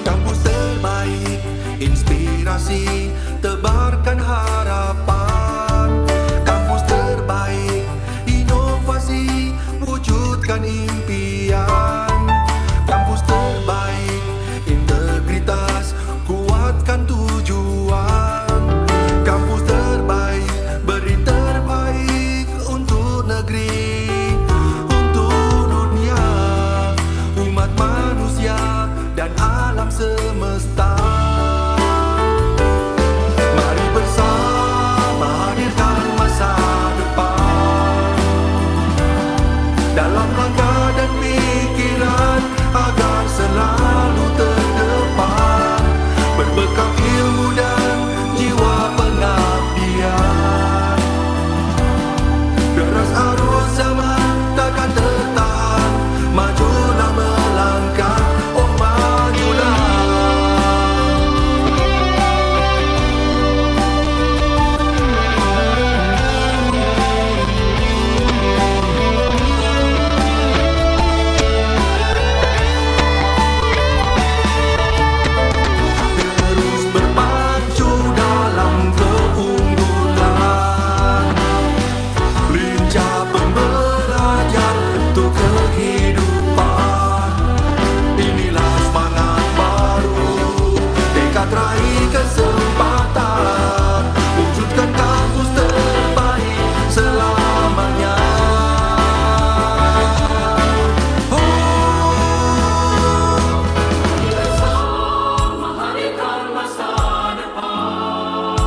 Kampus terbaik, inspirasi, tebarkan harapan. Kampus terbaik, inovasi, wujudkan impian. Kampus terbaik, integritas, kuatkan tujuan. Kampus terbaik, beri terbaik untuk negeri, untuk dunia, umat manusia, dan alam semesta. Mari bersama hadirkan masa depan dalam langkah dan pikiran agar selalu terdepan, berbekal ilmu dan jiwa pengabdian. Deras arus zaman takkan tertahan, majulah melangkah, oh majulah. Terus berpacu dalam keunggulan, lincah pembelajar untuk kehidupan. Inilah semangat baru, tekad raih kesempatan, wujudkan kampus terbaik selamanya. Bersama hadirkan masa depan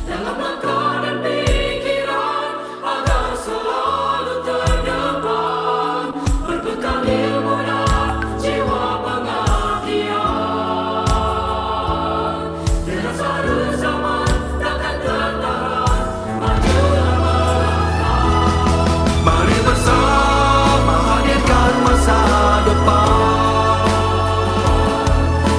dalam langkah dan pikiran agar selalu terdepan, berbekal ilmu dan jiwa pengabdian. Deras arus zaman takkan tertahan, majulah melangkah. Mari bersama hadirkan masa depan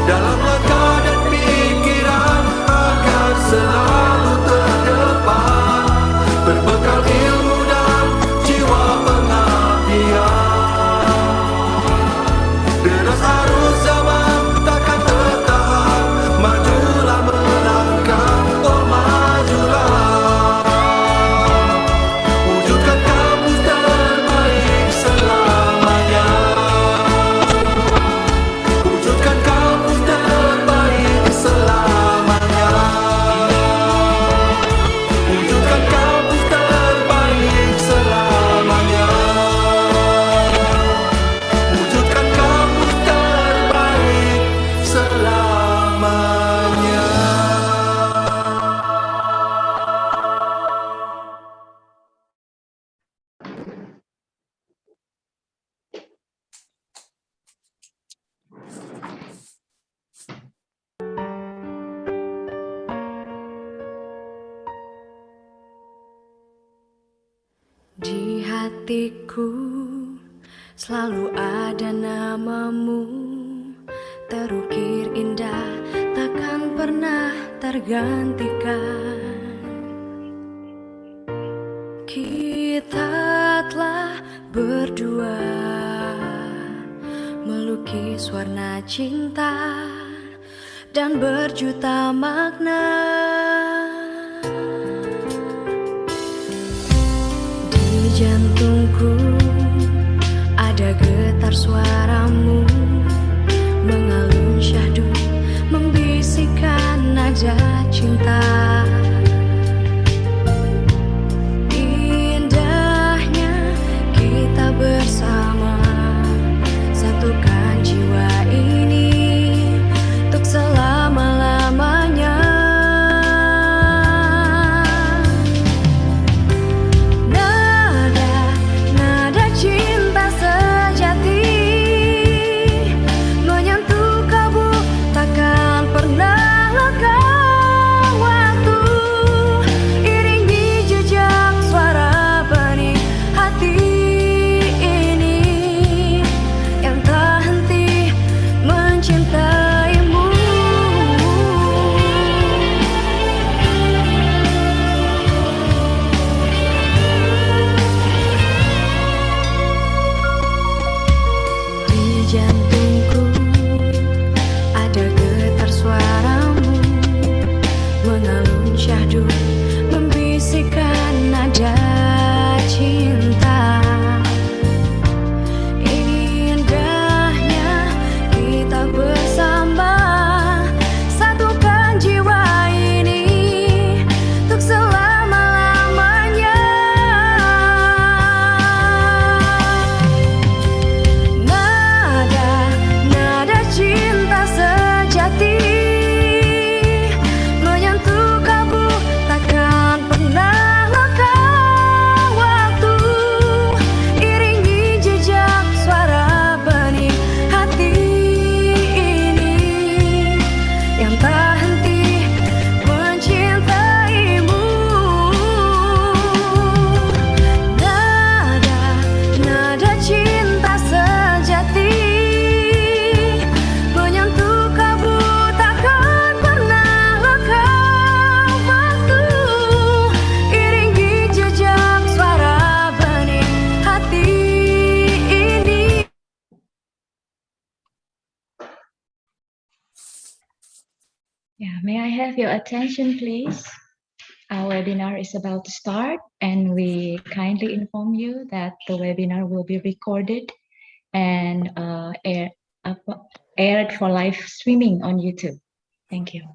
dalam langkah dan pikiran agar selalu terdepan, berbekal ilmu dan jiwa pengabdian. Deras arus zaman takkan tertahan, majulah melangkah, oh majulah. Wujudkan kampus terbaik selamanya. Wujudkan kampus terbaik selamanya. Wujudkan kampus terbaik selamanya. Wujudkan kampus terbaik selamanya. Di hatiku selalu ada namamu, terukir indah takkan pernah tergantikan. Kita telah berdua melukis warna cinta dan berjuta makna. Di jantungku ada getar suaramu, mengalun syahdu membisikkan nada cinta. Indahnya kita bersama, satukan jiwa ini untuk selama-lamanya. Nada cinta sejati menyentuh kalbu takkan pernah lekang. Yeah, may I have your attention, please? Our webinar is about to start, and we kindly inform you that the webinar will be recorded and aired for live streaming on YouTube. Thank you.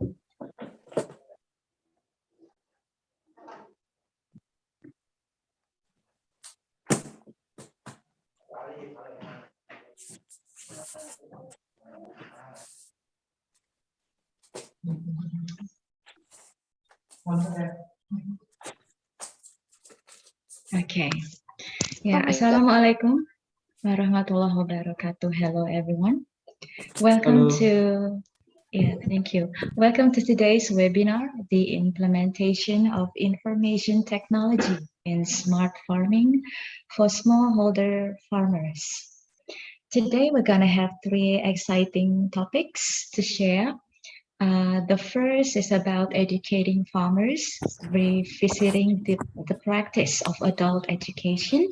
Okay. Yeah, Assalamualaikum warahmatullahi wabarakatuh. Hello, everyone. Welcome to, thank you. Welcome to today's webinar, the implementation of information technology in smart farming for smallholder farmers. Today, we're going to have 3 exciting topics to share. The first is about educating farmers, revisiting the practice of adult education,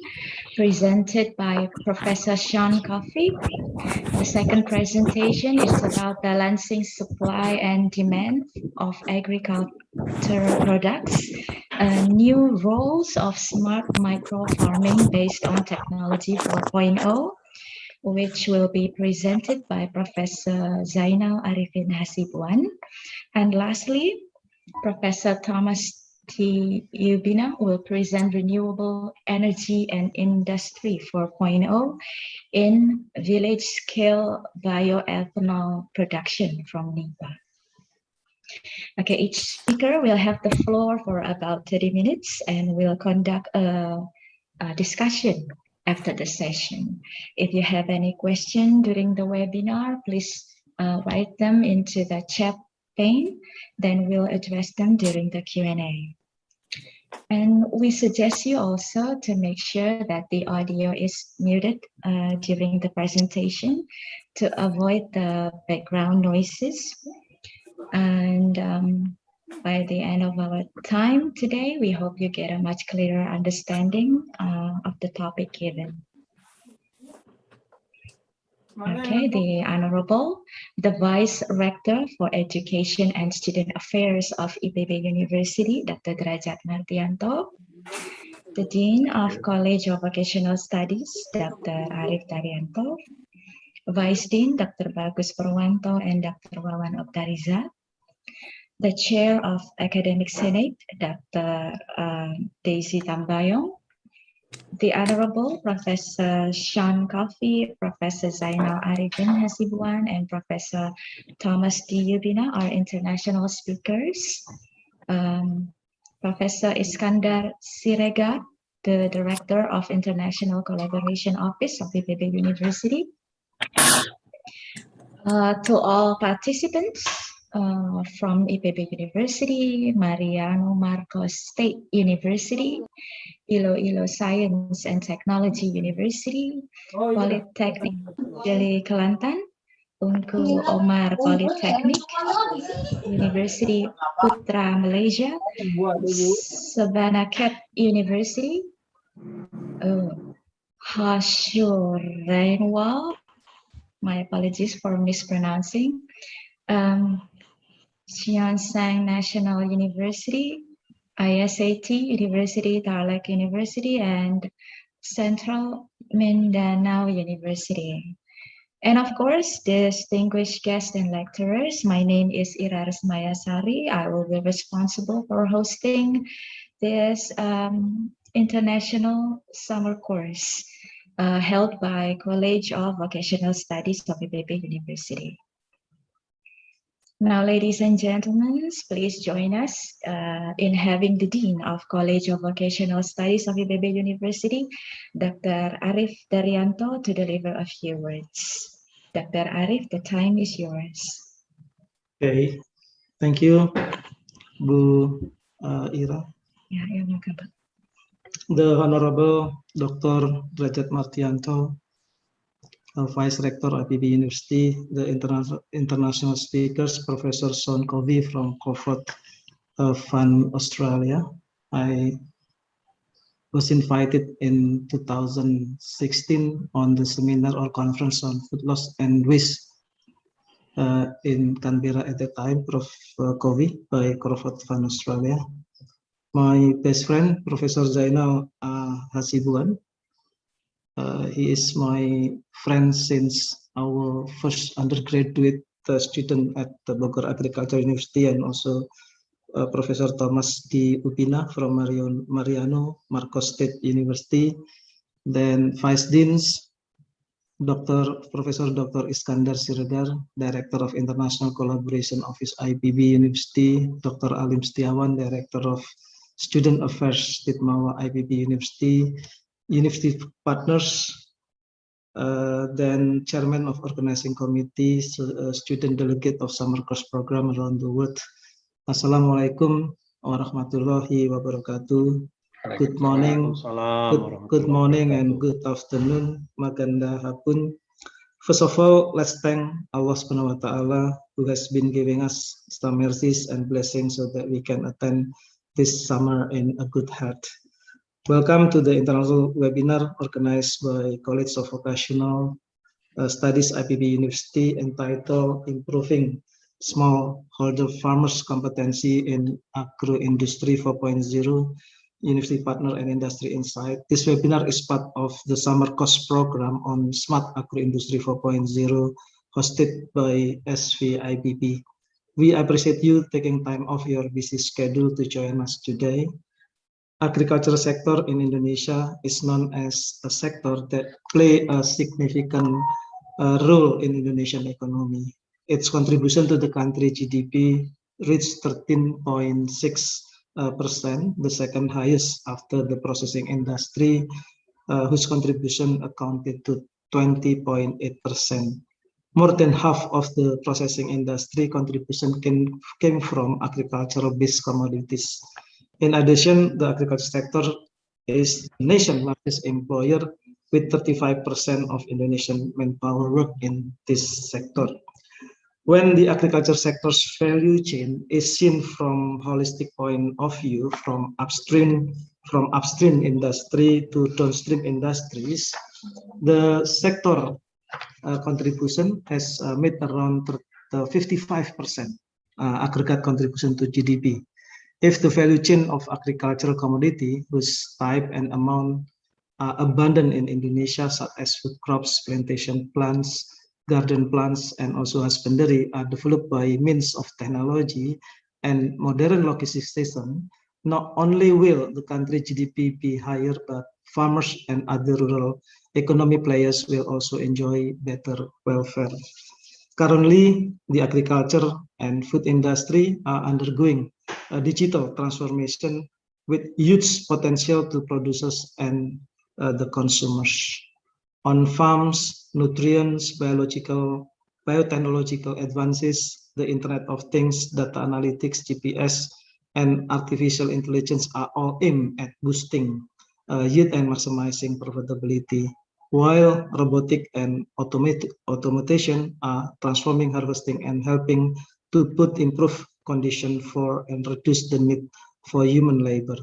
presented by Professor Sean Coffey. The second presentation is about balancing supply and demand of agricultural products, new roles of smart micro farming based on technology 4.0, which will be presented by Professor Zainal Arifin Hasibuan. And lastly, Professor Thomas T. Yubina will present renewable energy and industry 4.0 in village scale bioethanol production from NIPA. Okay, each speaker will have the floor for about 30 minutes and we'll conduct a discussion after the session. If you have any question during the webinar, please write them into the chat pane, then we'll address them during the Q&A. And we suggest you also to make sure that the audio is muted during the presentation to avoid the background noises. And by the end of our time today, we hope you get a much clearer understanding of the topic given. Okay, the Honorable, the Vice Rector for Education and Student Affairs of IPB University, Dr. Derajat Martianto, the Dean of College of Vocational Studies, Dr. Arif Daryanto, Vice Dean, Dr. Bagus Purwanto and Dr. Wawan Oktariza, the Chair of Academic Senate, Dr. Daisy Tambayong, the Honorable Professor Sean Coffey, Professor Zainal Arifin Hasibuan, and Professor Thomas D. Yubina are international speakers. Professor Iskandar Siregar, the Director of International Collaboration Office of IPB University. To all participants from IPB University, Mariano Marcos State University, Iloilo Science and Technology University, Polytechnic Jeli Kelantan, Tunku Omar Polytechnic, University Putra Malaysia, Savannah Cat University, Hashur Rainwall, my apologies for mispronouncing, Xiansang National University, ISAT University, Tarlac University, and Central Mindanao University. And of course, distinguished guests and lecturers, my name is Iraris Mayasari. I will be responsible for hosting this international summer course held by College of Vocational Studies of IPB University. Now, ladies and gentlemen, please join us in having the Dean of College of Vocational Studies of IPB University, Dr. Arif Daryanto, to deliver a few words. Dr. Arif, the time is yours. Okay, thank you, Bu Ira. Yeah, you're welcome. The Honorable Dr. Derajat Martianto, Vice Rector IPB University, the international speakers, Professor Sean Covey from Cofford Fund Australia. I was invited in 2016 on the seminar or conference on food loss and waste in Canberra at the time, Prof. Covey by Crawford Fund Australia. My best friend, Professor Zainal Hasibuan. He is my friend since our first undergraduate student at the Bogor Agriculture University, and also Professor Thomas D. Upina from Mariano Marcos State University. Then Vice Deans, Professor Dr. Iskandar Siregar, Director of International Collaboration Office IPB University, Dr. Alim Setiawan, Director of Student Affairs Titmawa IPB University, University Partners, then Chairman of Organizing Committee, Student Delegate of Summer Course Program around the world. Assalamualaikum warahmatullahi wabarakatuh. Good morning, good morning and good afternoon, maganda hapun. First of all, let's thank Allah Subhanahu wa Ta'ala who has been giving us some mercies and blessings so that we can attend this summer in a good heart. Welcome to the international webinar organized by College of Vocational Studies IPB University entitled Improving Smallholder Farmers Competency in Agro-Industry 4.0, University Partner and Industry Insight. This webinar is part of the summer course program on Smart Agro-Industry 4.0 hosted by SV-IPB. We appreciate you taking time off your busy schedule to join us today. Agriculture sector in Indonesia is known as a sector that play a significant role in Indonesian economy. Its contribution to the country GDP reached 13.6%, the second highest after the processing industry, whose contribution accounted to 20.8%. More than half of the processing industry contribution came from agricultural-based commodities. In addition, the agriculture sector is the nation's largest employer with 35% of Indonesian manpower work in this sector. When the agriculture sector's value chain is seen from holistic point of view, from upstream industry to downstream industries, the sector contribution has made around 55% aggregate contribution to GDP. If the value chain of agricultural commodity, whose type and amount are abundant in Indonesia, such as food crops, plantation plants, garden plants, and also husbandry, are developed by means of technology and modern logistic system, not only will the country GDP be higher, but farmers and other rural economy players will also enjoy better welfare. Currently, the agriculture and food industry are undergoing a digital transformation with huge potential to producers and the consumers. On farms, nutrients, biotechnological advances, the Internet of Things, data analytics, GPS, and artificial intelligence are all aimed at boosting yield and maximizing profitability, while robotic and automation are transforming harvesting and helping to improve condition for and reduce the need for human labor.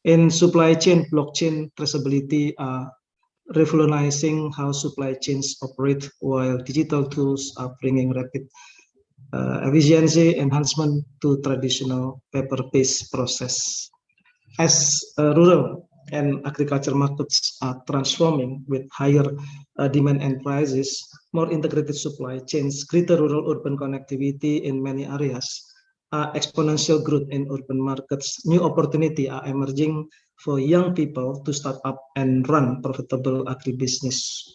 In supply chain, blockchain traceability are revolutionizing how supply chains operate, while digital tools are bringing rapid efficiency enhancement to traditional paper-based process. As rural and agriculture markets are transforming with higher demand and prices, more integrated supply chains, greater rural-urban connectivity in many areas, exponential growth in urban markets, new opportunities are emerging for young people to start up and run profitable agribusiness.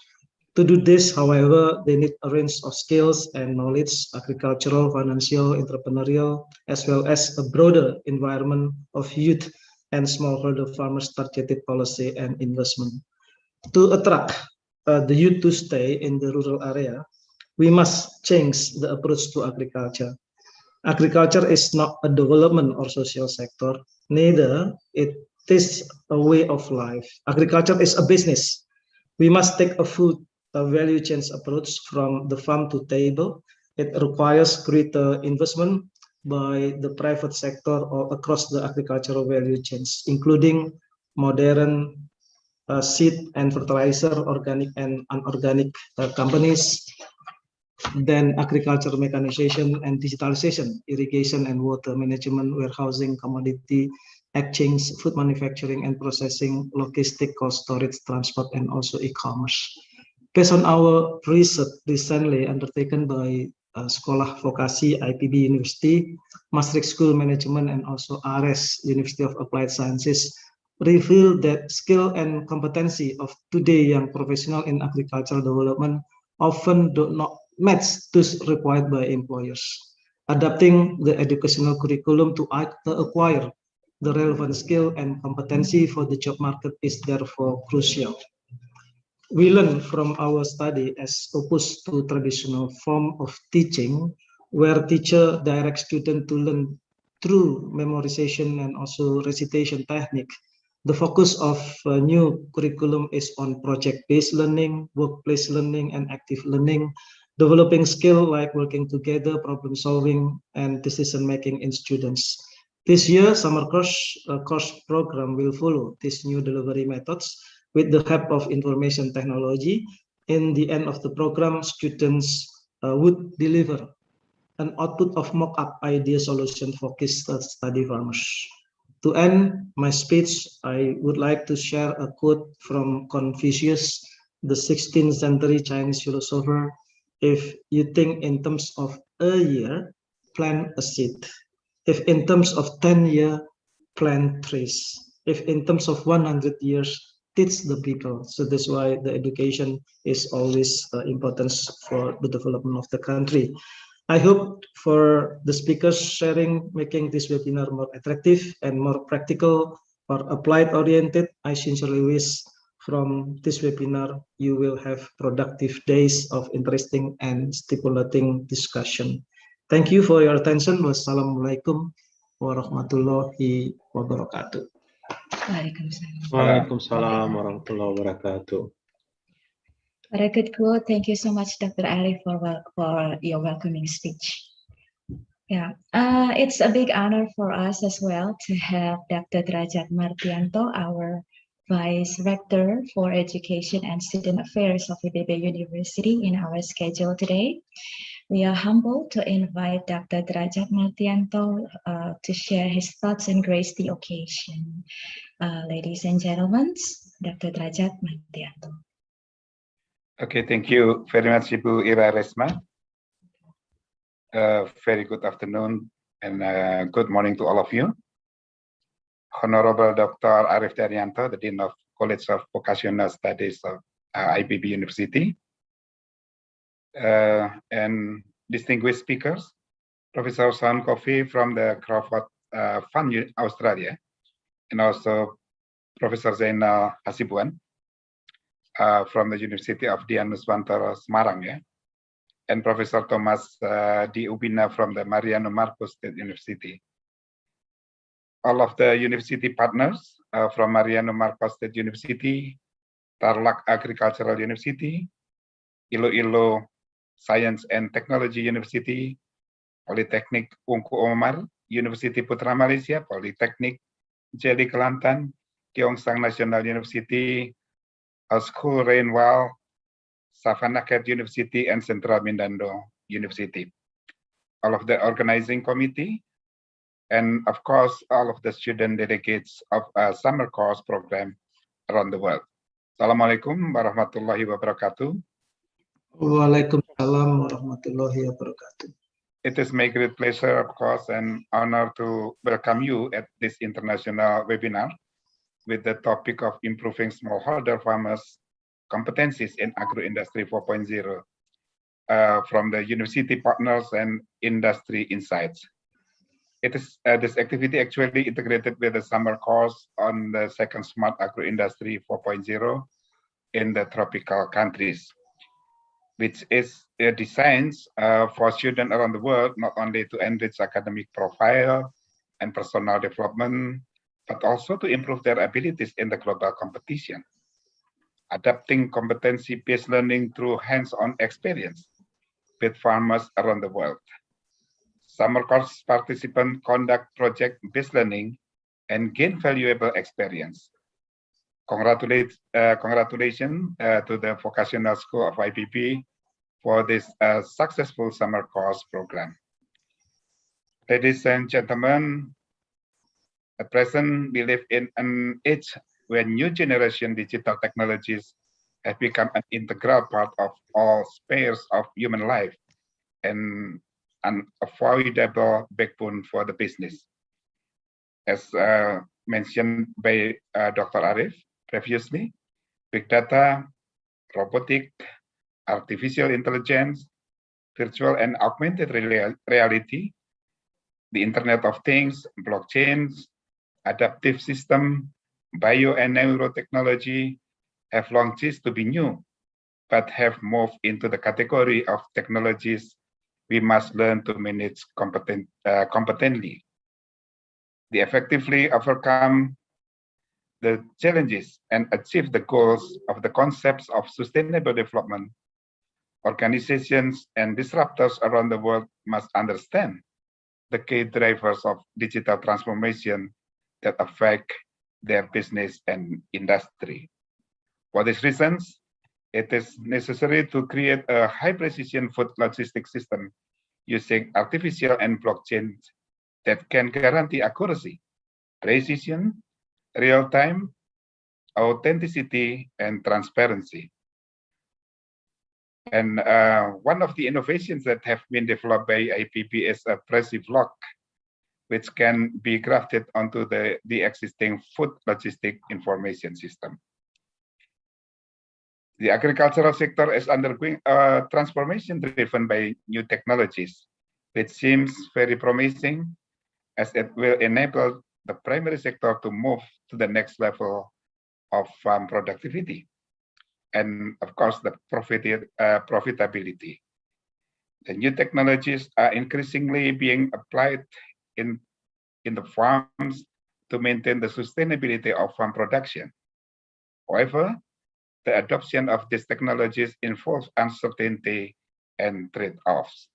To do this, however, they need a range of skills and knowledge, agricultural, financial, entrepreneurial, as well as a broader environment of youth and smallholder farmers targeted policy and investment. To attract the youth to stay in the rural area, we must change the approach to agriculture. Agriculture is not a development or social sector, neither it is a way of life. Agriculture is a business. We must take a food value chain approach from the farm to table. It requires greater investment by the private sector or across the agricultural value chains, including modern seed and fertilizer, organic and unorganic companies, then agriculture mechanization and digitalization, irrigation and water management, warehousing, commodity exchange, food manufacturing and processing, logistic, cold storage, transport, and also e-commerce. Based on our research recently undertaken by Sekolah Vokasi IPB University, Maastricht School Management, and also ARES, University of Applied Sciences, reveal that skill and competency of today young professionals in agricultural development often do not match those required by employers. Adapting the educational curriculum to acquire the relevant skill and competency for the job market is therefore crucial. We learn from our study as opposed to traditional form of teaching, where teacher direct student to learn through memorization and also recitation technique. The focus of new curriculum is on project-based learning, workplace learning, and active learning, developing skill like working together, problem solving, and decision making in students. This year, summer course program will follow these new delivery methods with the help of information technology. In the end of the program, students would deliver an output of mock-up idea solution for case study farmers. To end my speech, I would like to share a quote from Confucius, the 16th century Chinese philosopher. If you think in terms of a year, plant a seed. If in terms of 10 years, plant trees. If in terms of 100 years, teach the people. So that's why the education is always important for the development of the country. I hope for the speakers sharing, making this webinar more attractive and more practical or applied oriented. I sincerely wish from this webinar, you will have productive days of interesting and stimulating discussion. Thank you for your attention. Wassalamualaikum warahmatullahi wabarakatuh. Waalaikumsalam warahmatullahi wabarakatuh. Very good quote. Thank you so much, Dr. Arif, for your welcoming speech. Yeah, it's a big honor for us as well to have Dr. Derajat Martianto, our Vice Rector for Education and Student Affairs of IPB University, in our schedule today. We are humbled to invite Dr. Derajat Martianto to share his thoughts and grace the occasion. Ladies and gentlemen, Dr. Derajat Martianto. Okay, thank you very much, Ibu Ira Resma. Very good afternoon and good morning to all of you. Honorable Dr. Arif Daryanto, the Dean of College of Vocational Studies of IPB University, and distinguished speakers, Professor Sean Coffey from the Crawford Fund Australia, and also Professor Zainal Hasibuan from the University of Dian Nuswantara Semarang, and Professor Thomas D. Ubina from the Mariano Marcos State University. All of the university partners from Mariano Marcos State University, Tarlac Agricultural University, Iloilo Science and Technology University, Polytechnic Ungku Omar, University Putra Malaysia, Polytechnic Jeli Kelantan, Gyeongsang National University, School Rainwell, Savannah Cat University, and Central Mindando University. All of the organizing committee, and of course, all of the student delegates of a summer course program around the world. Assalamualaikum warahmatullahi wabarakatuh. Waalaikumsalam warahmatullahi wabarakatuh. It is my great pleasure, of course, and honor to welcome you at this international webinar with the topic of improving smallholder farmers' competencies in Agro-Industry 4.0 from the university partners and industry insights. It is this activity actually integrated with the summer course on the second Smart Agro-Industry 4.0 in the tropical countries, which is designed for students around the world, not only to enrich academic profile and personal development, but also to improve their abilities in the global competition. Adapting competency-based learning through hands-on experience with farmers around the world. Summer course participants conduct project-based learning and gain valuable experience. Congratulations to the Vocational School of IPB for this successful summer course program. Ladies and gentlemen, at present we live in an age when new generation digital technologies have become an integral part of all spheres of human life and an unavoidable backbone for the business. As mentioned by Dr. Arif previously, big data, robotic, artificial intelligence, virtual and augmented reality, the Internet of Things, blockchains, adaptive system, bio and neurotechnology have long ceased to be new, but have moved into the category of technologies we must learn to manage competently. To effectively overcome the challenges and achieve the goals of the concepts of sustainable development, organizations and disruptors around the world must understand the key drivers of digital transformation that affect their business and industry. For these reasons, it is necessary to create a high-precision food logistics system using artificial and blockchain that can guarantee accuracy, precision, real-time, authenticity, and transparency. And one of the innovations that have been developed by IPB is a precision lock, which can be grafted onto the existing food logistic information system. The agricultural sector is undergoing a transformation driven by new technologies, which seems very promising as it will enable the primary sector to move to the next level of farm productivity and, of course, the profitability. The new technologies are increasingly being applied in the farms to maintain the sustainability of farm production. However, the adoption of these technologies involves uncertainty and trade-offs.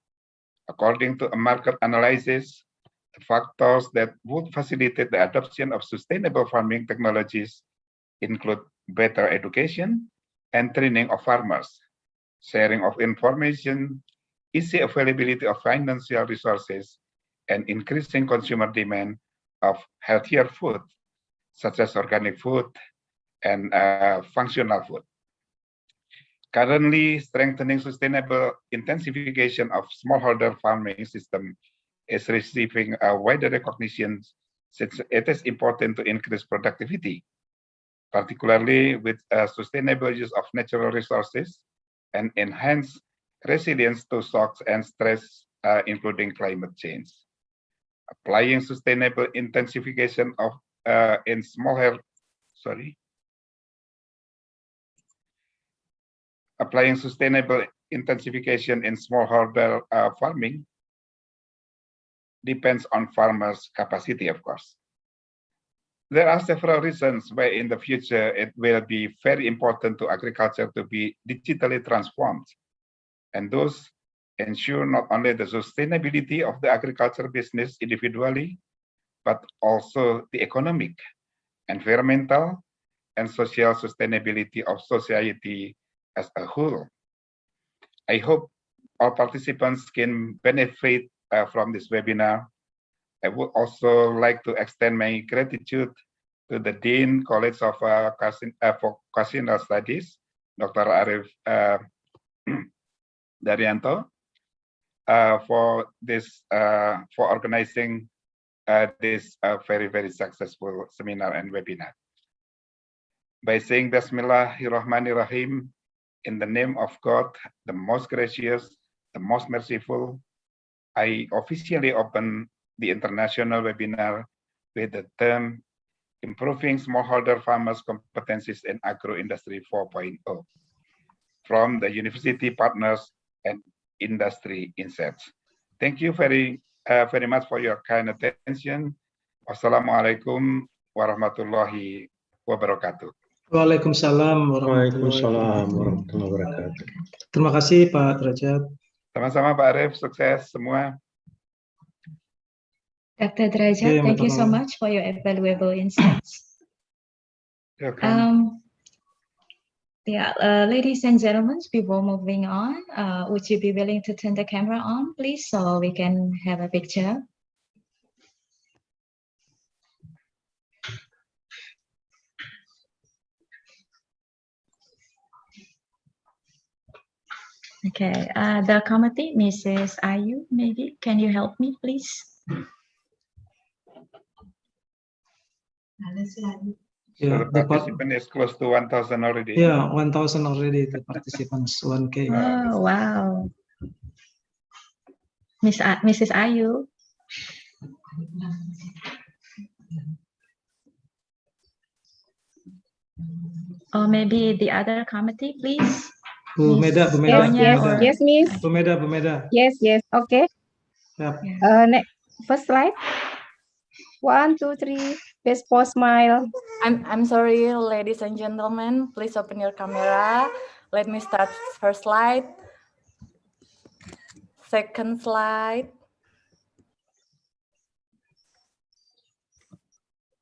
According to a market analysis, the factors that would facilitate the adoption of sustainable farming technologies include better education and training of farmers, sharing of information, easy availability of financial resources, and increasing consumer demand of healthier food, such as organic food and functional food. Currently, strengthening sustainable intensification of smallholder farming system is receiving a wider recognition since it is important to increase productivity, particularly with sustainable use of natural resources and enhance resilience to shocks and stress, including climate change. Applying sustainable intensification of Applying sustainable intensification in smallholder farming depends on farmers' capacity, of course. There are several reasons why in the future it will be very important to agriculture to be digitally transformed. And those ensure not only the sustainability of the agriculture business individually, but also the economic, environmental, and social sustainability of society as a whole. I hope all participants can benefit from this webinar. I would also like to extend my gratitude to the Dean College of Vocational Studies, Dr. Arif Daryanto, for organizing this very successful seminar and webinar. By saying Bismillahirrahmanirrahim, in the name of God, the most gracious, the most merciful, I officially open the international webinar with the term Improving Smallholder Farmers' Competencies in Agro-Industry 4.0 from the university partners and industry insights. Thank you very much for your kind attention. Wassalamualaikum warahmatullahi wabarakatuh. Waalaikumsalam warahmatullahi wabarakatuh. Terima kasih Pak Derajat. Sama-sama Pak Arif, sukses semua. Dr. Derajat, thank you so much for your valuable insights. Yeah, ladies and gentlemen, before moving on, would you be willing to turn the camera on, please, so we can have a picture? Okay, the committee, Mrs. Ayu, maybe, can you help me, please? So Yeah, the participant is close to 1,000 already. Yeah, 1,000 already, the participants, 1K. Oh, wow. Mrs. Ayu. Or maybe the other committee, please. Bu Meda, Bu Meda, Bu Yes, Meda. yes, Miss. Bu Meda, Bu Meda. Yes, okay. Yep. Next, first slide. 1, 2, 3. Best pose smile. I'm sorry, ladies and gentlemen. Please open your camera. Let me start first slide. Second slide.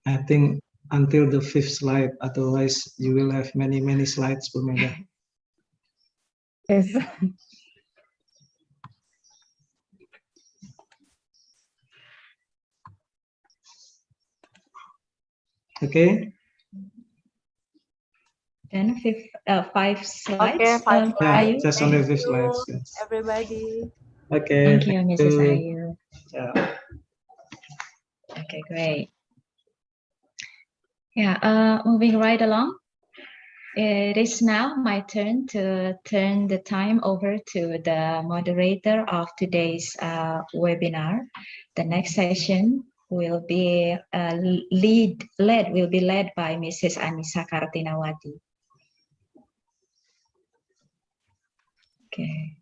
I think until the 5th slide, otherwise you will have many slides, Bu Meda. Yes. Okay. Then 5 slides. Okay, 5 slides. Ayu. Just only 5 Thank slides. you, Yes. everybody. Okay. Thank you, Mrs. Ayu. Yeah. Okay, great. Yeah, moving right along. It is now my turn to turn the time over to the moderator of today's webinar. The next session will be led by Mrs. Anissa Kartinawati. Okay.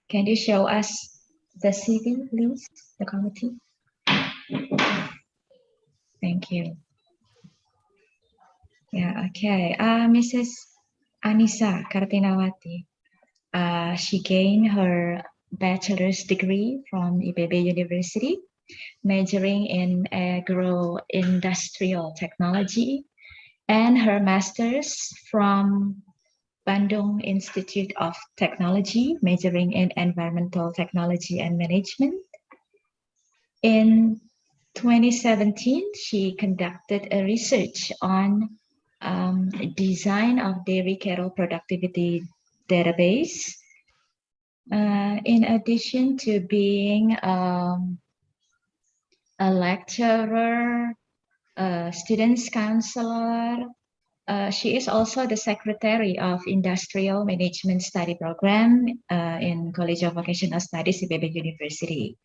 Can you show us the CV, please, the committee? Thank you. Yeah, okay. Mrs. Anissa Kartinawati, she gained her bachelor's degree from IPB University, majoring in agro-industrial technology, and her master's from Bandung Institute of Technology, majoring in environmental technology and management. In 2017, she conducted a research on design of dairy cattle productivity database. In addition to being a lecturer, a students counselor, she is also the secretary of Industrial Management Study Program in College of Vocational Studies, IPB University.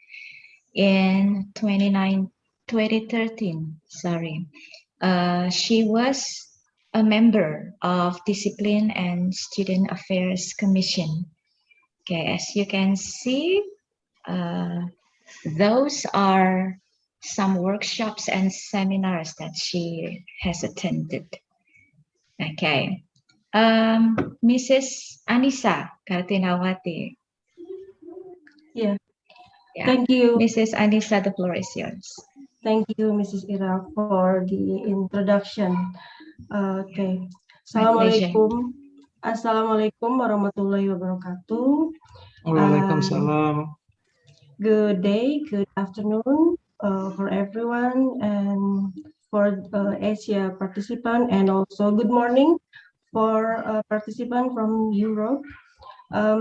In 2013, she was a member of Discipline and Student Affairs Commission. Okay, as you can see, those are some workshops and seminars that she has attended. Okay, Mrs. Anissa Kartinawati. Yeah. Yeah. Thank you. Mrs. Anissa, the floor is yours. Thank you, Mrs. Ira, for the introduction. Okay. My pleasure. Assalamualaikum warahmatullahi wabarakatuh. Waalaikumsalam. Good day, good afternoon for everyone and for Asia participant, and also good morning for participant from Europe.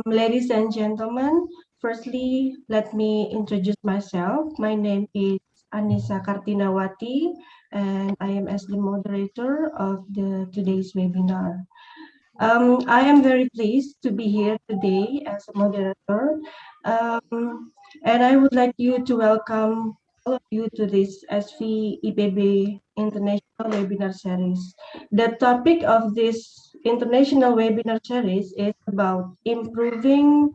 Ladies and gentlemen, firstly, let me introduce myself. My name is Anissa Kartinawati, and I am as the moderator of today's webinar. I am very pleased to be here today as a moderator, and I would like you to welcome all of you to this SV-IPB International Webinar Series. The topic of this international webinar series is about improving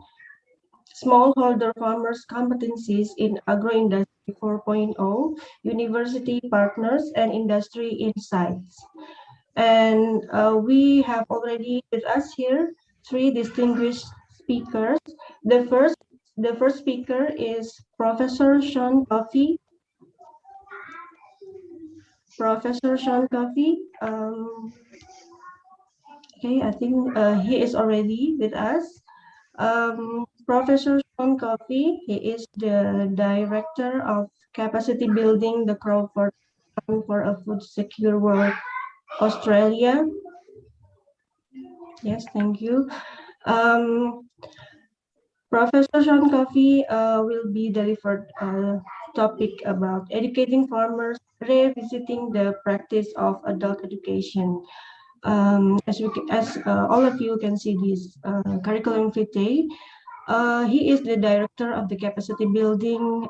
smallholder farmers' competencies in Agro-Industry 4.0, university partners, and industry insights. And we have already with us here 3 distinguished speakers. The first speaker is Professor Sean Coffey. Professor Sean Coffey Okay, I think he is already with us. Professor Sean Coffey, he is the Director of Capacity Building, the Crawford Fund for a Food Secure World, Australia. Yes, thank you. Professor Sean Coffey will be delivered a topic about educating farmers, revisiting the practice of adult education. As all of you can see this curriculum vitae, he is the director of the capacity building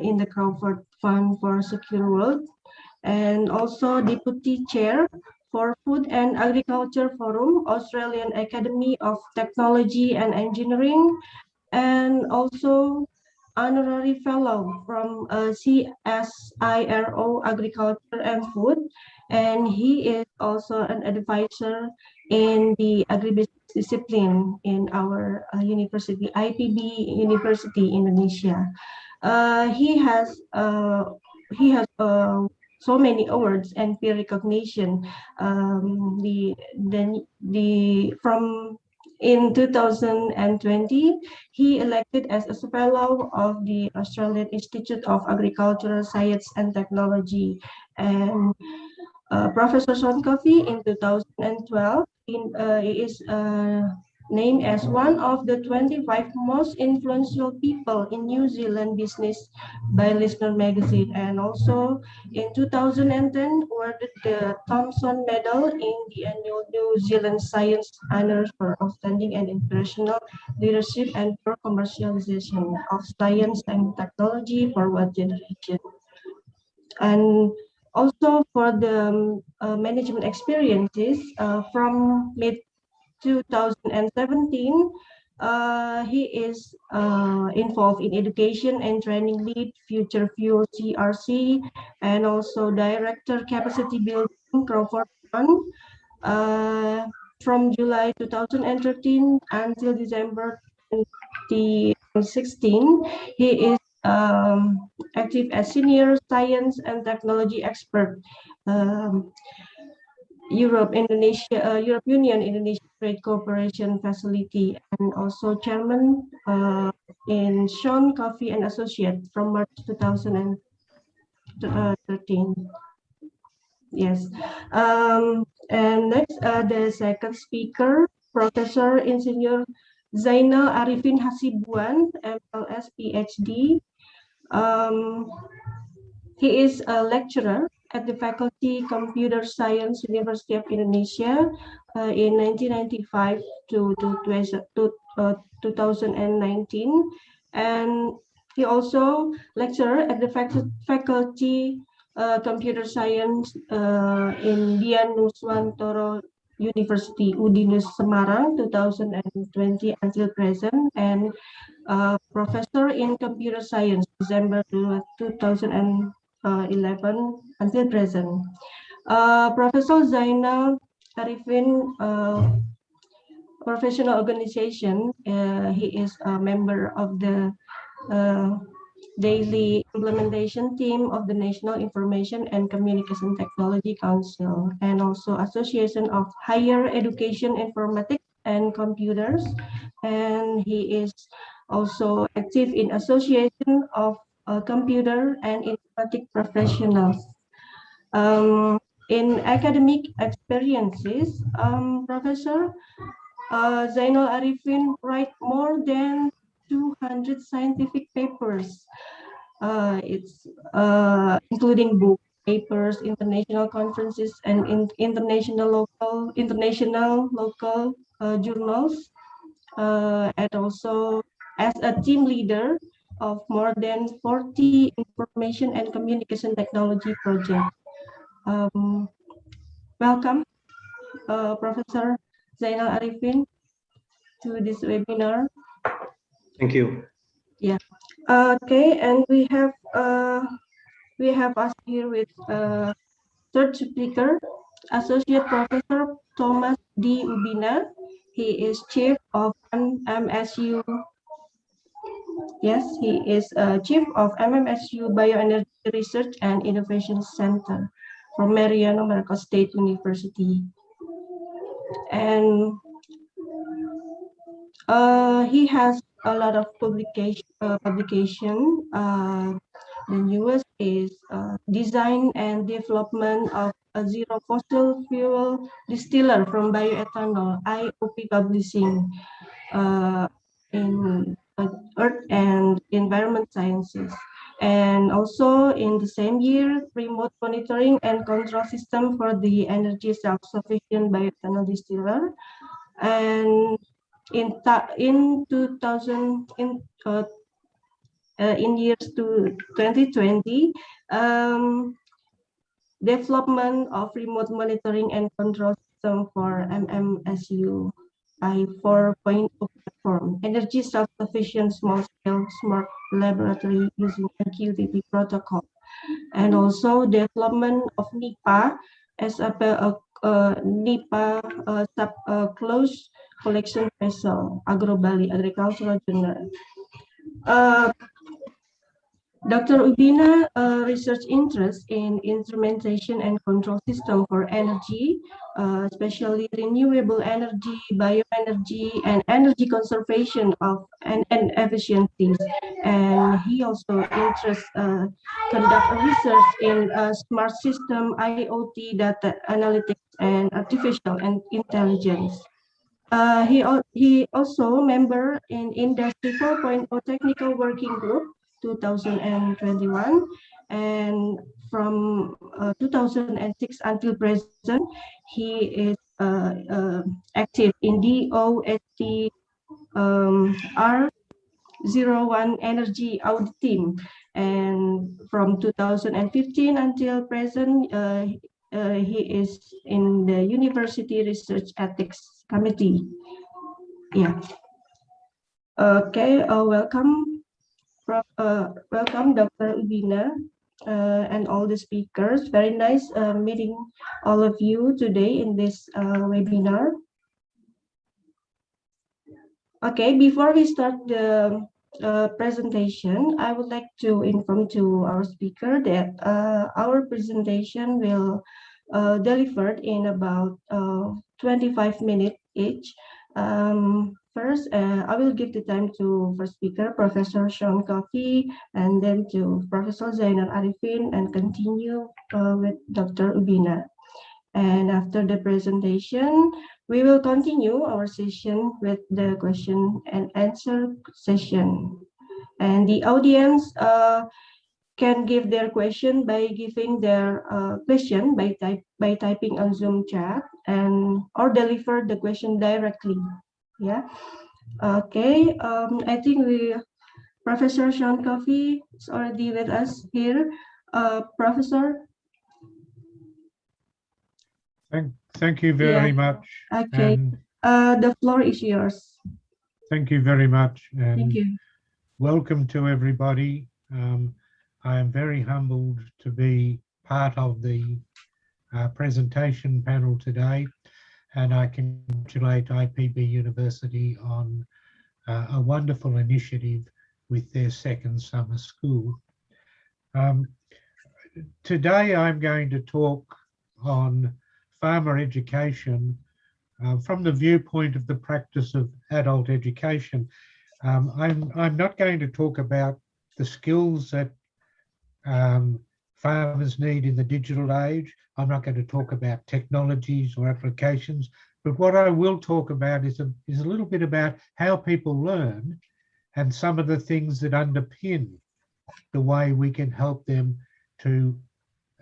in the Crawford Fund for Secure World, and also deputy chair for Food and Agriculture Forum, Australian Academy of Technology and Engineering, and also honorary fellow from CSIRO Agriculture and Food, and he is also an advisor in the agribusiness discipline in our university, IPB University Indonesia. He has so many awards and peer recognition. From in 2020, he elected as a fellow of the Australian Institute of Agricultural Science and Technology. And Professor Sean Coffey in 2012 is named as one of the 25 most influential people in New Zealand business by Listener magazine, and also in 2010 awarded the Thomson Medal in the annual New Zealand Science Honors for outstanding and international leadership and for commercialization of science and technology for one generation. And also for the management experiences from mid 2017, he is involved in education and training lead, Future Fuel CRC, and also director capacity building Crawford Fund. From July 2013 until December 2016, he is active as senior science and technology expert. Europe Union Indonesia Trade Cooperation Facility, and also chairman in Sean Coffey and Associate from March 2013. Yes. And next, the second speaker, Professor Insinyur Zainal Arifin Hasibuan, MLS PhD. He is a lecturer at the Faculty Computer Science University of Indonesia in 1995 to 2019, and he also lectured at the Faculty Computer Science in Dian Nuswantoro University, Udinus Semarang, 2020 until present, and professor in computer science, December 2011 until present. Professor Zainal Arifin Professional Organization, he is a member of the daily implementation team of the National Information and Communication Technology Council, and also Association of Higher Education Informatics and Computers, and he is also active in Association of Computer and Informatic Professionals. In academic experiences, Professor Zainal Arifin write more than 200 scientific papers. It's including book papers, international conferences, and international local journals, and also as a team leader of more than 40 information and communication technology projects. Welcome, Professor Zainal Arifin, to this webinar. Thank you. Yeah. Okay, and we have us here with third speaker, Associate Professor Thomas D. Ubina. He is Chief of MMSU. Yes, he is Chief of MMSU Bioenergy Research and Innovation Center from Mariano Marcos State University. and he has a lot of publication. The newest is design and development of a zero fossil fuel distiller from bioethanol, IOP Publishing, in Earth and Environment Sciences. And also in the same year, remote monitoring and control system for the energy self-sufficient bioethanol distiller. And in 2000 in years to 2020, development of remote monitoring and control system for MMSU I4.0 platform, energy self-sufficient small-scale smart laboratory using QTP protocol, and also development of NIPA as a NIPA closed collection vessel, Agro-Bali Agricultural Journal. Dr. Ubina research interest in instrumentation and control system for energy, especially renewable energy, bioenergy, and energy conservation and efficiencies. And he also interests conduct research in smart system, IoT, data analytics, and artificial intelligence. He also member in Industry 4.0 Technical Working Group 2021, and from 2006 until present, he is active in DOST R01 Energy Audit Team, and from 2015 until present, he is in the University Research Ethics Committee. Yeah. Okay. Welcome. Welcome, Dr. Ubina, and all the speakers. Very nice meeting all of you today in this webinar. Okay, before we start the presentation, I would like to inform to our speaker that our presentation will delivered in about 25 minutes each. First, I will give the time to first speaker, Professor Sean Coffey, and then to Professor Zainal Arifin, and continue with Dr. Ubina. And after the presentation, we will continue our session with the question and answer session. And the audience can give their question by giving their question by typing on Zoom chat, and or deliver the question directly. Yeah. Okay. I think Professor Sean Coffey is already with us here. Professor. Thank you very much. Okay. The floor is yours. Thank you very much. And thank you. Welcome to everybody. I am very humbled to be part of the presentation panel today, and I congratulate IPB University on a wonderful initiative with their second summer school. Today I'm going to talk on farmer education from the viewpoint of the practice of adult education. I'm not going to talk about the skills that farmers need in the digital age. I'm not going to talk about technologies or applications, but what I will talk about is a little bit about how people learn and some of the things that underpin the way we can help them to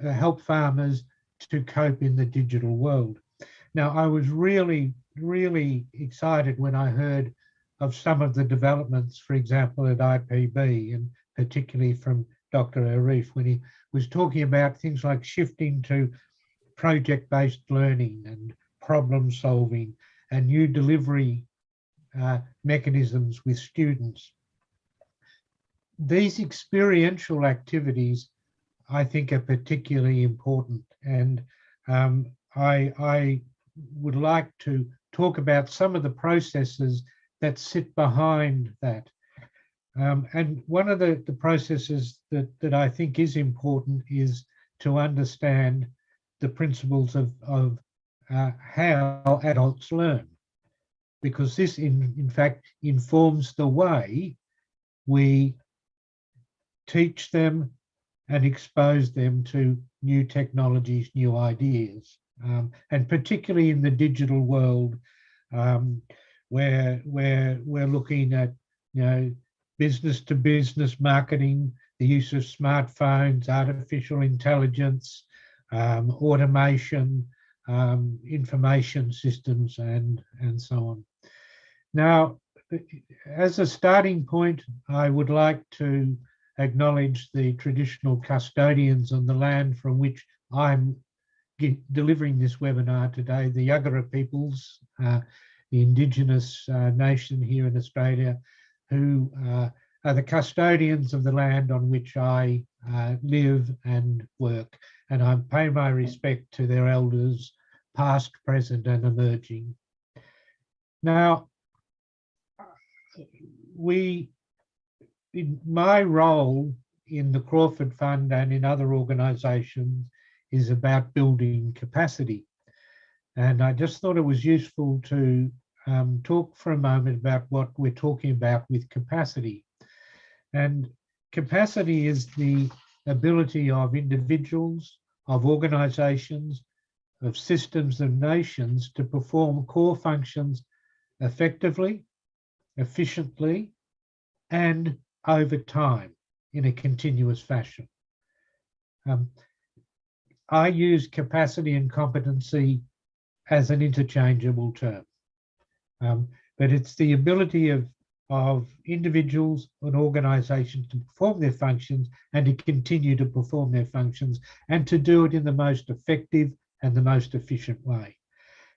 help farmers to cope in the digital world. Now, I was really excited when I heard of some of the developments, for example, at IPB, and particularly from Dr. Arif, when he was talking about things like shifting to project-based learning and problem solving and new delivery mechanisms with students. These experiential activities, I think, are particularly important, and I would like to talk about some of the processes that sit behind that. And one of the processes that I think is important is to understand the principles of how adults learn, because this in fact informs the way we teach them and expose them to new technologies, new ideas, and particularly in the digital world, where we're looking at, you know, business to business marketing, the use of smartphones, artificial intelligence, automation, information systems, and so on. Now, as a starting point, I would like to acknowledge the traditional custodians on the land from which I'm delivering this webinar today, the Yagara peoples, the Indigenous nation here in Australia, who are the custodians of the land on which I live and work. And I pay my respect to their elders, past, present, and emerging. Now, in my role in the Crawford Fund and in other organisations is about building capacity. And I just thought it was useful to talk for a moment about what we're talking about with capacity. And capacity is the ability of individuals, of organisations, of systems and nations to perform core functions effectively, efficiently, and over time in a continuous fashion. I use capacity and competency as an interchangeable term, but it's the ability of individuals and organisations to perform their functions and to continue to perform their functions and to do it in the most effective and the most efficient way.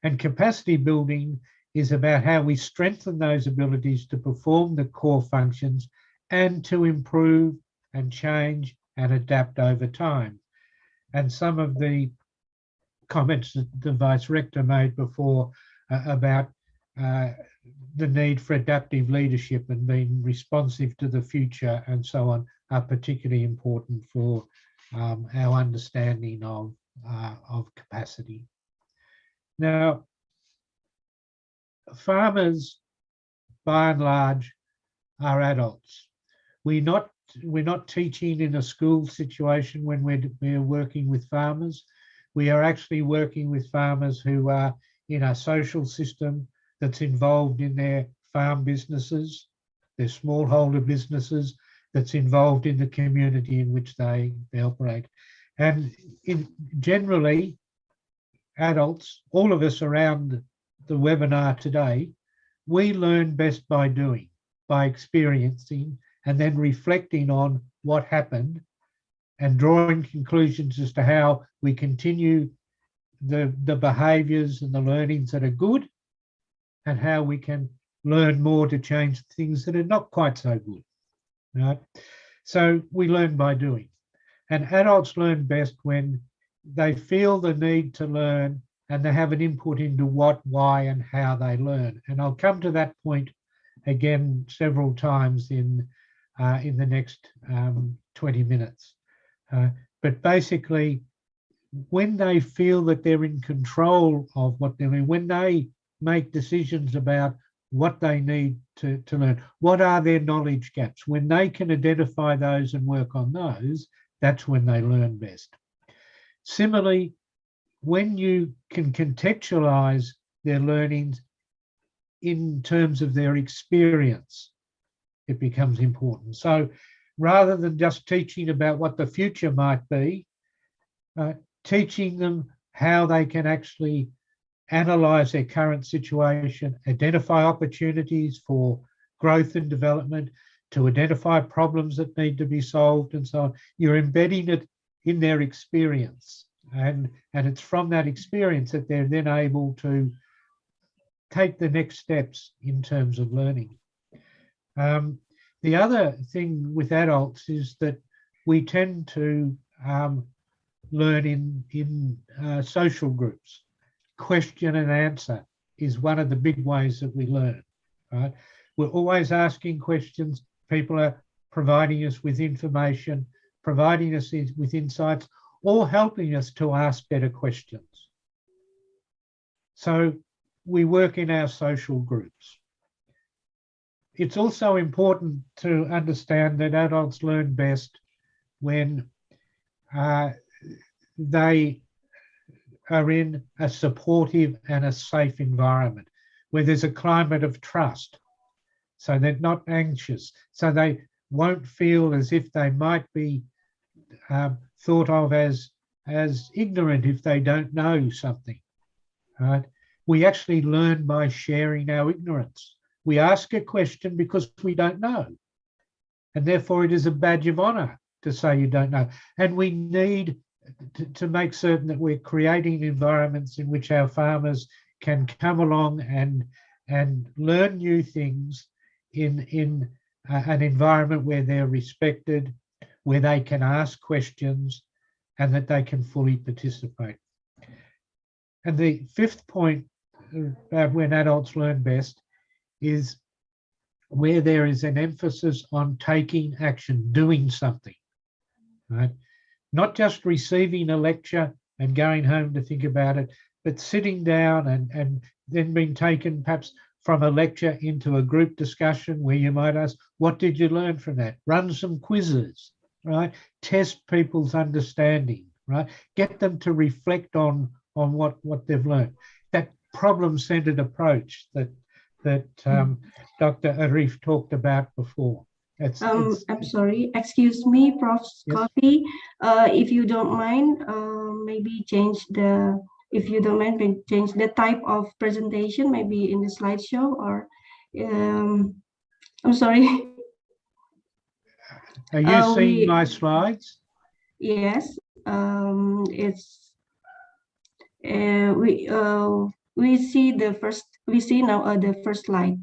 And capacity building is about how we strengthen those abilities to perform the core functions and to improve and change and adapt over time. And some of the comments that the Vice Rector made before about the need for adaptive leadership and being responsive to the future and so on are particularly important for our understanding of capacity. Now, farmers, by and large, are adults. We're not teaching in a school situation when we're working with farmers. We are actually working with farmers who are in a social system that's involved in their farm businesses, their smallholder businesses, that's involved in the community in which they operate. And generally, adults, all of us around the webinar today, we learn best by doing, by experiencing, and then reflecting on what happened and drawing conclusions as to how we continue the behaviours and the learnings that are good and how we can learn more to change things that are not quite so good. Right? So we learn by doing. And adults learn best when they feel the need to learn and they have an input into what, why, and how they learn. And I'll come to that point again several times in the next 20 minutes. But basically, when they feel that they're in control of what they're doing, when they make decisions about what they need to learn, what are their knowledge gaps, when they can identify those and work on those, that's when they learn best. Similarly, when you can contextualize their learnings in terms of their experience, it becomes important. So rather than just teaching about what the future might be, teaching them how they can actually analyse their current situation, identify opportunities for growth and development, to identify problems that need to be solved and so on. You're embedding it in their experience. And it's from that experience that they're then able to take the next steps in terms of learning. The other thing with adults is that we tend to learn in social groups. Question and answer is one of the big ways that we learn. Right? We're always asking questions. People are providing us with information, providing us with insights, or helping us to ask better questions. So we work in our social groups. It's also important to understand that adults learn best when they are in a supportive and a safe environment, where there's a climate of trust. So they're not anxious, so they won't feel as if they might be thought of as ignorant if they don't know something, right? We actually learn by sharing our ignorance. We ask a question because we don't know, and therefore it is a badge of honor to say you don't know. And we need to make certain that we're creating environments in which our farmers can come along and learn new things in an environment where they're respected, where they can ask questions, and that they can fully participate. And the fifth point about when adults learn best is where there is an emphasis on taking action, doing something, right? Not just receiving a lecture and going home to think about it, but sitting down and then being taken perhaps from a lecture into a group discussion where you might ask, what did you learn from that? Run some quizzes, right? Test people's understanding, right? Get them to reflect on what they've learned. That problem-centered approach that Dr. Arif talked about before. I'm sorry, excuse me, Prof. Yes. Coffee. If you don't mind, maybe change the, if you don't mind, change the type of presentation, maybe in the slideshow, or I'm sorry. Are you seeing my slides? Yes, it's we see the first. We see now the first slide.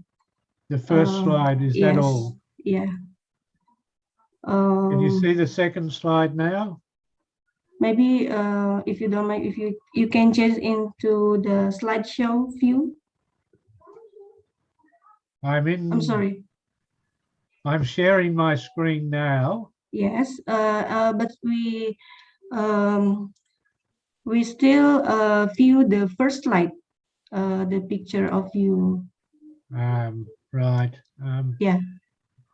The first slide, is that yes, all? Yeah. Can you see the second slide now? Maybe if you don't mind, if you can change into the slideshow view. I'm sorry. I'm sharing my screen now. Yes, but we still view the first slide, the picture of you. Right. Yeah.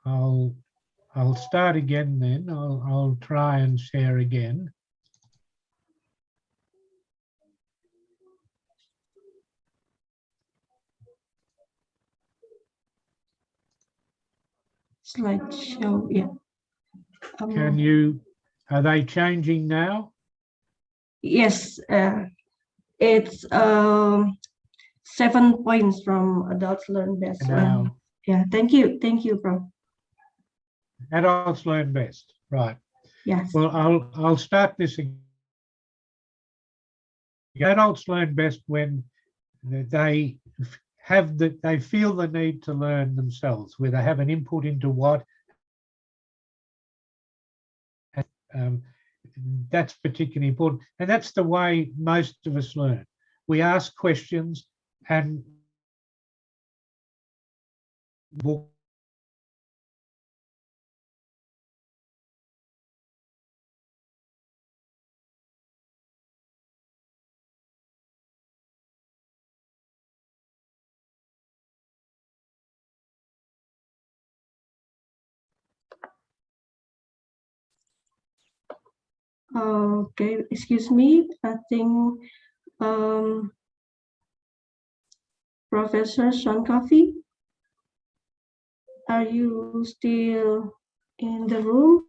I'll start again then. I'll try and share again. Slideshow, yeah. Are they changing now? Yes, it's 7 points from adults learn best. Now, yeah, thank you, Prof. Adults learn best, right? Yes. Well, I'll start this again. Adults learn best when they feel the need to learn themselves, where they have an input into what. That's particularly important, and that's the way most of us learn. We ask questions and Okay, excuse me. I think Professor Sean Coffee, are you still in the room?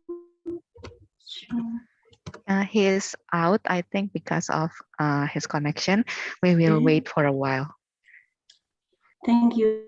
He is out, I think, because of his connection. We will wait for a while. Thank you.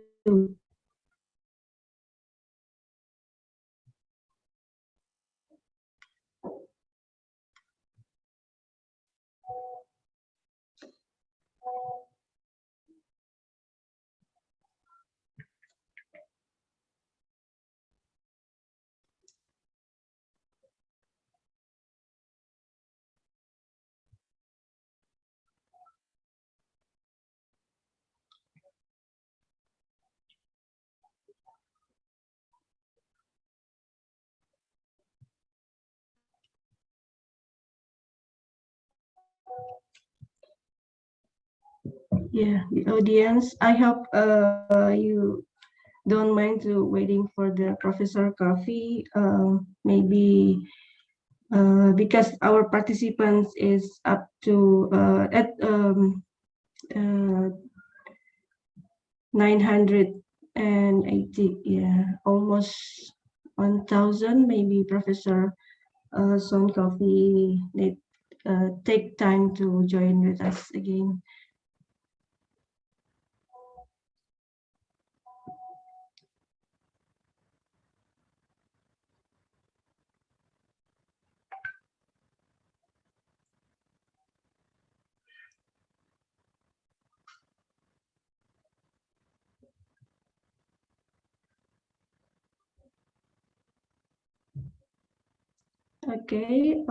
Yeah, the audience. I hope you don't mind to waiting for the Professor Coffee. Maybe because our participants is up to at 980, yeah, almost 1,000. Maybe Professor Son Coffee need take time to join with us again. Okay.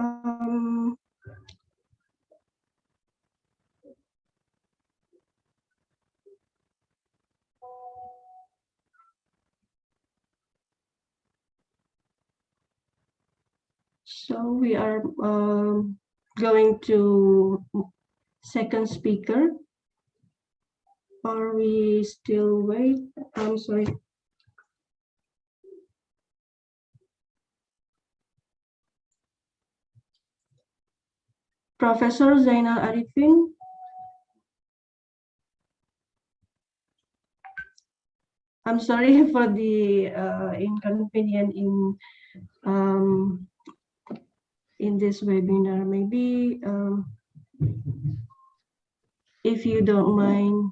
So we are going to second speaker. Or we still wait? I'm sorry. Professor Zainal Arifin. I'm sorry for the inconvenience in this webinar. Maybe if you don't mind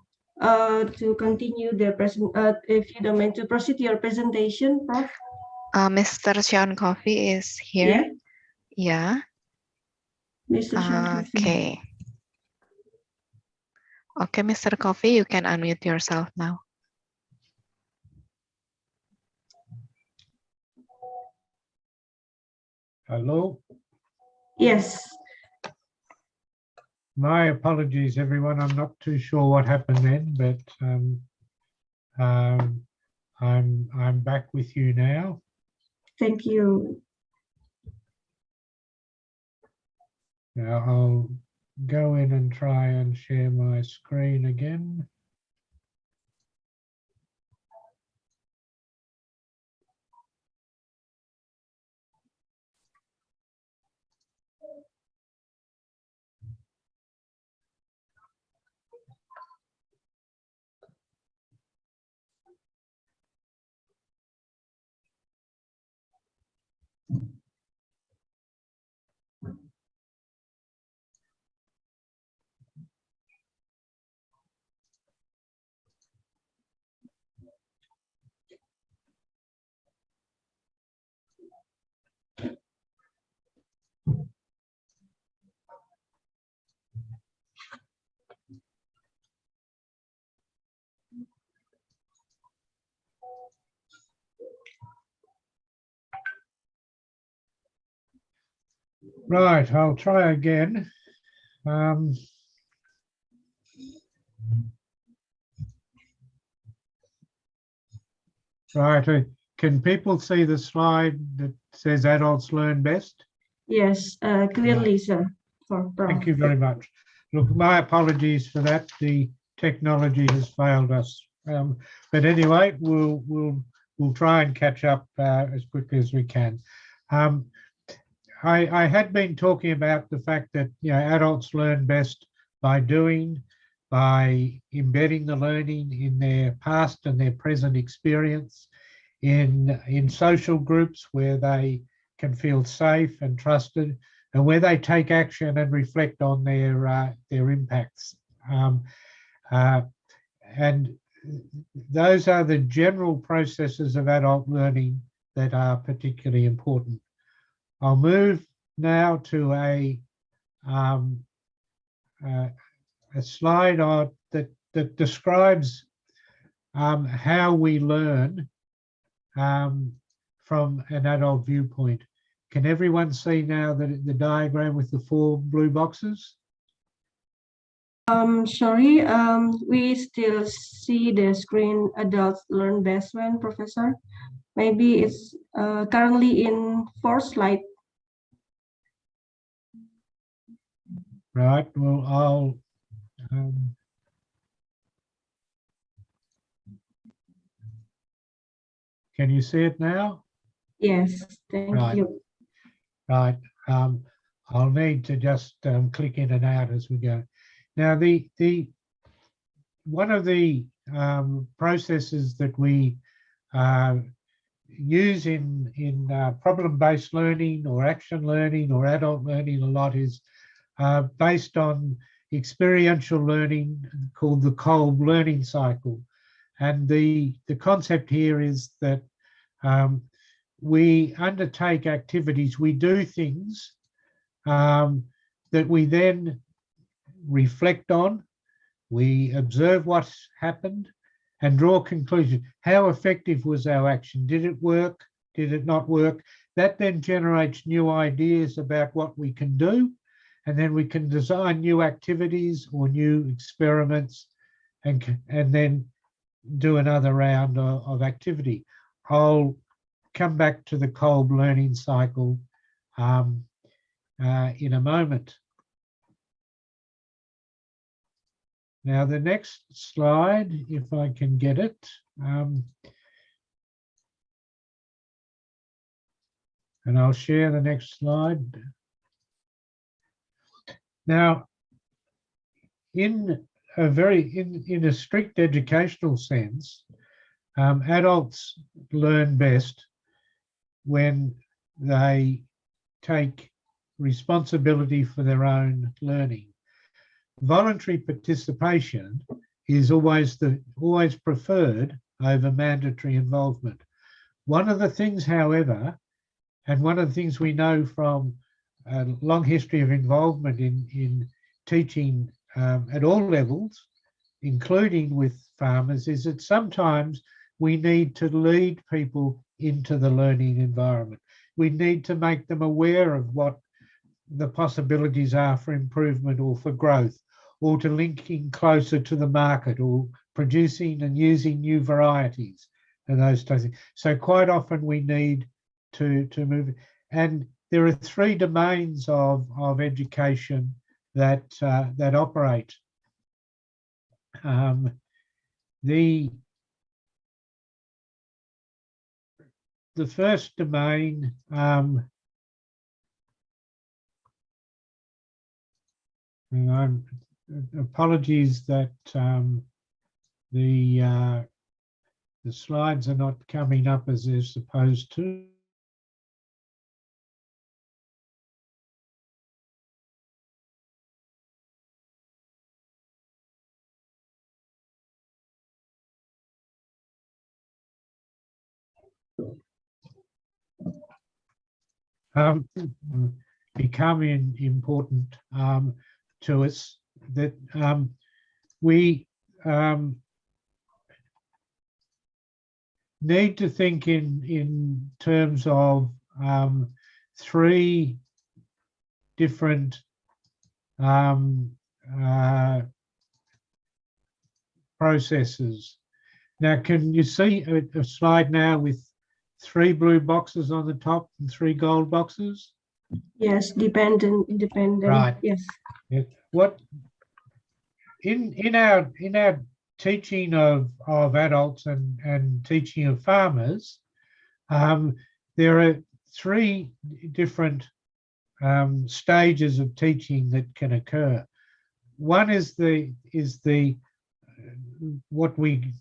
to continue the present, if you don't mind to proceed your presentation, Prof. Mr. Sean Coffee is here. Yeah. Mr. Sean Coffee. Okay. Okay, Mr. Coffee, you can unmute yourself now. Hello. Yes. My apologies, everyone. I'm not too sure what happened then, but I'm back with you now. Thank you. Now I'll go in and try and share my screen again. Right, I'll try again. Right, can people see the slide that says adults learn best? Yes, clearly, sir. Thank you very much. Look, my apologies for that. The technology has failed us. But anyway, we'll try and catch up as quickly as we can. I had been talking about the fact that adults learn best by doing, by embedding the learning in their past and their present experience, in social groups where they can feel safe and trusted, and where they take action and reflect on their impacts. And those are the general processes of adult learning that are particularly important. I'll move now to a slide that describes how we learn from an adult viewpoint. Can everyone see now the diagram with the 4 blue boxes? Sorry, we still see the screen adults learn best when, Professor. Maybe it's currently in 4th slide. Right, well, Can you see it now? Yes, thank Right. you. Right. I'll need to just click in and out as we go. Now, one of the processes that we use in problem-based learning or action learning or adult learning a lot is based on experiential learning called the Kolb learning cycle. And the concept here is that we undertake activities, we do things that we then reflect on, we observe what's happened and draw conclusions. How effective was our action? Did it work? Did it not work? That then generates new ideas about what we can do, and then we can design new activities or new experiments and then do another round of activity. I'll come back to the Kolb learning cycle in a moment. Now, the next slide, if I can get it. And I'll share the next slide. Now, in a strict educational sense, adults learn best when they take responsibility for their own learning. Voluntary participation is always preferred over mandatory involvement. One of the things, however, and one of the things we know from a long history of involvement in teaching at all levels, including with farmers, is that sometimes we need to lead people into the learning environment. We need to make them aware of what the possibilities are for improvement or for growth, or to linking closer to the market, or producing and using new varieties and those types of things. So quite often we need to move. And there are three domains of education that operate. The first domain and apologies that the slides are not coming up as they're supposed to. Becoming important to us, that we need to think in terms of three different processes. Now, can you see a slide now with 3 blue boxes on the top and 3 gold boxes? Yes, dependent, independent. Right. Yes. Yeah. What in our teaching of adults and teaching of farmers, there are 3 different stages of teaching that can occur. One is what we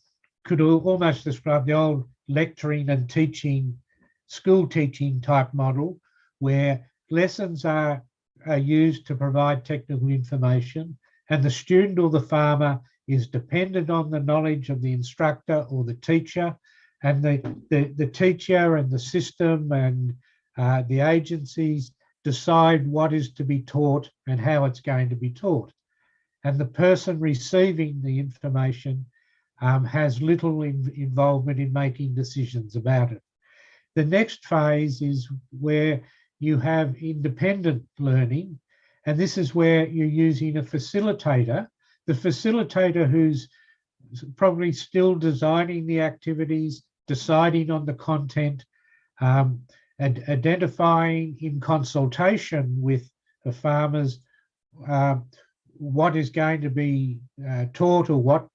could almost describe the old lecturing and teaching, school teaching type model, where lessons are used to provide technical information, and the student or the farmer is dependent on the knowledge of the instructor or the teacher, and the teacher and the system and the agencies decide what is to be taught and how it's going to be taught. And the person receiving the information has little involvement in making decisions about it. The next phase is where you have independent learning, and this is where you're using a facilitator, the facilitator who's probably still designing the activities, deciding on the content, and identifying in consultation with the farmers what is going to be taught or what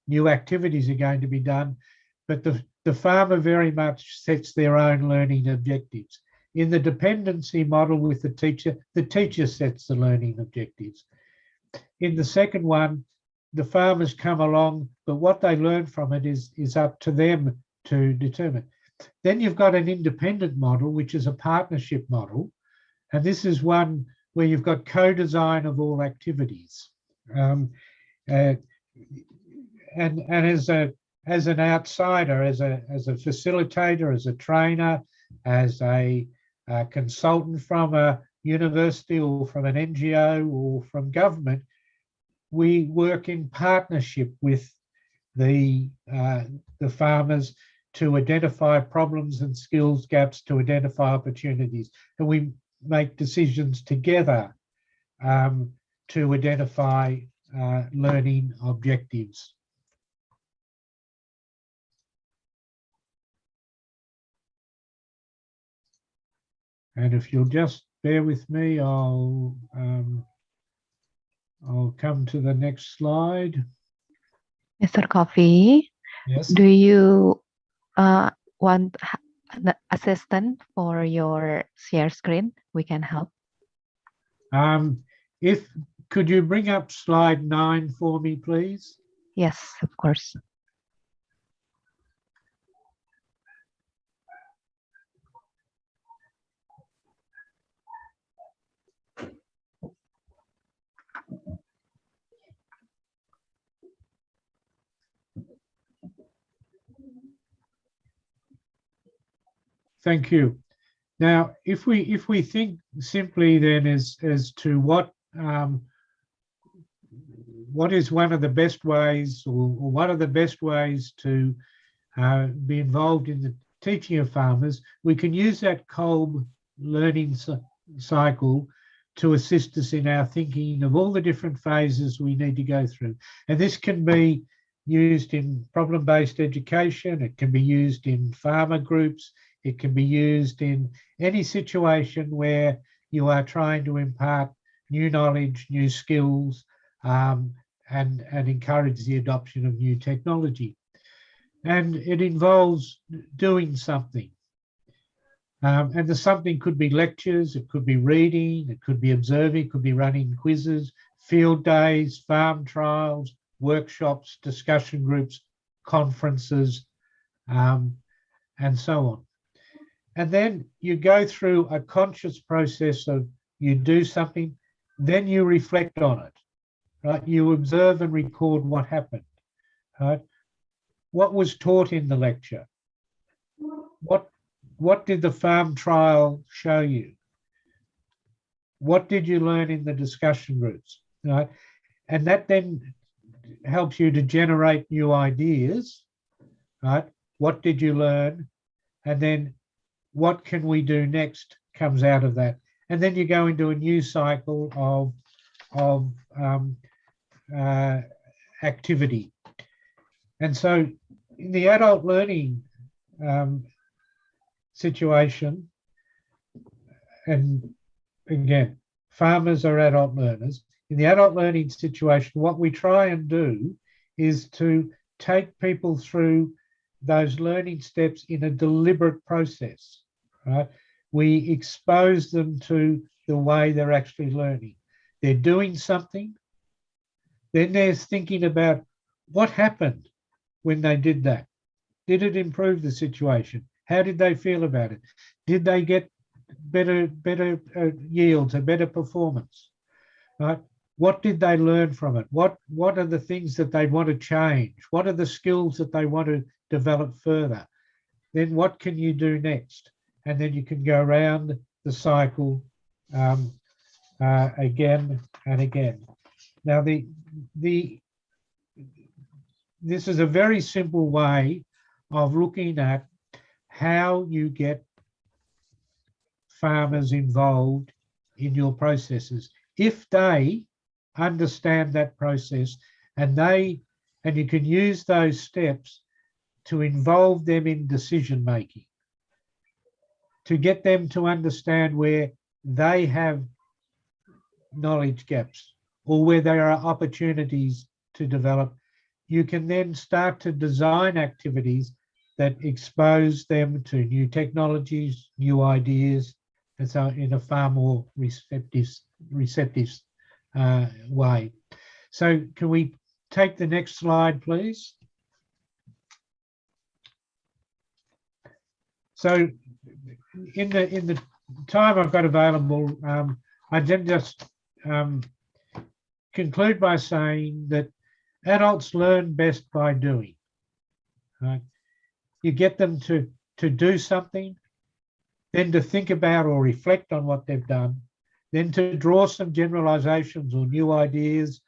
new activities are going to be done. But the the farmer very much sets their own learning objectives. In the dependency model with the teacher sets the learning objectives. In the second one, the farmers come along, but what they learn from it is up to them to determine. Then you've got an independent model, which is a partnership model. And this is one where you've got co-design of all activities. And as an outsider, as a facilitator, as a trainer, as a consultant from a university or from an NGO or from government, we work in partnership with the farmers to identify problems and skills gaps, to identify opportunities, and we make decisions together to identify learning objectives. And if you'll just bear with me, I'll come to the next slide. Mr. Coffee, Yes. do you want the assistant for your share screen? We can help. Could you bring up slide 9 for me, please? Yes, of course. Thank you. Now, if we think simply then as to what is one of the best ways, or what are the best ways to be involved in the teaching of farmers, we can use that Kolb learning cycle to assist us in our thinking of all the different phases we need to go through. And this can be used in problem-based education, it can be used in farmer groups, it can be used in any situation where you are trying to impart new knowledge, new skills, and encourage the adoption of new technology. And it involves doing something. And the something could be lectures, it could be reading, it could be observing, it could be running quizzes, field days, farm trials, workshops, discussion groups, conferences, and so on. And then you go through a conscious process of you do something, then you reflect on it, right? You observe and record what happened, right? What was taught in the lecture? What did the farm trial show you? What did you learn in the discussion groups, right? And that then helps you to generate new ideas, right? What did you learn? And then what can we do next comes out of that. And then you go into a new cycle of activity. And so in the adult learning situation, and again, farmers are adult learners. In the adult learning situation, what we try and do is to take people through those learning steps in a deliberate process, right? We expose them to the way they're actually learning. They're doing something, then there's thinking about what happened when they did that. Did it improve the situation? How did they feel about it? Did they get better yields, a better performance, right? What did they learn from it? What are the things that they want to change? What are the skills that they want to develop further? Then what can you do next? And then you can go around the cycle again and again. Now, this is a very simple way of looking at how you get farmers involved in your processes. If they understand that process and you can use those steps to involve them in decision making, to get them to understand where they have knowledge gaps or where there are opportunities to develop, you can then start to design activities that expose them to new technologies, new ideas, and so in a far more receptive way. So can we take the next slide, please? So in the time I've got available, I then just conclude by saying that adults learn best by doing. Right? You get them to do something, then to think about or reflect on what they've done, then to draw some generalizations or new ideas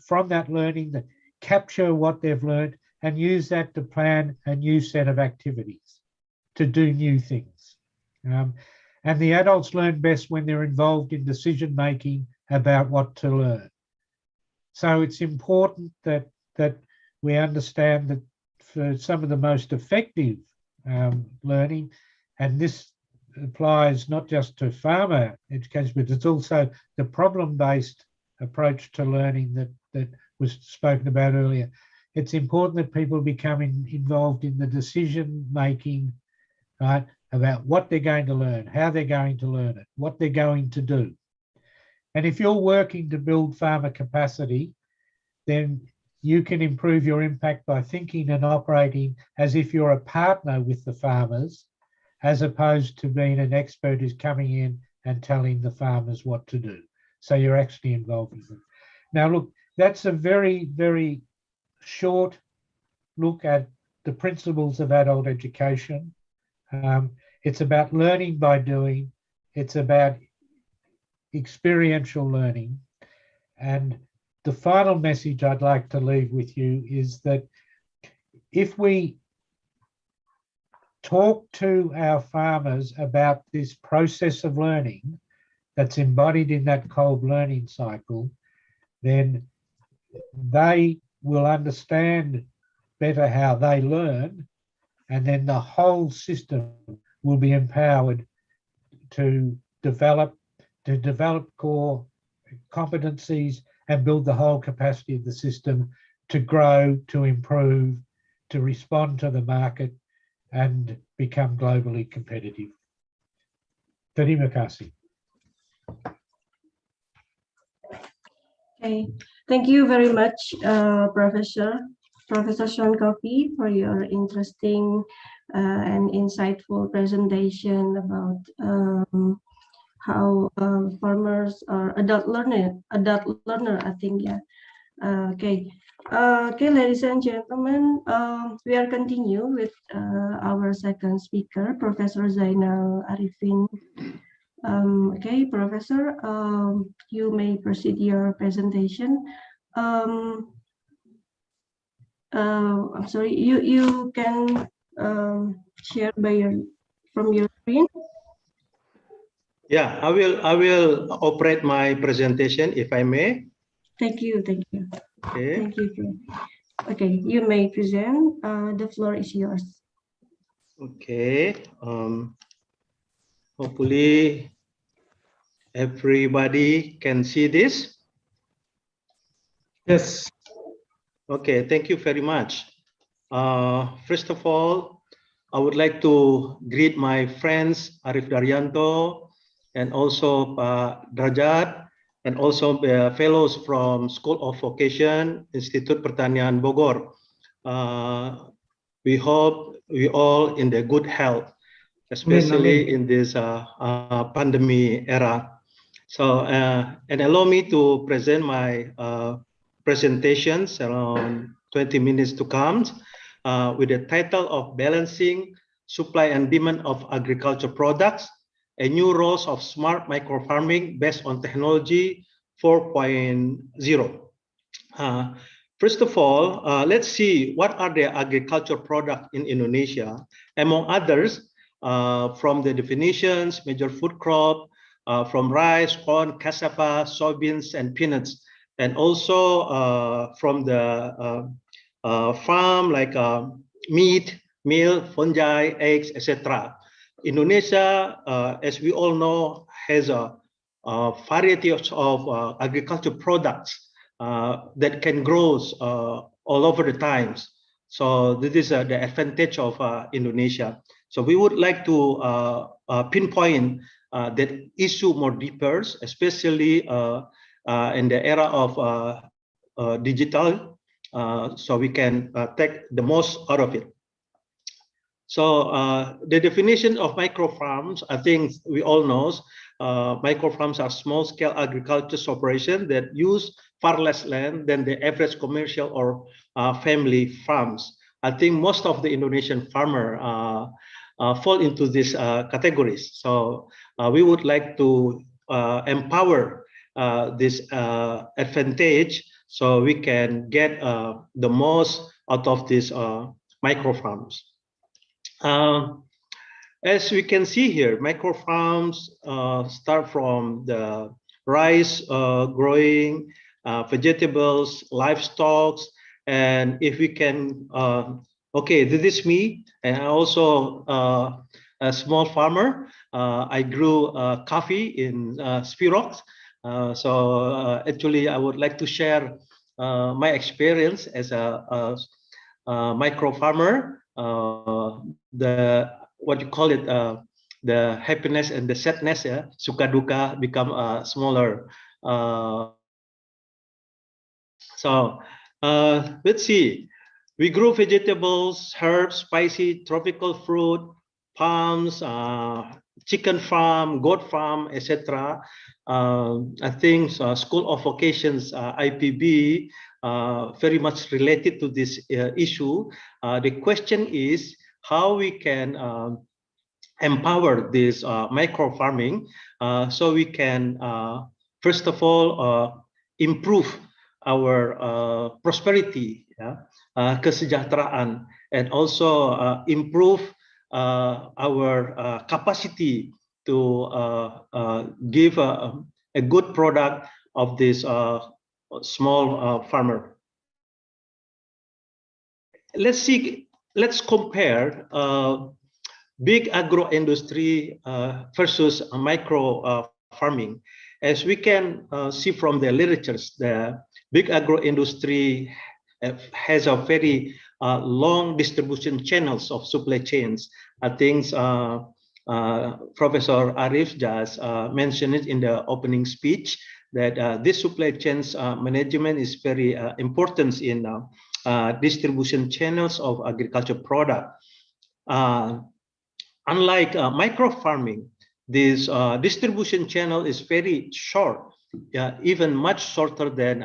from that learning, that capture what they've learned and use that to plan a new set of activities, to do new things. And the adults learn best when they're involved in decision making about what to learn. So it's important that we understand that for some of the most effective learning, and this applies not just to farmer education, but it's also the problem-based approach to learning that was spoken about earlier. It's important that people become involved in the decision making, right, about what they're going to learn, how they're going to learn it, what they're going to do. And if you're working to build farmer capacity, then you can improve your impact by thinking and operating as if you're a partner with the farmers, as opposed to being an expert who's coming in and telling the farmers what to do. So you're actually involving them. Now, look, that's a very, very short look at the principles of adult education. It's about learning by doing. It's about experiential learning. And the final message I'd like to leave with you is that if we talk to our farmers about this process of learning that's embodied in that cold learning cycle, then they will understand better how they learn, and then the whole system will be empowered to develop core competencies and build the whole capacity of the system to grow, to improve, to respond to the market and become globally competitive. Terima kasih. Okay, thank you very much, Professor Sean Coffey, for your interesting and insightful presentation about how farmers are adult learner, I think, yeah. Okay, ladies and gentlemen, we are continue with our second speaker, Professor Zainal Arifin. Okay, Professor, you may proceed your presentation. I'm sorry, you can share from your screen. Yeah, I will operate my presentation if I may. Thank you. Okay. Thank you. Okay, you may present. The floor is yours. Okay. Hopefully everybody can see this. Yes. Okay, thank you very much. First of all, I would like to greet my friends Arif Daryanto and also Derajat, and also fellows from School of Vocation, Institute Pertanian Bogor. We hope we all in the good health, especially in this pandemic era. So, and allow me to present my presentations around 20 minutes to come with the title of Balancing Supply and Demand of Agriculture Products, a new roles of smart micro farming based on technology 4.0. First of all, let's see what are the agriculture products in Indonesia. Among others, from the definitions, major food crop, from rice, corn, cassava, soybeans, and peanuts, and also from the farm like meat, milk, fungi, eggs, etc. Indonesia, as we all know, has a variety of agriculture products that can grow all over the times. So this is the advantage of Indonesia. So we would like to pinpoint that issue more deeper, especially in the era of digital, so we can take the most out of it. So the definition of micro farms, I think we all know, micro farms are small-scale agriculture operations that use far less land than the average commercial or family farms. I think most of the Indonesian farmers fall into these categories. So we would like to empower this advantage so we can get the most out of these micro farms. As we can see here, micro farms start from the rice growing, vegetables, livestock, and if we can, okay, this is me, and also a small farmer. I grew coffee in Spirox. So actually, I would like to share my experience as a micro farmer. What you call it, the happiness and the sadness, suka duka become smaller. So let's see. We grow vegetables, herbs, spicy, tropical fruit, palms, chicken farm, goat farm, etc. I think School of Vocations, IPB, very much related to this issue. The question is how we can empower this micro farming so we can, first of all, improve our prosperity, kesejahteraan, and also improve our capacity to give a good product of this small farmer. Let's see. Let's compare big agro industry versus micro farming. As we can see from the literature, the big agro industry has a very long distribution channels of supply chains. I think Professor Arif just mentioned it in the opening speech that this supply chains management is very important in distribution channels of agriculture product. Unlike micro farming, this distribution channel is very short, even much shorter than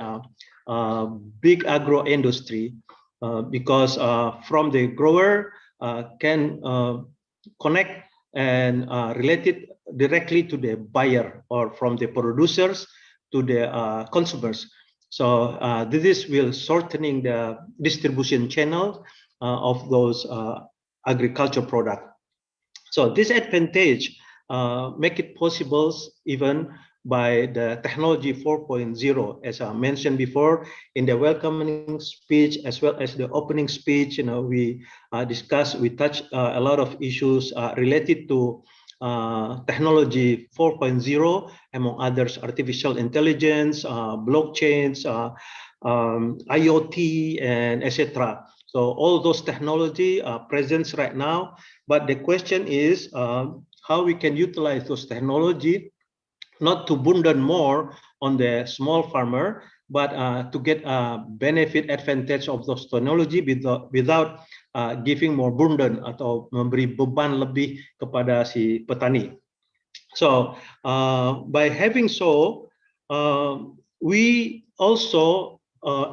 big agro industry, because from the grower can connect and relate it directly to the buyer, or from the producers to the consumers. So this will shortening the distribution channel of those agriculture products. So this advantage make it possible even by the technology 4.0, as I mentioned before in the welcoming speech as well as the opening speech. We discussed, we touched a lot of issues related to technology 4.0, among others, artificial intelligence, blockchains, IoT, and etc. So all those technology are present right now, but the question is how we can utilize those technology not to burden more on the small farmer, but to get a benefit advantage of those technology without giving more burden atau memberi beban lebih kepada si petani. So by having so, we also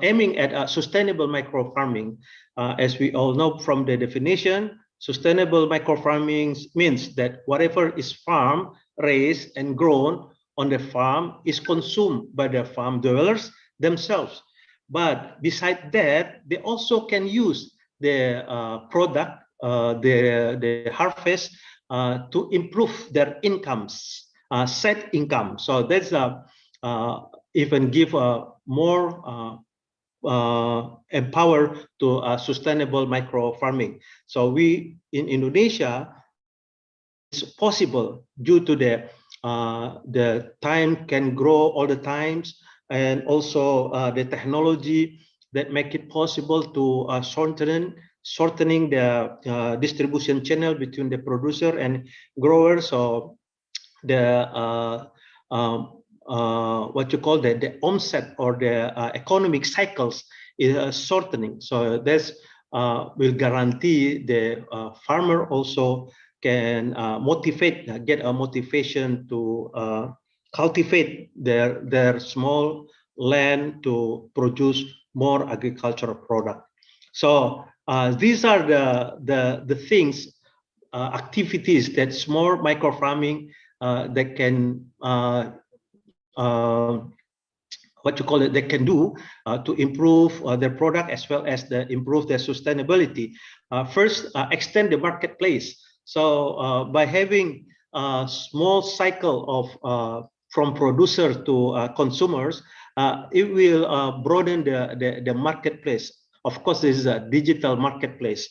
aiming at sustainable micro farming. As we all know from the definition, sustainable micro farming means that whatever is farmed, raised, and grown on the farm is consumed by the farm dwellers themselves. But besides that, they also can use the product, the harvest, to improve their incomes, set income. So that's even give more empower to sustainable micro farming. So we in Indonesia, it's possible due to the time can grow all the times, and also the technology that make it possible to shortening the distribution channel between the producer and grower. So the what you call the onset or the economic cycles is shortening. So this will guarantee the farmer also can get a motivation to cultivate their small land to produce more agricultural product. So these are the things, activities that small micro farming that can what you call it, they can do to improve their product as well as improve their sustainability. First, extend the marketplace. So by having a small cycle of from producer to consumers, it will broaden the marketplace. Of course, this is a digital marketplace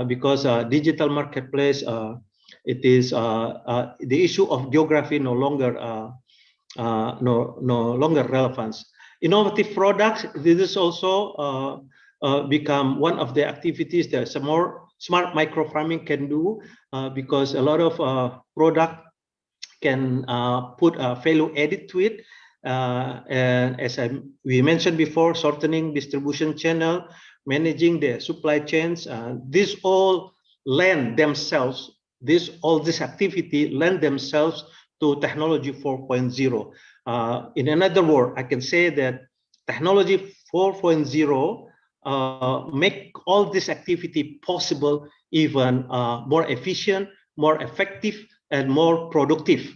because digital marketplace, it is the issue of geography no longer relevance. Innovative products, this is also become one of the activities that some more smart micro farming can do because a lot of product can put a value added to it. And as we mentioned before, shortening distribution channel, managing the supply chains, these all lend themselves, all this activity lend themselves to technology 4.0. In another word, I can say that technology 4.0 make all this activity possible, even more efficient, more effective, and more productive.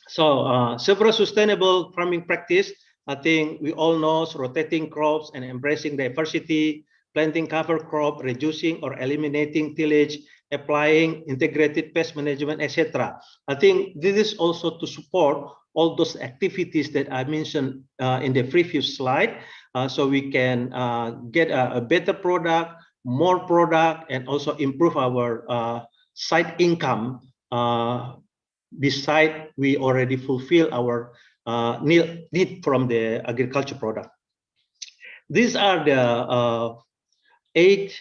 Several sustainable farming practice, I think we all know, rotating crops and embracing diversity, planting cover crop, reducing or eliminating tillage, applying integrated pest management, etc. I think this is also to support all those activities that I mentioned in the previous slide, so we can get a better product, more product, and also improve our side income. Beside, we already fulfill our need from the agriculture product. These are the 8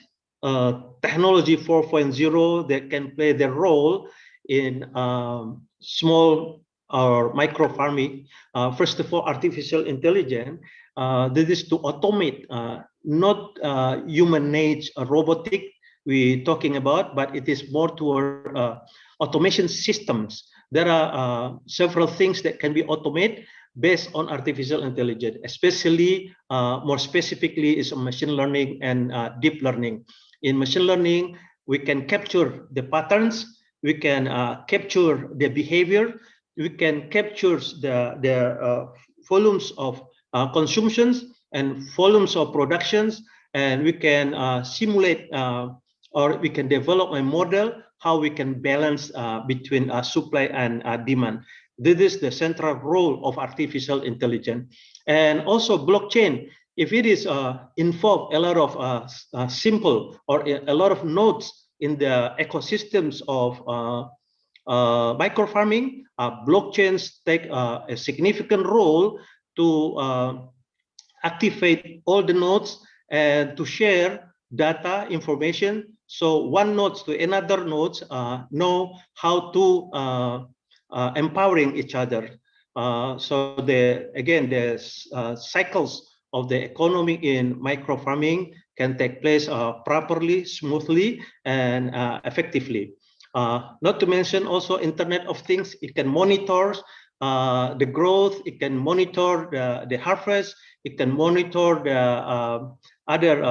technology 4.0 that can play the role in small or micro farming. First of all, artificial intelligence. This is to automate, not human age robotic we're talking about, but it is more toward automation systems. There are several things that can be automated based on artificial intelligence, especially more specifically is machine learning and deep learning. In machine learning, we can capture the patterns, we can capture the behavior, we can capture the volumes of consumptions and volumes of productions, and we can simulate or we can develop a model how we can balance between supply and demand. This is the central role of artificial intelligence. And also blockchain, if it is involve a lot of simple or a lot of nodes in the ecosystems of micro farming, blockchains take a significant role to activate all the nodes and to share data information. So one node to another nodes know how to empowering each other. So the cycles of the economy in micro farming can take place properly, smoothly, and effectively. Not to mention also Internet of Things. It can monitor the growth, it can monitor the harvest, it can monitor the other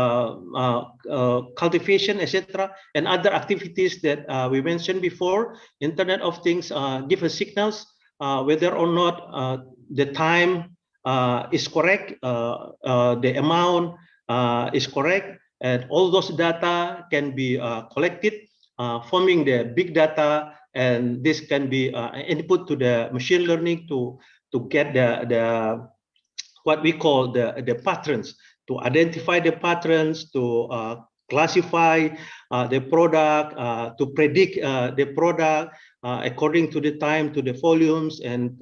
cultivation, etc., and other activities that we mentioned before. Internet of Things give us signals whether or not the time is correct, the amount is correct, and all those data can be collected, forming the big data, and this can be input to the machine learning to get the what we call the patterns, to identify the patterns, to classify the product, to predict the product according to the time, to the volumes, and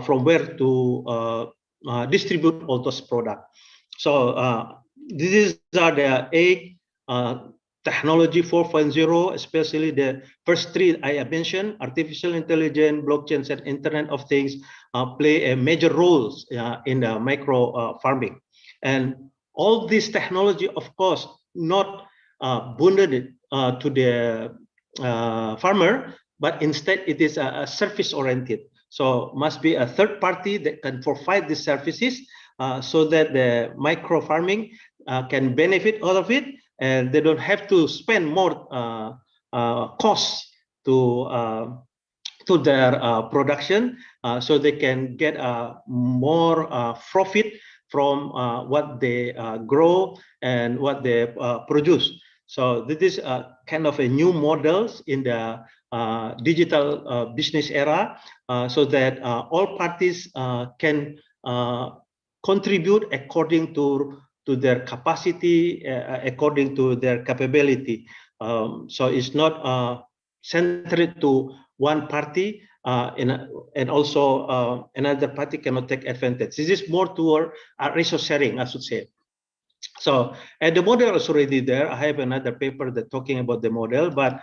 from where to distribute all those products. So these are the 8 technology 4.0, especially the first 3 I have mentioned: artificial intelligence, blockchain, and Internet of Things play a major roles in the micro farming. And all this technology, of course, not bundled to the farmer, but instead it is a service oriented. So must be a third party that can provide these services so that the micro farming can benefit all of it, and they don't have to spend more costs to their production, so they can get more profit from what they grow and what they produce. So this is kind of a new models in the digital business era, so that all parties can contribute according to their capacity, according to their capability. So it's not centered to one party, and also another party cannot take advantage. This is more toward resource sharing, I should say. So, and the model is already there. I have another paper that talking about the model, but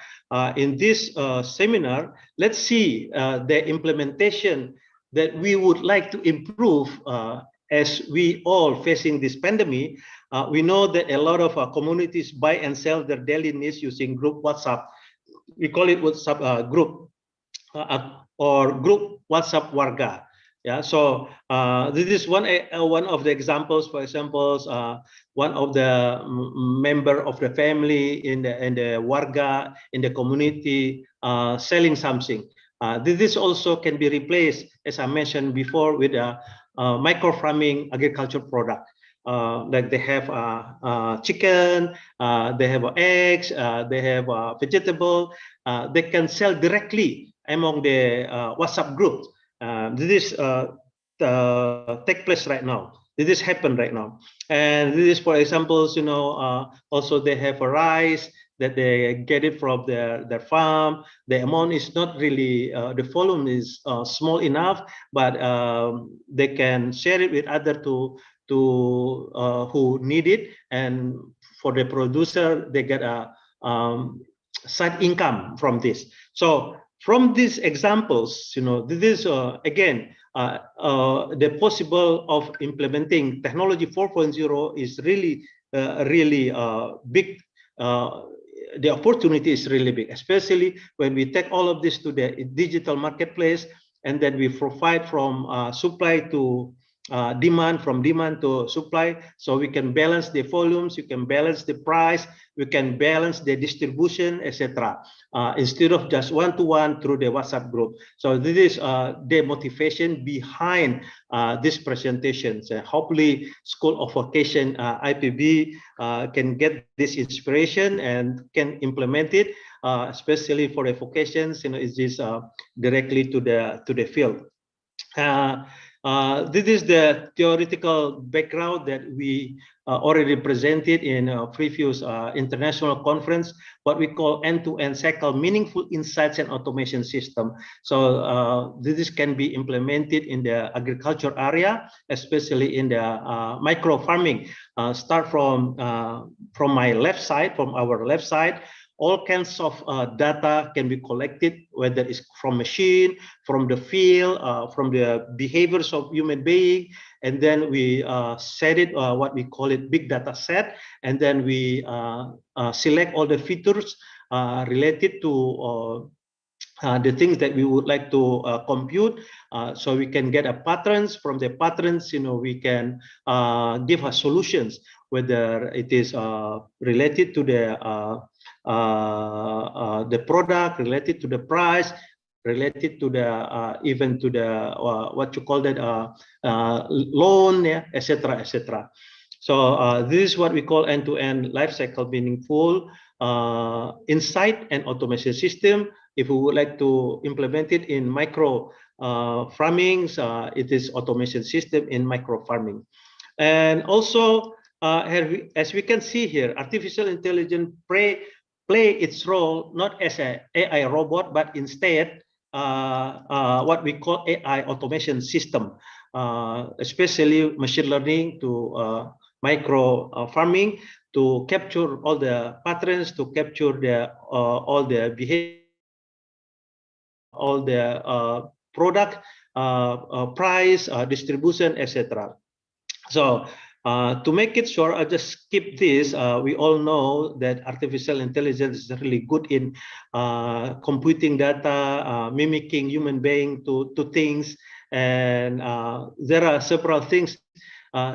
in this seminar, let's see the implementation that we would like to improve as we all facing this pandemic. We know that a lot of communities buy and sell their daily needs using group WhatsApp. We call it WhatsApp group or group WhatsApp Warga. Yeah, so this is one of the examples. For example, one of the member of the family in the Warga in the community selling something. This also can be replaced, as I mentioned before, with a micro farming agriculture product. Like they have chicken, they have eggs, they have vegetable. They can sell directly among the WhatsApp group. This is take place right now. This is happen right now, and this is, for examples, you know, also they have a rice that they get it from their farm. The amount is not really the volume is small enough, but they can share it with other to who need it, and for the producer they get a side income from this. So from these examples, you know, this is again the possible of implementing technology 4.0 is really really big. The opportunity is really big, especially when we take all of this to the digital marketplace, and then we provide from supply to demand, from demand to supply, so we can balance the volumes, you can balance the price, we can balance the distribution, etc. Instead of just one-to-one through the WhatsApp group. So this is the motivation behind this presentation. So hopefully School of Vocation IPB can get this inspiration and can implement it, especially for the vocations, you know, is this directly to the field. This is the theoretical background that we already presented in a previous international conference, what we call end-to-end cycle meaningful insights and automation system. So this can be implemented in the agriculture area, especially in the micro farming. Start from my left side, from our left side. All kinds of data can be collected, whether it's from machine, from the field, from the behaviors of human being, and then we set it, what we call it big data set, and then we select all the features related to the things that we would like to compute, so we can get a patterns. From the patterns, you know, we can give us solutions, whether it is related to the product, related to the price, related to the even to the what you call that loan, yeah, etc., etc. So this is what we call end-to-end life cycle meaningful insight and automation system. If we would like to implement it in micro farming, it is automation system in micro farming. And also, as we can see here, artificial intelligence play its role not as an AI robot, but instead what we call AI automation system. especially machine learning to micro farming, to capture all the patterns, to capture the all the behavior, all the product price, distribution, etc. So to make it short, I'll just skip this. We all know that artificial intelligence is really good in computing data, mimicking human being to things, and there are several things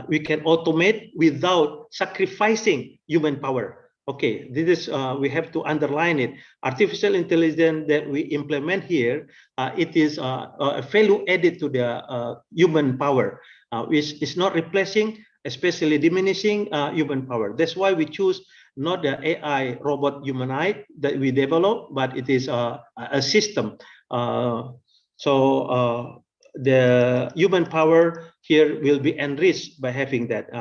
we can automate without sacrificing human power. Okay, this is we have to underline it. Artificial intelligence that we implement here, it is a value added to the human power, which is not replacing, especially diminishing human power. That's why we choose not the AI robot humanoid that we develop, but it is a system. The human power here will be enriched by having that.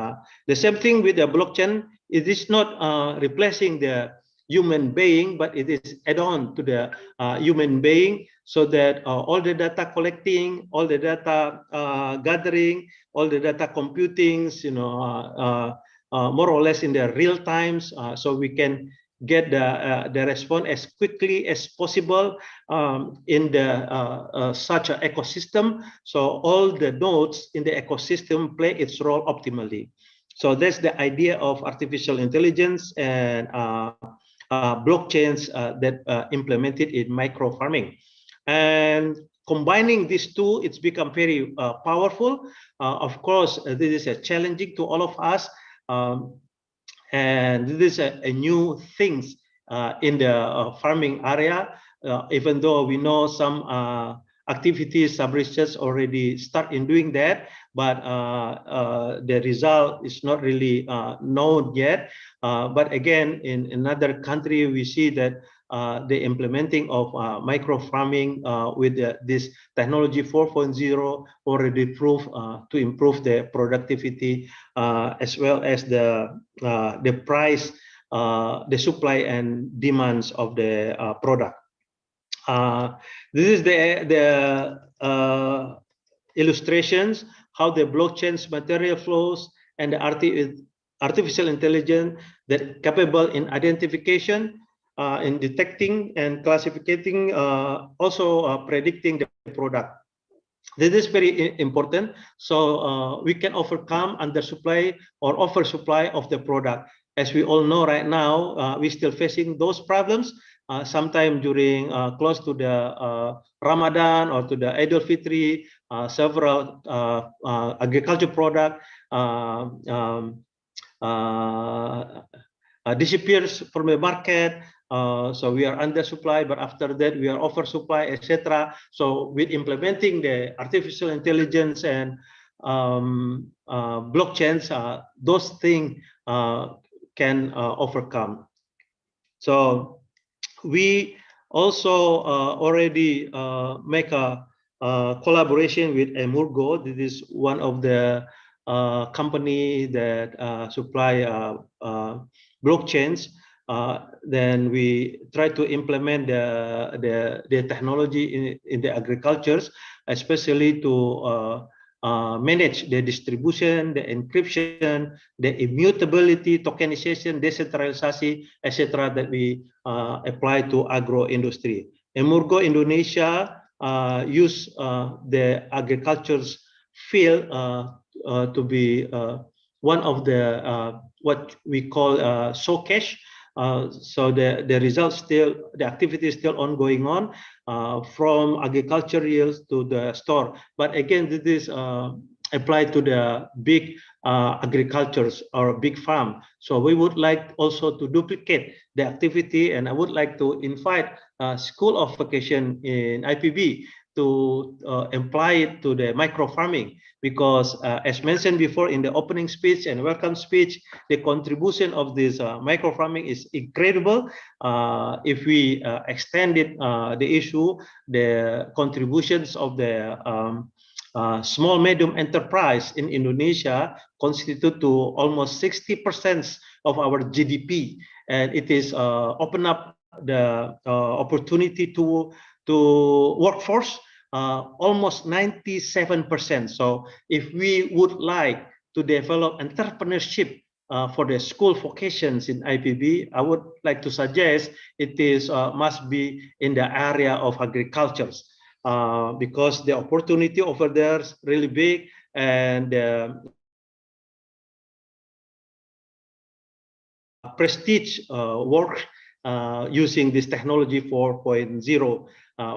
The same thing with the blockchain. It is not replacing the human being, but it is add-on to the human being, so that all the data collecting, all the data gathering, all the data computing, more or less in the real times, so we can get the response as quickly as possible in the such an ecosystem. So all the nodes in the ecosystem play its role optimally. So that's the idea of artificial intelligence and blockchains that implemented in micro farming. And combining these two, it's become very powerful. Of course, this is challenging to all of us. And this is a new things in the farming area, even though we know some activities, some research already start in doing that, but the result is not really known yet. But again, in another country, we see that the implementing of micro farming with this technology 4.0 already proved to improve the productivity as well as the price, the supply and demands of the product. This is the illustrations how the blockchain's material flows and the artificial intelligence that capable in identification, in detecting and classifying, also predicting the product. This is very important. So we can overcome undersupply or oversupply of the product. As we all know right now, we're still facing those problems. Sometime during close to the Ramadan or to the Idul Fitri, several agriculture product disappears from the market. So we are under supply, but after that we are oversupply, etc. So with implementing the artificial intelligence and blockchains, those things can overcome. So we also already make a collaboration with Emurgo. This is one of the company that supply blockchains. Then we try to implement the technology in the agricultures, especially to manage the distribution, the encryption, the immutability, tokenization, decentralization, etc. that we apply to agro-industry. Emurgo Indonesia use the agriculture's field to be one of the what we call showcase. So the results still, the activity is still ongoing on from agriculture yields to the store. But again, this is applied to the big agricultures or big farm. So we would like also to duplicate the activity, and I would like to invite School of Vocation in IPB to apply it to the micro farming, because as mentioned before in the opening speech and welcome speech, the contribution of this micro farming is incredible. If we extended the issue, the contributions of the small medium enterprise in Indonesia constitute to almost 60% of our GDP, and it is open up the opportunity to workforce almost 97%. So if we would like to develop entrepreneurship for the school vocations in IPB, I would like to suggest it is must be in the area of agriculture, because the opportunity over there is really big, and prestige work using this technology 4.0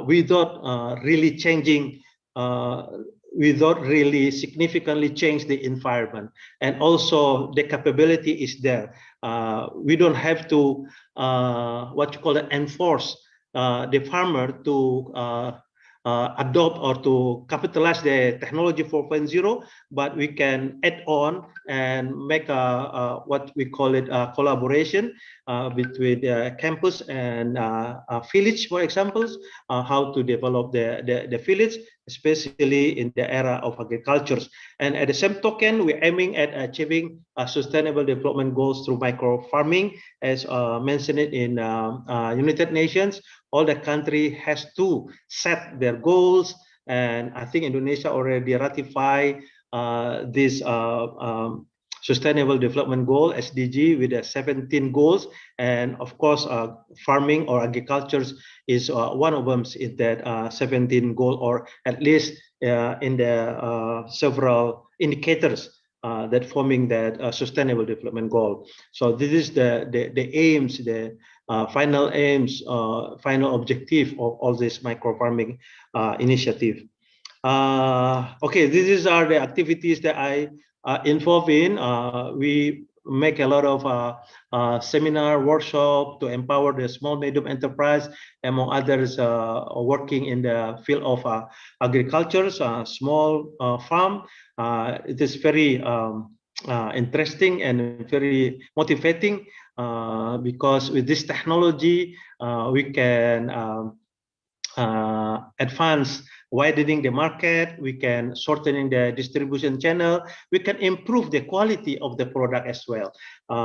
without really changing, without really significantly change the environment. And also the capability is there. We don't have to what you call it, enforce the farmer to adopt or to capitalize the technology 4.0, but we can add on and make what we call it a collaboration between the campus and village, for examples, how to develop the village, especially in the era of agriculture. And at the same token, we're aiming at achieving sustainable development goals through micro farming, as mentioned in United Nations. All the country has to set their goals, and I think Indonesia already ratified this Sustainable Development Goal (SDG) with the 17 goals, and of course, farming or agriculture is one of them in that 17 goal, or at least in the several indicators that forming that Sustainable Development Goal. So this is the aims, the final aims, final objective of all this micro farming initiative. Okay, these are the activities that I involved in. We make a lot of seminar, workshop to empower the small medium enterprise, among others working in the field of agriculture, small farm. It is very interesting and very motivating because with this technology we can advance widening the market, we can shortening the distribution channel, we can improve the quality of the product as well. We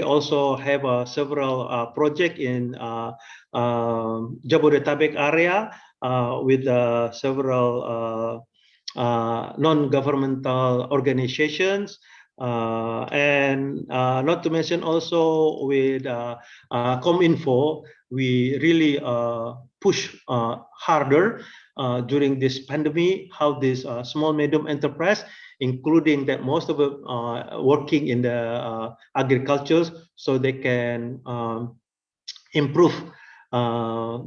also have several projects in Jabodetabek area with several non-governmental organizations, and not to mention also with Cominfo. We really push harder during this pandemic, how this small medium enterprise, including that most of them working in the agriculture, so they can improve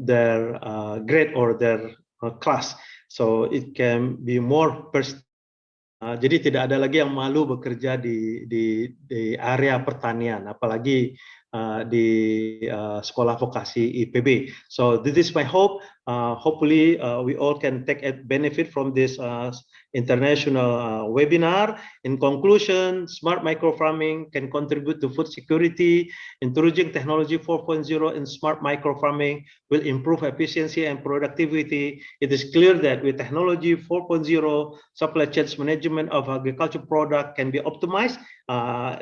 their grade or their class, so it can be more jadi tidak ada lagi yang malu bekerja di area pertanian, apalagi di sekolah vokasi IPB. So this is my hope. Hopefully we all can take a benefit from this international webinar. In conclusion, smart micro farming can contribute to food security. Introducing technology 4.0 in smart micro farming will improve efficiency and productivity. It is clear that with technology 4.0, supply chain management of agricultural product can be optimized,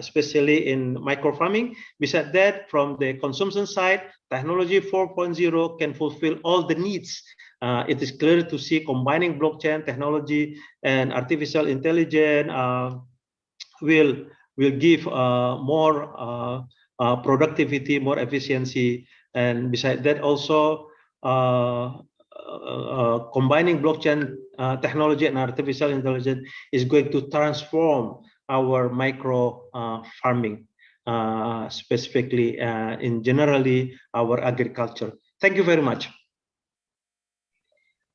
especially in micro farming. Besides that, from the consumption side, technology 4.0 can fulfill all the needs. It is clear to see combining blockchain technology and artificial intelligence will give more productivity, more efficiency, and besides that also combining blockchain technology and artificial intelligence is going to transform our micro farming, specifically in generally our agriculture. Thank you very much.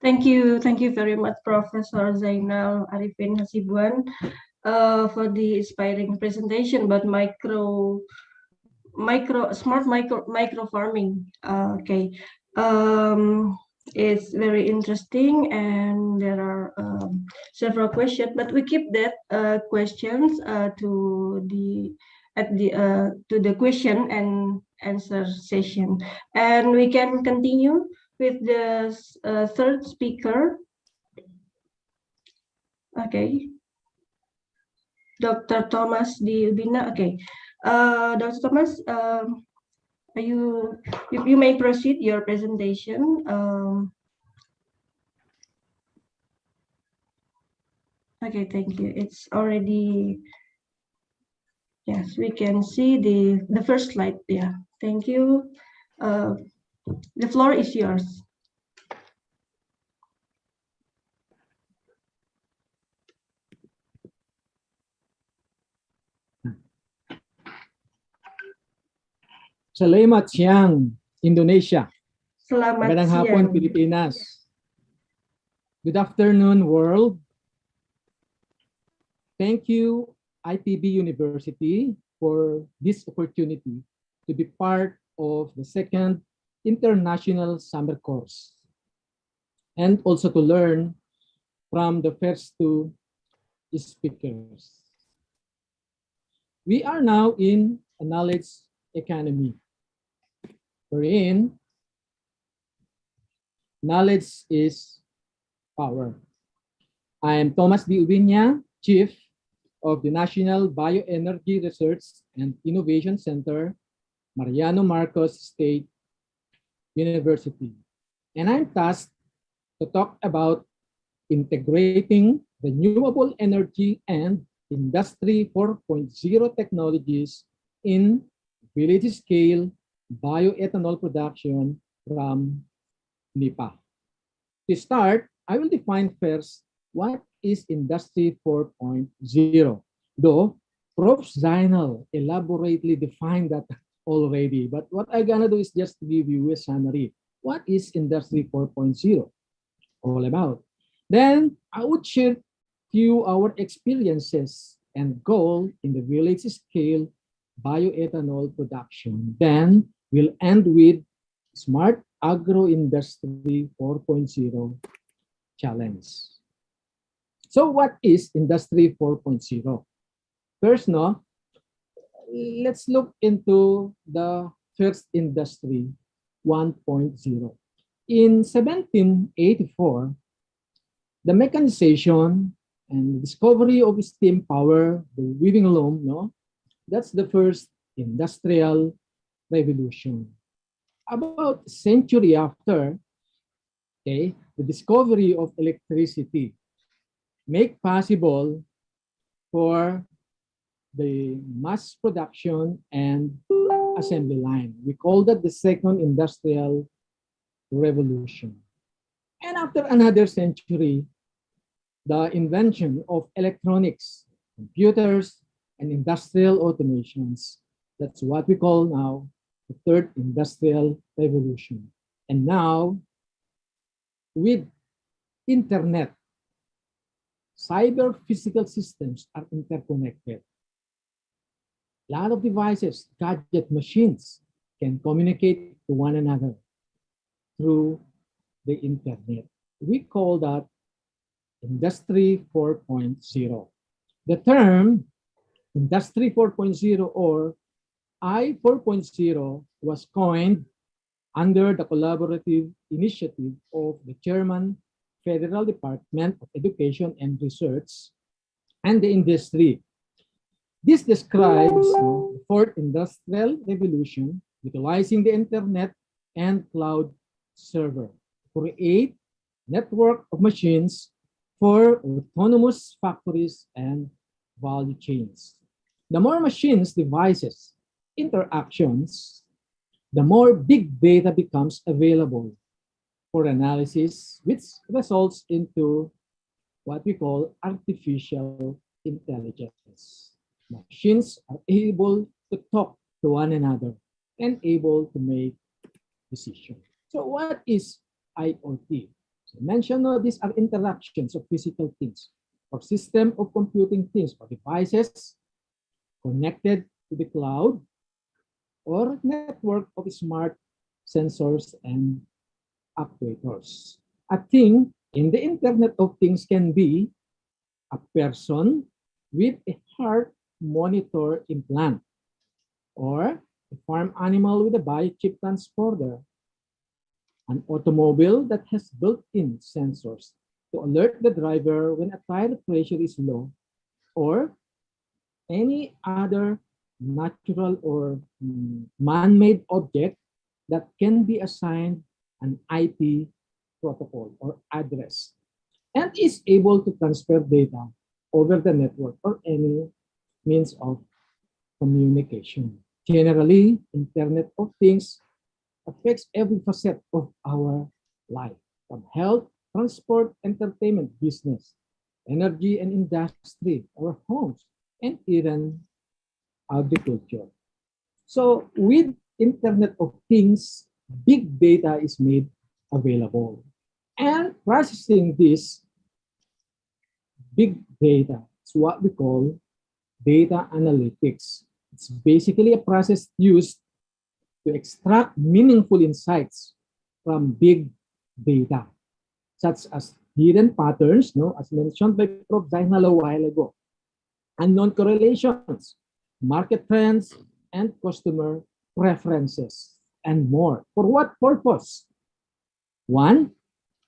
Thank you very much, Professor Zainal Arifin Hasibuan, for the inspiring presentation about smart micro farming. Okay, it's very interesting, and there are several questions, but we keep that questions to the question and answer session, and we can continue with the third speaker. Okay, Dr. Thomas Di Ubina. Okay, Dr. Thomas, you may proceed your presentation. Okay, thank you. It's already, yes, we can see the first slide. Yeah, thank you. The floor is yours. Selamat siang Indonesia. Selamat Magandang hapon siang. Pilipinas. Good afternoon world. Thank you IPB University for this opportunity to be part of the second international summer course and also to learn from the first two speakers. We are now in a knowledge economy, wherein knowledge is power. I am Thomas D. Ubiña, Chief of the National Bioenergy Research and Innovation Center, Mariano Marcos State University. And I'm tasked to talk about integrating renewable energy and Industry 4.0 technologies in village-scale bioethanol production from NIPA. To start, I will define first what is Industry 4.0. Though Prof. Zainal elaborately defined that already, but what I'm gonna do is just to give you a summary. What is Industry 4.0 all about? Then I would share few our experiences and goal in the village scale bioethanol production. Then we'll end with Smart Agro-Industry 4.0 challenge. So what is Industry 4.0? First, let's look into the first Industry 1.0. In 1784, the mechanization and discovery of steam power, the weaving loom, that's the first industrial revolution. About a century after, okay, the discovery of electricity make possible for the mass production and assembly line. We call that the second industrial revolution. And after another century, the invention of electronics, computers, and industrial automations. That's what we call now the third industrial revolution. And now, with internet, cyber physical systems are interconnected. A lot of devices, gadget machines can communicate to one another through the internet. We call that Industry 4.0. The term Industry 4.0 or I 4.0 was coined under the collaborative initiative of the Chairman, Federal Department of Education and Research, and the industry. This describes the fourth industrial revolution, utilizing the internet and cloud server to create network of machines for autonomous factories and value chains. The more machines, devices, interactions, the more big data becomes available for analysis, which results into what we call artificial intelligence. Machines are able to talk to one another and able to make decisions. So what is IoT? So mentioned, these are interactions of physical things or system of computing things or devices connected to the cloud or network of smart sensors and actuators. A thing in the Internet of Things can be a person with a heart monitor implant or a farm animal with a biochip transporter, an automobile that has built-in sensors to alert the driver when a tire pressure is low, or any other natural or man-made object that can be assigned an IP protocol or address and is able to transfer data over the network or any means of communication. Generally, Internet of Things affects every facet of our life, from health, transport, entertainment, business, energy and industry, our homes, and even agriculture. So with Internet of Things, big data is made available. And processing this big data is what we call data analytics. It's basically a process used to extract meaningful insights from big data, such as hidden patterns, as mentioned by Prof. Zainal a while ago, unknown correlations, market trends, and customer preferences, and more. For what purpose? One,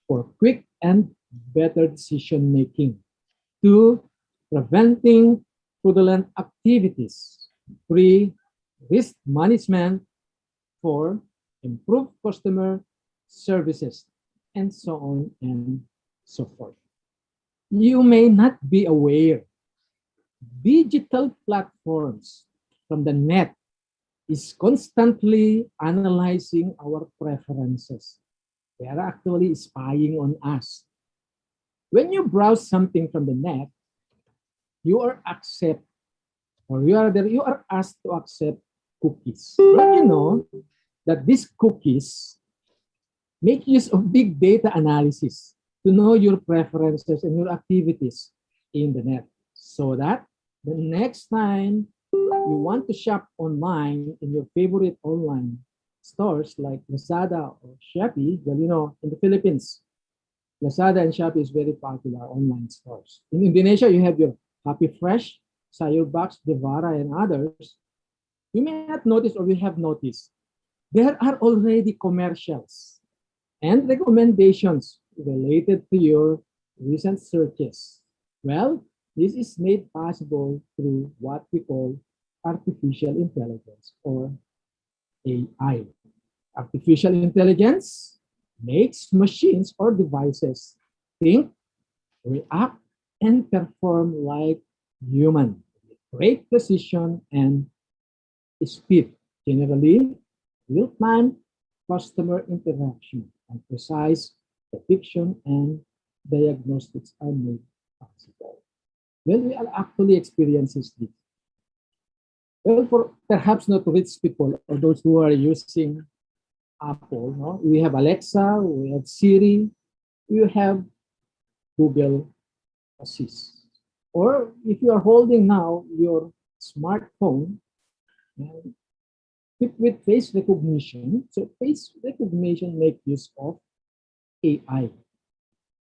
for quick and better decision making. Two, preventing fraudulent activities. Three, risk management. Four, improved customer services, and so on and so forth. You may not be aware, digital platforms from the net is constantly analyzing our preferences. They are actually spying on us. When you browse something from the net, you are asked to accept cookies. But you know that these cookies make use of big data analysis to know your preferences and your activities in the net, so that the next time you want to shop online in your favorite online stores like Lazada or Shopee, well, in the Philippines, Lazada and Shopee is very popular online stores. In Indonesia, you have your Happy Fresh, Sayurbox, Devara, and others. You may not notice, or you have noticed, there are already commercials and recommendations related to your recent searches. Well, this is made possible through what we call artificial intelligence, or AI. Artificial intelligence makes machines or devices think, react, and perform like human, with great precision and speed. Generally, real-time customer interaction and precise prediction and diagnostics are made possible. Well, we are actually experiencing this. Well, for perhaps not rich people or those who are using Apple, we have Alexa, we have Siri, we have Google Assist. Or if you are holding now your smartphone with face recognition, so face recognition makes use of AI.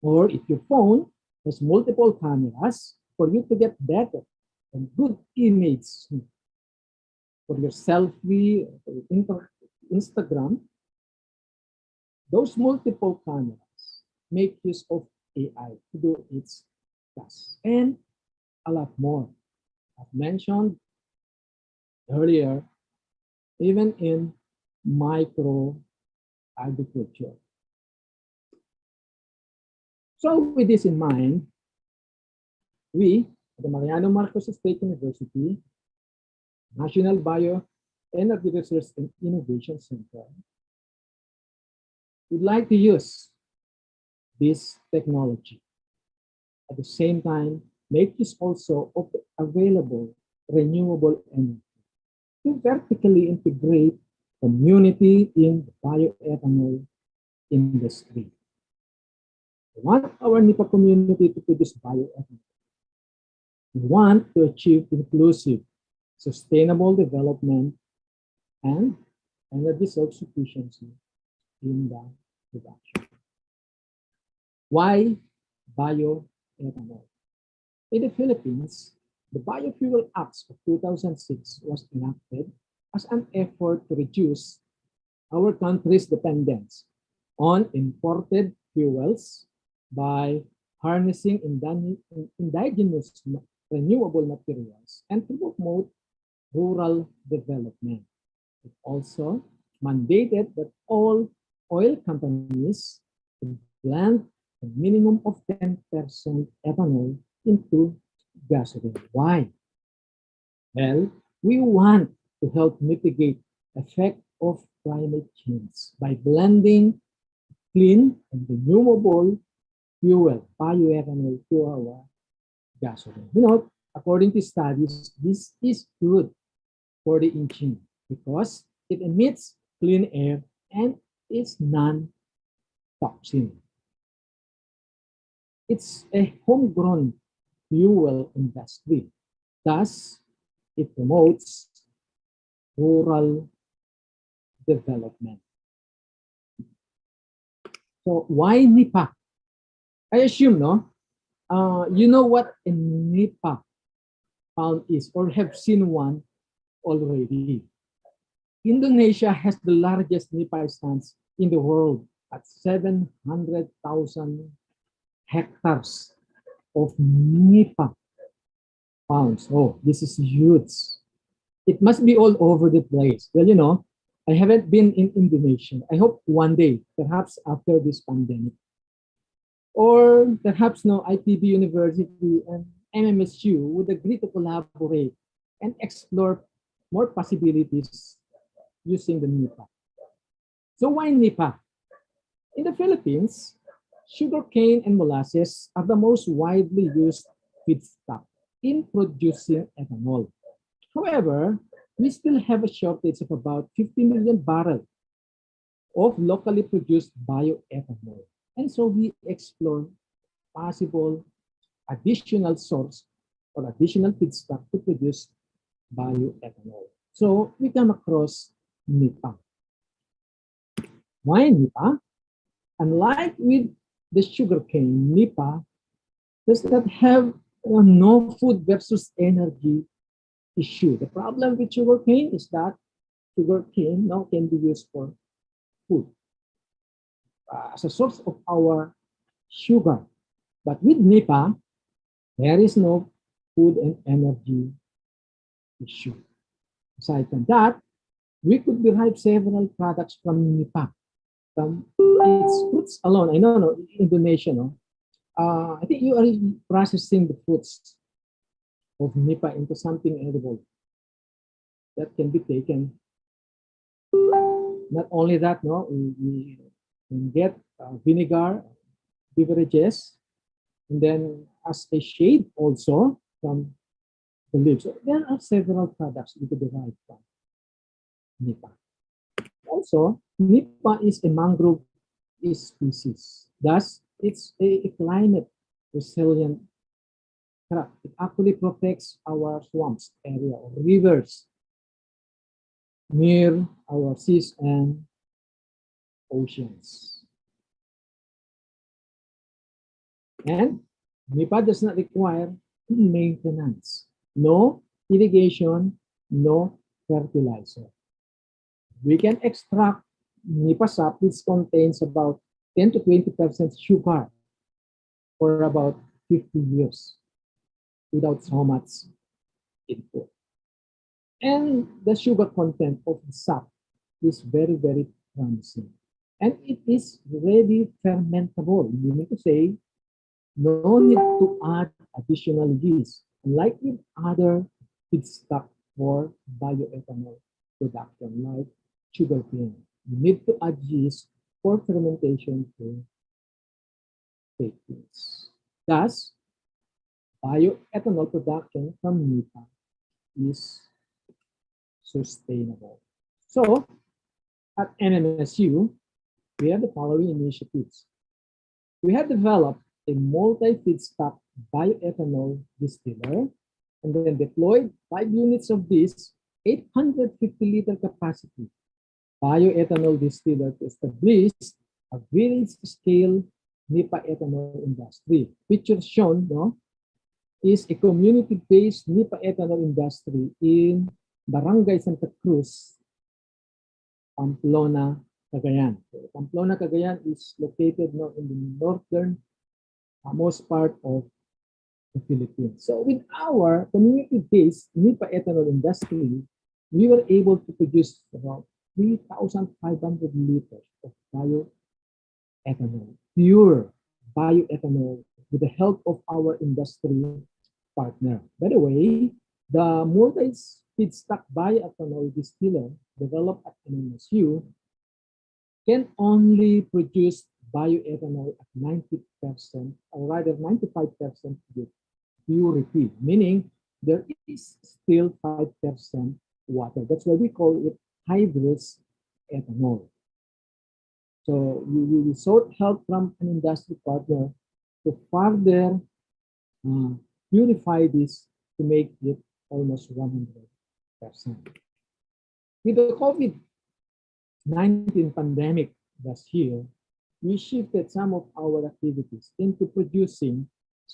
Or if your phone has multiple cameras, for you to get better and good image for your selfie, for your Instagram, those multiple cameras make use of AI to do its task, and a lot more. I've mentioned earlier, even in micro agriculture. So with this in mind, we at the Mariano Marcos State University, National Bioenergy Research and Innovation Center, would like to use this technology. At the same time, make use also of available renewable energy to vertically integrate community in the bioethanol industry. We want our NIPA community to produce bioethanol. We want to achieve inclusive, sustainable development and energy self-sufficiency in the production. Why bioethanol? In the Philippines, the Biofuel Act of 2006 was enacted as an effort to reduce our country's dependence on imported fuels by harnessing indigenous renewable materials and to promote rural development. It also mandated that all oil companies blend a minimum of 10% ethanol into gasoline. Why? Well, we want to help mitigate the effect of climate change by blending clean and renewable fuel, bioethanol, to our gasoline. You know, according to studies, this is good for the engine because it emits clean air and it's non-toxic. It's a homegrown fuel industry. Thus, it promotes rural development. So why NIPA? I assume, no? You know what a NIPA pound is or have seen one already. Indonesia has the largest NIPA stands in the world at 700,000 hectares of NIPA pounds. Oh, this is huge. It must be all over the place. Well, you know, I haven't been in Indonesia. I hope one day, perhaps after this pandemic. Or perhaps no, IPB University and MMSU would agree to collaborate and explore more possibilities using the NIPA. So why NIPA? In the Philippines, sugarcane and molasses are the most widely used feedstock in producing ethanol. However, we still have a shortage of about 50 million barrels of locally produced bioethanol. And so we explore possible additional source or additional feedstock to produce bioethanol. So we come across NIPA. Why NIPA? Unlike with the sugarcane, NIPA does not have a no food versus energy issue. The problem with sugarcane is that sugarcane now can be used for food as a source of our sugar. But with NIPA, there is no food and energy issue. Aside from that, we could derive several products from NIPA. From its fruits alone. I know, no, Indonesia, no? I think you are processing the fruits of NIPA into something edible that can be taken. Not only that, no, we can get vinegar beverages, and then as a shade also from the leaves. So there are several products we could derive from NIPA. Also, NIPA is a mangrove species. Thus, it's a climate resilient crop. It actually protects our swamps area or rivers near our seas and oceans. And NIPA does not require maintenance. No irrigation, no fertilizer. We can extract NIPA sap, which contains about 10 to 20% sugar for about 50 years without so much input. And the sugar content of the sap is very, very promising. And it is ready fermentable, meaning to say, no need to add additional yeast, unlike with other feedstock for bioethanol production, like sugarcane. You need to add yeast for fermentation to take place. Thus, bioethanol production from NIPA is sustainable. So, at NMSU, we have the following initiatives. We have developed a multi-feedstock bioethanol distiller and then deployed 5 units of this 850-liter capacity bioethanol distiller to establish a village-scale NIPA ethanol industry. Picture shown, no, is a community-based NIPA ethanol industry in Barangay Santa Cruz, Pamplona, Cagayan. So, Pamplona, Cagayan is located, no, in the northern most part of the Philippines. So with our community-based NIPA ethanol industry, we were able to produce about 3,500 liters of bioethanol, pure bioethanol, with the help of our industry partner. By the way, the multi-feedstock bioethanol distiller developed at NMSU can only produce bioethanol at 90%, or rather 95% with purity, meaning there is still 5% water. That's why we call it hydrous ethanol. So we sought help from an industry partner to further purify this to make it almost 100%. With the COVID-19 pandemic last year, we shifted some of our activities into producing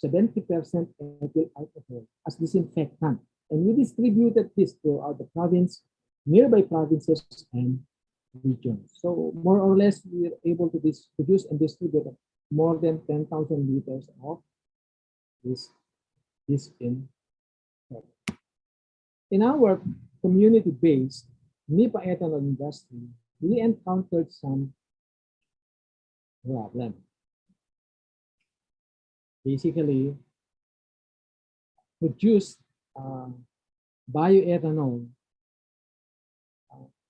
70% ethyl alcohol as disinfectant, and we distributed this throughout the province, nearby provinces, and regions. So more or less, we are able to produce and distribute more than 10,000 liters of this disinfectant. In our community-based NIPA ethanol industry, we encountered some problem. Basically, produced bioethanol,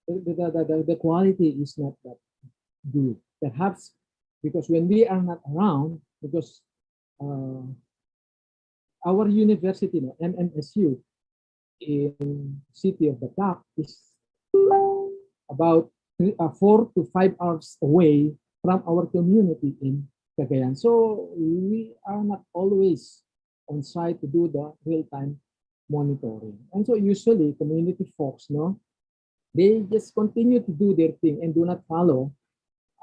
the quality is not that good. Perhaps because when we are not around, because our university, MMSU, in city of Batak is about 4 to 5 hours away from our community in Cagayan. So we are not always on site to do the real-time monitoring. And so usually community folks, they just continue to do their thing and do not follow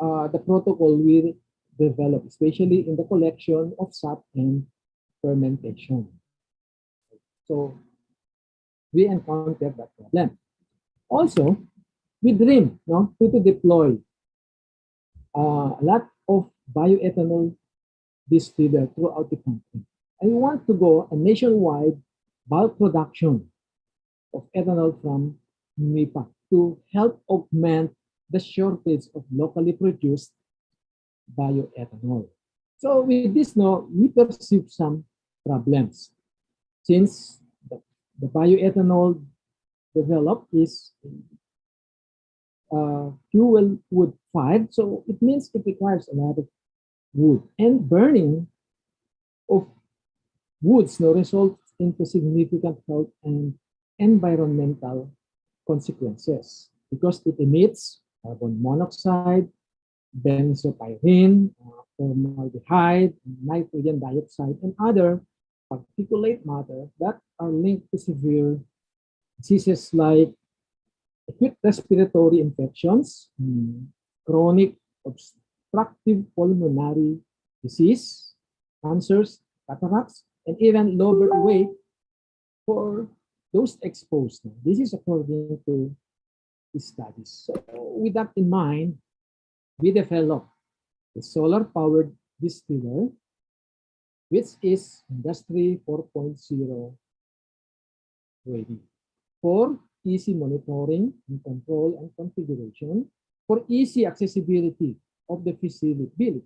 the protocol we develop, especially in the collection of sap and fermentation. So we encountered that problem. Also, we dream to deploy a lot of bioethanol distiller throughout the country. And we want to go a nationwide bulk production of ethanol from NIPA to help augment the shortage of locally produced bioethanol. So with this, we perceive some problems. Since the bioethanol developed is fuel wood fired, so it means it requires a lot of wood, and burning of woods results into significant health and environmental consequences because it emits carbon monoxide, benzopyrene, formaldehyde, nitrogen dioxide, and other particulate matter that are linked to severe diseases like acute respiratory infections, chronic obstructive pulmonary disease, cancers, cataracts, and even lower weight for those exposed. This is according to the studies. So with that in mind, we developed a solar-powered distiller, which is Industry 4.0 ready for easy monitoring and control and configuration, for easy accessibility of the facility,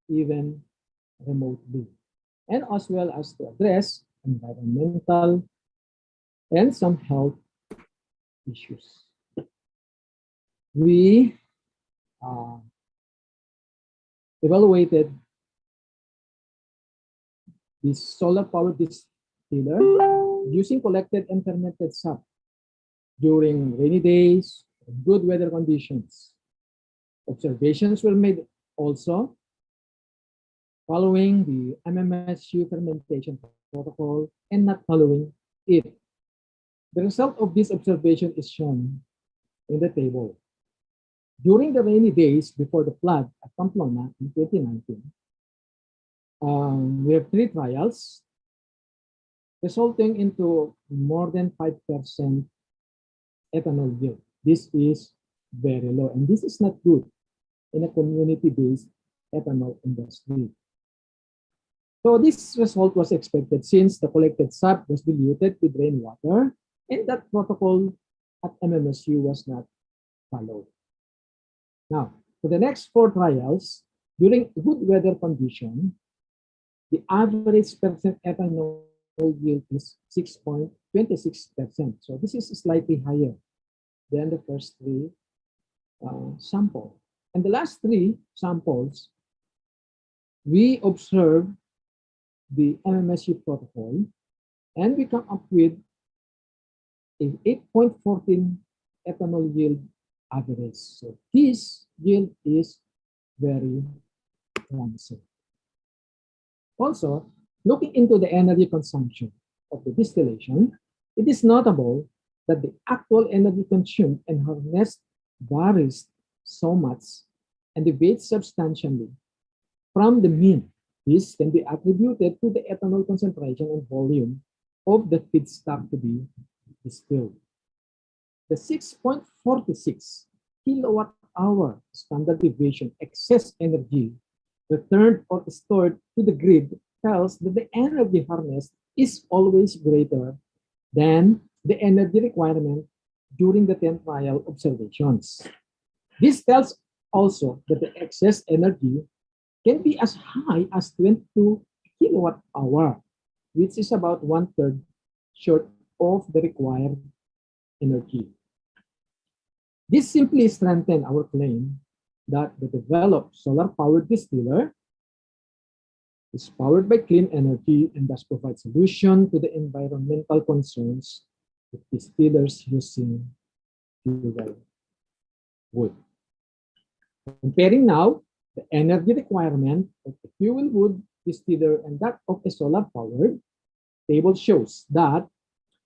even remotely, and as well as to address environmental and some health issues. We evaluated this solar-powered distiller using collected and fermented sap during rainy days, good weather conditions. Observations were made also following the MMSU fermentation protocol and not following it. The result of this observation is shown in the table. During the rainy days before the flood at Pamplona in 2019, we have 3 trials resulting into more than 5% ethanol yield. This is very low, and this is not good in a community-based ethanol industry. So this result was expected since the collected sap was diluted with rainwater and that protocol at MMSU was not followed. Now, for the next 4 trials, during good weather condition, the average percent ethanol yield is 6.26%. So this is slightly higher than the first 3 samples. And the last 3 samples, we observe the MMSU protocol and we come up with a 8.14 ethanol yield average. So this yield is very promising. Also, looking into the energy consumption of the distillation, it is notable that the actual energy consumed and harnessed varies so much and deviates substantially from the mean. This can be attributed to the ethanol concentration and volume of the feedstock to be distilled. The 6.46 kilowatt-hour standard deviation excess energy returned or stored to the grid tells that the energy harnessed is always greater than the energy requirement during the 10 trial observations. This tells also that the excess energy can be as high as 22 kilowatt-hour, which is about 1/3 short of the required energy. This simply strengthens our claim that the developed solar-powered distiller is powered by clean energy and thus provides solution to the environmental concerns of distillers using fuel wood. Comparing now the energy requirement of the fuel wood distiller and that of a solar-powered table shows that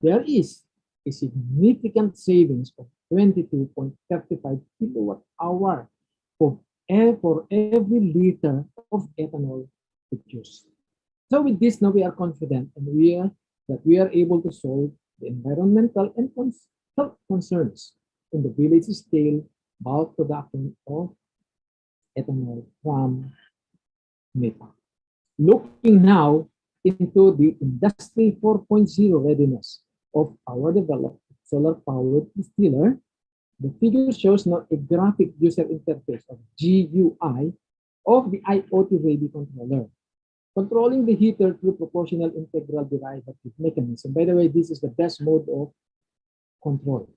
there is a significant savings of 22.35 kilowatt-hour for every liter of ethanol produced. So with this, now we are confident and that we are able to solve the environmental and health concerns in the village scale bulk production of ethanol from NEPA. Looking now into the Industry 4.0 readiness of our developed solar-powered distiller, the figure shows now a graphic user interface of GUI of the IoT-ready controller, controlling the heater through proportional integral derivative mechanism. By the way, this is the best mode of control.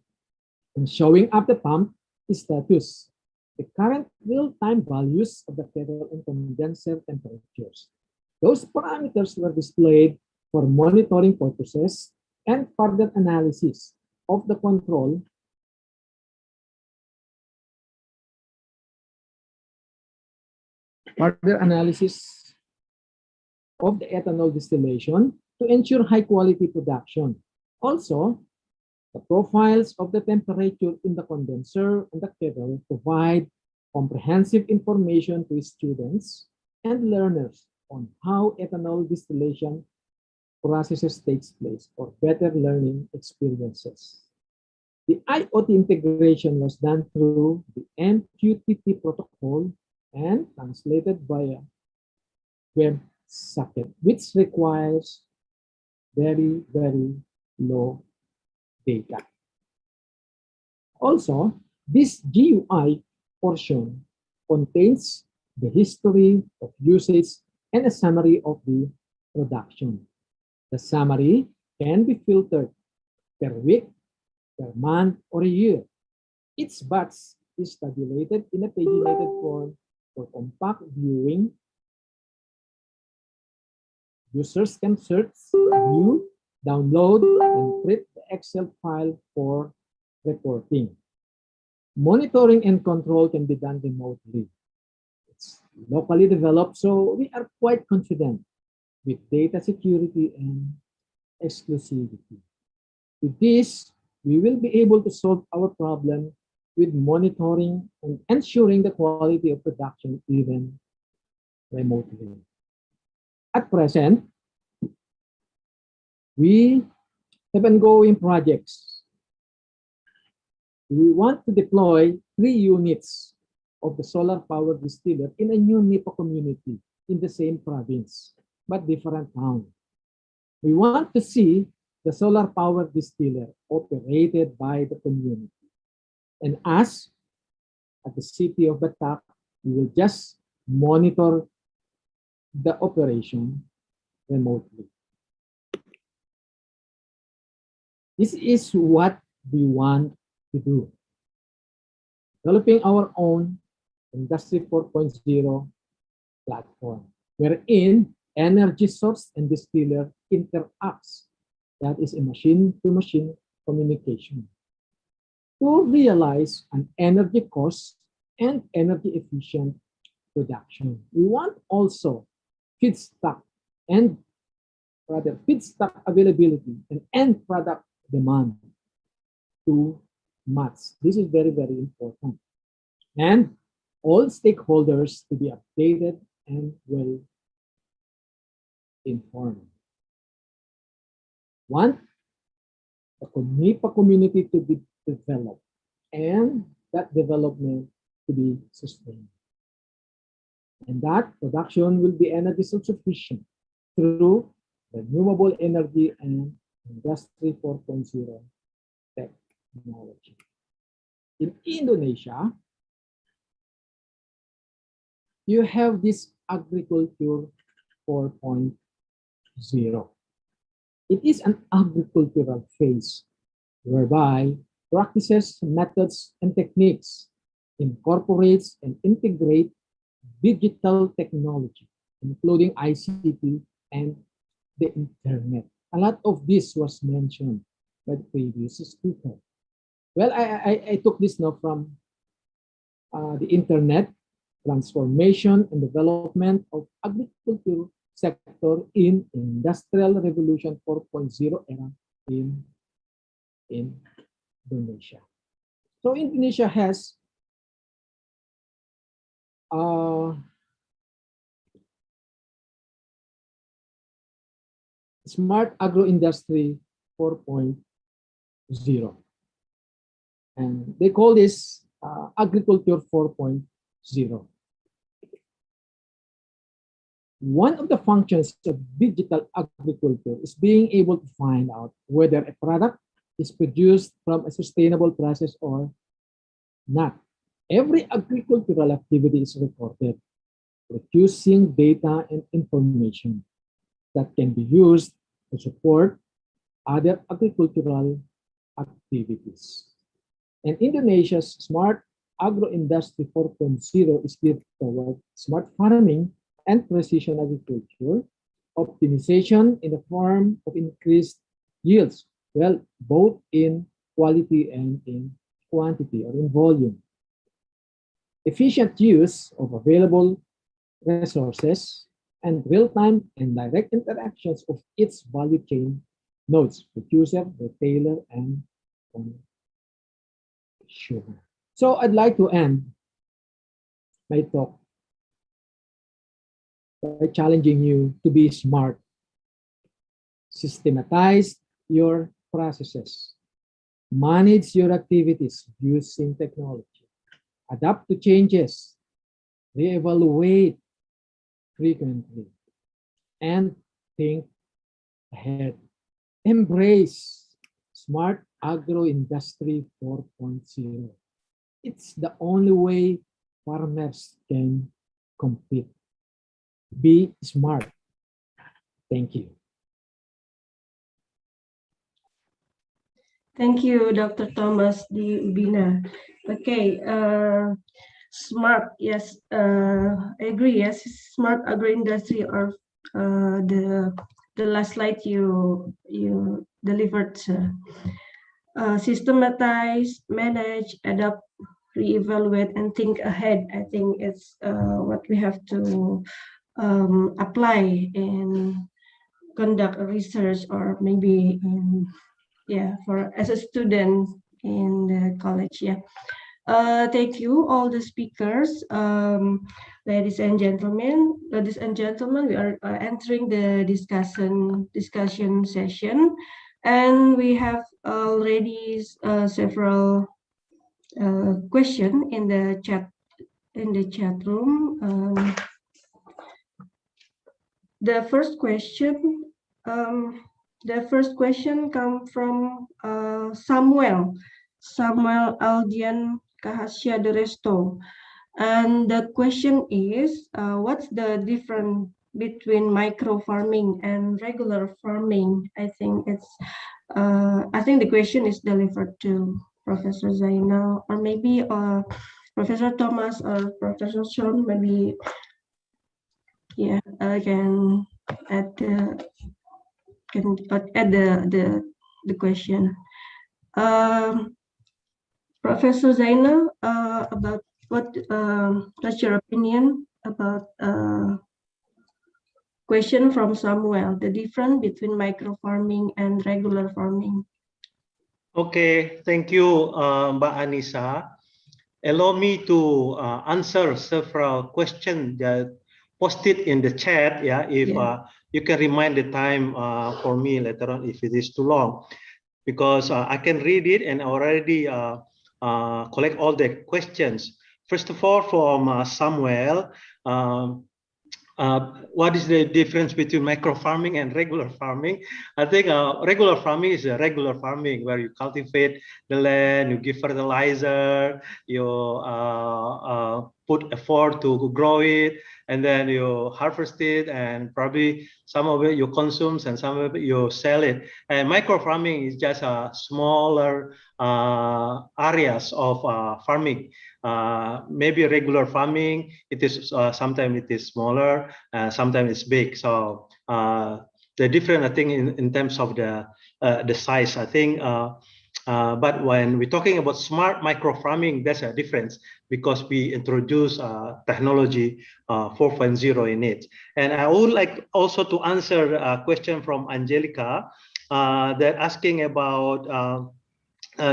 And showing up the pump status, the current real-time values of the kettle and condenser temperatures. Those parameters were displayed for monitoring purposes and further analysis of the control of the ethanol distillation to ensure high-quality production. Also, the profiles of the temperature in the condenser and the kettle provide comprehensive information to students and learners on how ethanol distillation processes takes place for better learning experiences. The IoT integration was done through the MQTT protocol and translated via WebSocket, which requires very, very low data. Also, this GUI portion contains the history of usage and a summary of the production. The summary can be filtered per week, per month, or a year. Each batch is tabulated in a paginated form for compact viewing. Users can search, view, download, and print the Excel file for reporting. Monitoring and control can be done remotely. It's locally developed, so we are quite confident with data security and exclusivity. With this, we will be able to solve our problem with monitoring and ensuring the quality of production even remotely. At present, we have ongoing projects. We want to deploy 3 units of the solar power distiller in a new NEPA community in the same province. but different town. We want to see the solar power distiller operated by the community. And us, at the city of Batak, we will just monitor the operation remotely. This is what we want to do. Developing our own Industry 4.0 platform, wherein energy source and distiller interacts. That is a machine-to-machine communication to realize an energy cost and energy efficient production. We want also feedstock and feedstock availability and end product demand to match. This is very, very important. And all stakeholders to be updated and well informed. Want the Konipa community to be developed and that development to be sustained. And that production will be energy self-sufficient through renewable energy and Industry 4.0 technology. In Indonesia, you have this agriculture 4.0. It is an agricultural phase whereby practices, methods, and techniques incorporates and integrate digital technology, including ICT and the internet. A lot of this was mentioned by the previous speaker. Well, I took this now from the internet, transformation and development of agriculture sector in Industrial Revolution 4.0 era in Indonesia. So Indonesia has Smart Agro-Industry 4.0. And they call this Agriculture 4.0. One of the functions of digital agriculture is being able to find out whether a product is produced from a sustainable process or not. Every agricultural activity is recorded, producing data and information that can be used to support other agricultural activities. And Indonesia's Smart Agro-Industry 4.0 is geared toward smart farming and precision agriculture, optimization in the form of increased yields, well, both in quality and in quantity or in volume. Efficient use of available resources and real-time and direct interactions of its value chain nodes, producer, retailer, and consumer. So I'd like to end my talk by challenging you to be smart. Systematize your processes. Manage your activities using technology. Adapt to changes. Reevaluate frequently. And think ahead. Embrace Smart Agro-Industry 4.0. It's the only way farmers can compete. Be smart. Thank you. Thank you, Dr. Thomas D. Ubina. Okay, smart, yes, I agree, yes, smart agro-industry or the last slide you delivered. Systematize, manage, adapt, reevaluate, and think ahead. I think it's what we have to apply and conduct a research, or maybe for as a student in the college. Thank you all the speakers. Ladies and gentlemen, we are entering the discussion session, and we have already several questions in the chat room. the first question, come from Samuel Aldian Kahasya de Resto. And the question is, what's the difference between micro farming and regular farming? I think the question is delivered to Professor Zainal, or maybe Professor Thomas or Professor Sean. Maybe, yeah, can add the question. Professor Zainal, about what's your opinion about question from Samuel, the difference between micro farming and regular farming? Okay, thank you, Mbak Anissa. Allow me to answer several questions that posted in the chat. Yeah, if you can remind the time for me later on if it is too long, because I can read it and already collect all the questions. First of all, from Samuel, what is the difference between micro farming and regular farming? I think regular farming is a regular farming where you cultivate the land, you give fertilizer, you put effort to grow it, and then you harvest it, and probably some of it you consume and some of it you sell it. And micro farming is just smaller areas of farming. Maybe regular farming, it is sometimes it is smaller, sometimes it's big. So the difference, I think, in terms of the size, I think. But when we're talking about smart micro farming, there's a difference because we introduce technology 4.0 in it. And I would like also to answer a question from Angelica that asking about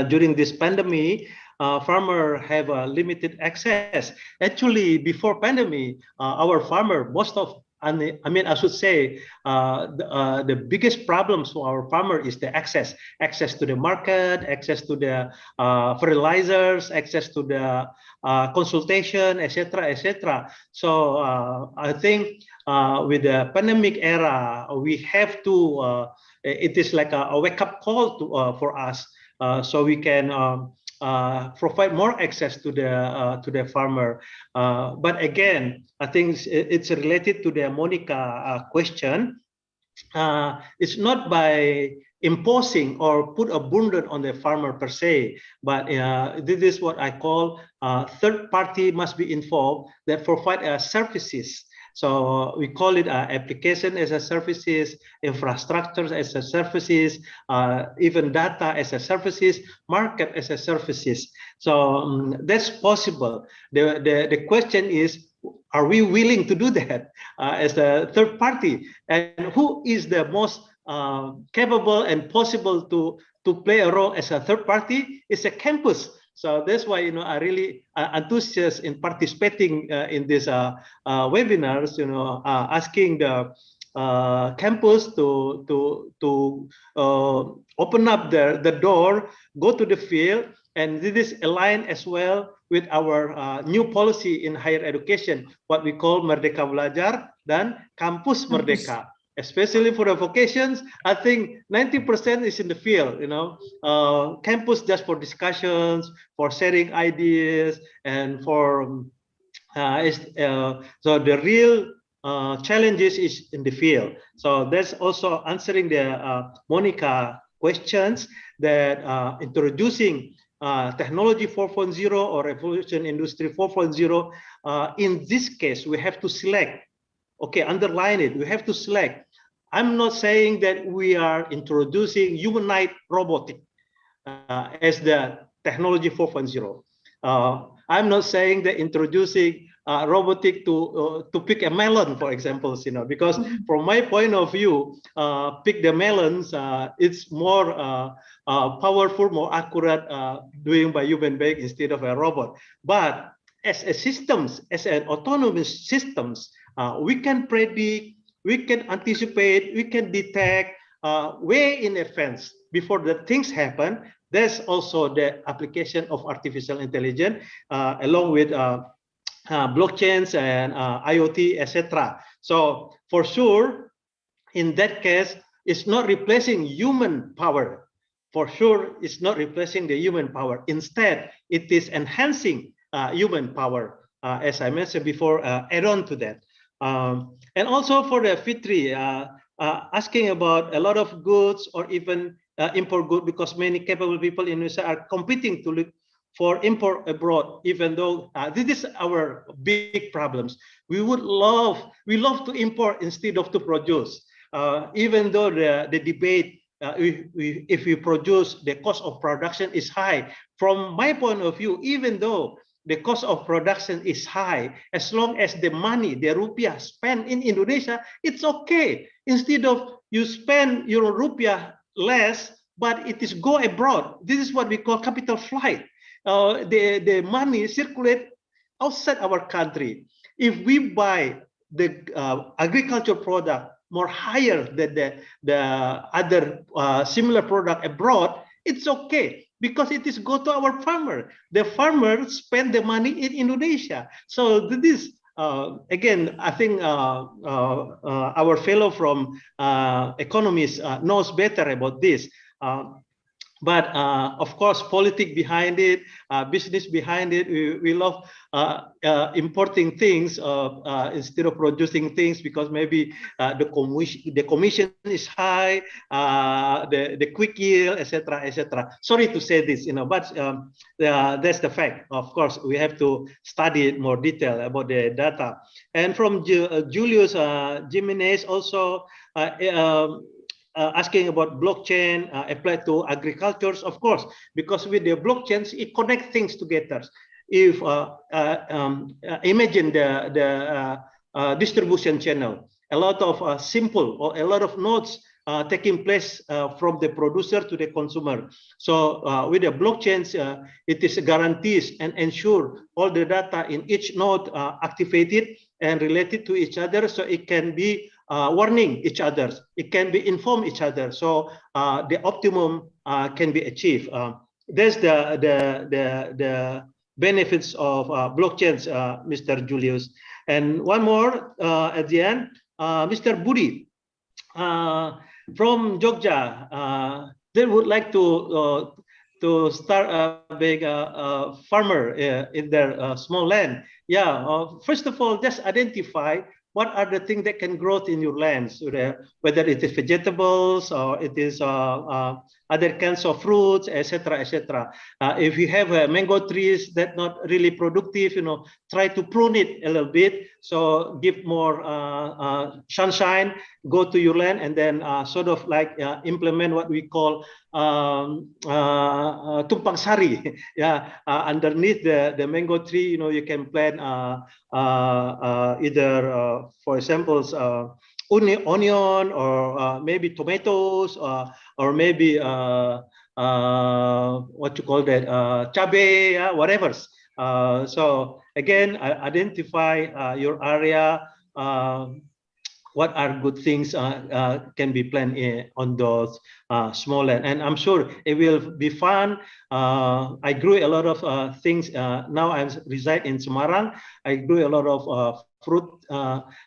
during this pandemic, farmers have limited access. Actually, before pandemic, our farmer, I should say, the biggest problems for our farmer is the access to the market, access to the fertilizers, access to the consultation, etc., etc. So I think with the pandemic era, we have to. It is like a wake-up call for us, so we can provide more access to the farmer. But again, I think it's related to the Monica question. It's not by imposing or put a burden on the farmer per se, but this is what I call third party must be involved that provide services. So we call it application as a services, infrastructure as a services, even data as a services, market as a services. So that's possible. The question is, are we willing to do that as a third party? And who is the most capable and possible to play a role as a third party? It's a campus. So that's why I really enthusiastic in participating in this webinars. Asking the campus to open up the door, go to the field, and this is aligned as well with our new policy in higher education, what we call Merdeka Belajar dan Kampus Merdeka. Especially for the vocations, I think 90% is in the field, campus just for discussions, for sharing ideas, and for, so the real challenges is in the field. So that's also answering the Monica questions that introducing technology 4.0 or revolution industry 4.0. In this case, we have to select. Okay, underline it. We have to select. I'm not saying that we are introducing humanoid robotic as the technology 4.0. I'm not saying that introducing robotic to pick a melon, for example, because from my point of view, pick the melons, it's more powerful, more accurate doing by human being instead of a robot. But as a systems, as an autonomous systems, we can predict, we can anticipate, we can detect way in advance before the things happen. There's also the application of artificial intelligence along with blockchains and IoT, etc. So for sure, in that case, it's not replacing human power. For sure, it's not replacing the human power. Instead, it is enhancing human power, as I mentioned before, add on to that. And also for the Fitri, asking about a lot of goods or even import goods, because many capable people in Indonesia are competing to look for import abroad, even though this is our big problems. We love to import instead of to produce. Even though the debate, if we produce, the cost of production is high. From my point of view, even though the cost of production is high, as long as the money, the rupiah spent in Indonesia, it's okay. Instead of you spend your rupiah less, but it is go abroad. This is what we call capital flight. The money circulate outside our country. If we buy the agriculture product more higher than the other similar product abroad, it's okay, because it is go to our farmer. The farmer spend the money in Indonesia. So this again, I think our fellow from economists knows better about this. But of course, politics behind it, business behind it. We love importing things instead of producing things, because maybe the commission is high, the quick yield, etc., etc. Sorry to say this, but that's the fact. Of course, we have to study it more detail about the data. And from Julius Jimenez also. Asking about blockchain applied to agricultures, of course, because with the blockchains, it connects things together. If imagine the distribution channel, a lot of simple or a lot of nodes taking place from the producer to the consumer. So with the blockchains, it is guarantees and ensure all the data in each node activated and related to each other, so it can be warning each other, it can be inform each other, so the optimum can be achieved. There's the benefits of blockchains, Mr. Julius. And one more at the end, Mr. Budi from Jogja. They would like to start being a farmer in their small land. Yeah, first of all, just identify what are the things that can grow in your lands, whether it is vegetables or it is other kinds of fruits, etc., etc. If you have mango trees that not really productive, try to prune it a little bit, so give more sunshine, go to your land, and then sort of like implement what we call tumpang sari. Yeah, underneath the mango tree, you can plant either, for example, onion or maybe tomatoes or maybe what you call that, cabe, whatever. So again, identify your area. What are good things can be planned on those small land, and I'm sure it will be fun. I grew a lot of things. Now I reside in Semarang. I grew a lot of fruit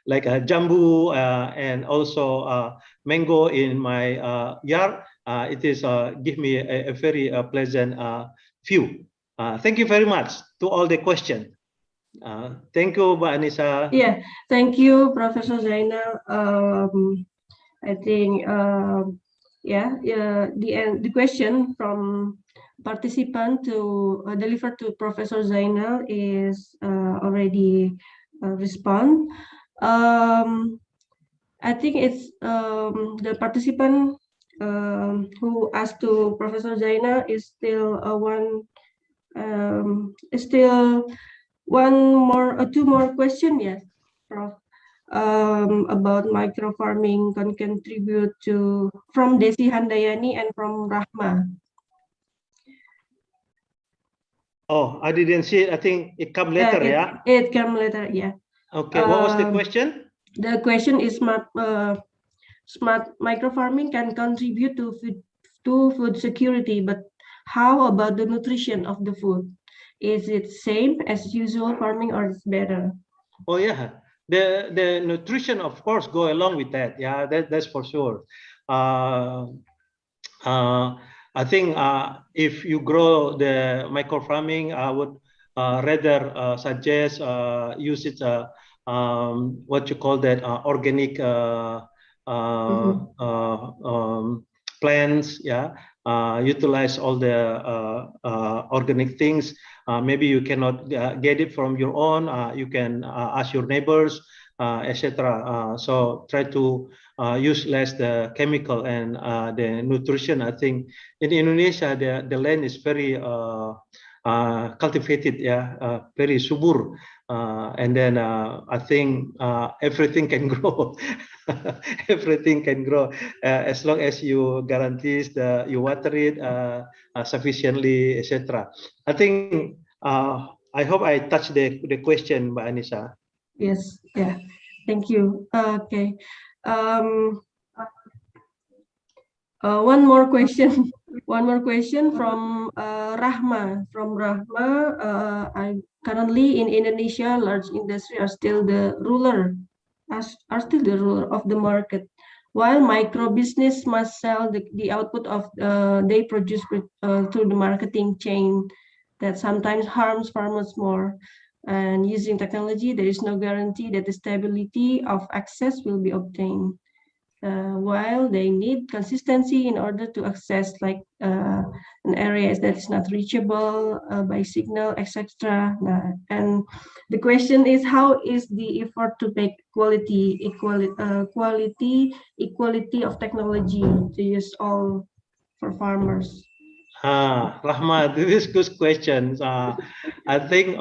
like jambu and also mango in my yard. It is give me a very pleasant view. Thank you very much to all the questions. Thank you, Mbak Anissa. Yeah, thank you, Professor Zainal. I think, the question from participant to deliver to Professor Zainal is already respond. I think it's the participant who asked to Professor Zainal is still two more questions, yes, Prof. About micro farming can contribute to from Desi Handayani and from Rahma. Oh, I didn't see it. I think it come later, yeah? It come later, yeah. Okay, what was the question? The question is smart micro farming can contribute to food security, but how about the nutrition of the food? Is it same as usual farming or it's better? Oh yeah, the nutrition, of course, go along with that. Yeah, that's for sure. I think if you grow the micro farming, I would rather suggest use it what you call that organic plants. Yeah, utilize all the organic things. Maybe you cannot get it from your own. You can ask your neighbors, etc. So try to use less the chemical and the nutrition. I think in Indonesia the land is very cultivated, yeah, very subur, and then I think everything can grow. Everything can grow as long as you guarantees you water it sufficiently, etc. I think I hope I touched the question, Mbak Anissa. Yes, yeah, thank you. Okay. One more question. One more question from Rahma. From Rahma, I currently in Indonesia, large industry are still the ruler, are still the ruler of the market, while micro business must sell the output of they produce through the marketing chain that sometimes harms farmers more. And using technology, there is no guarantee that the stability of access will be obtained. While they need consistency in order to access like an area that is not reachable by signal, etc. And the question is, how is the effort to make quality of technology to use all for farmers? Rahma, this is good questions. I think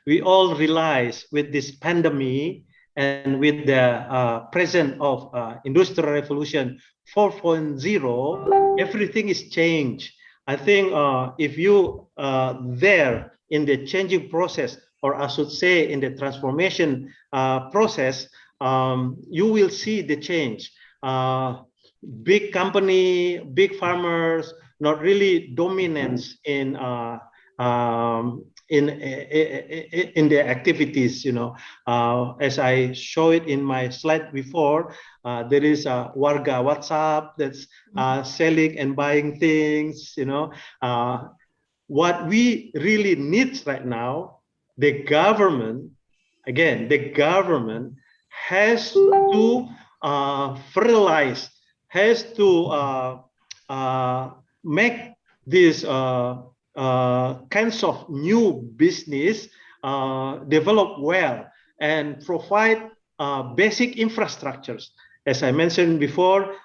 we all realize with this pandemic and with the presence of Industrial Revolution 4.0, everything is changed. I think if you there in the changing process, or I should say in the transformation process, you will see the change. Big company, big farmers, not really dominance in the activities, you know. As I showed in my slide before, there is a Warga WhatsApp that's selling and buying things, you know. What we really need right now, the government, again, the government has to fertilize, has to make this kinds of new business develop well and provide basic infrastructures. As I mentioned before,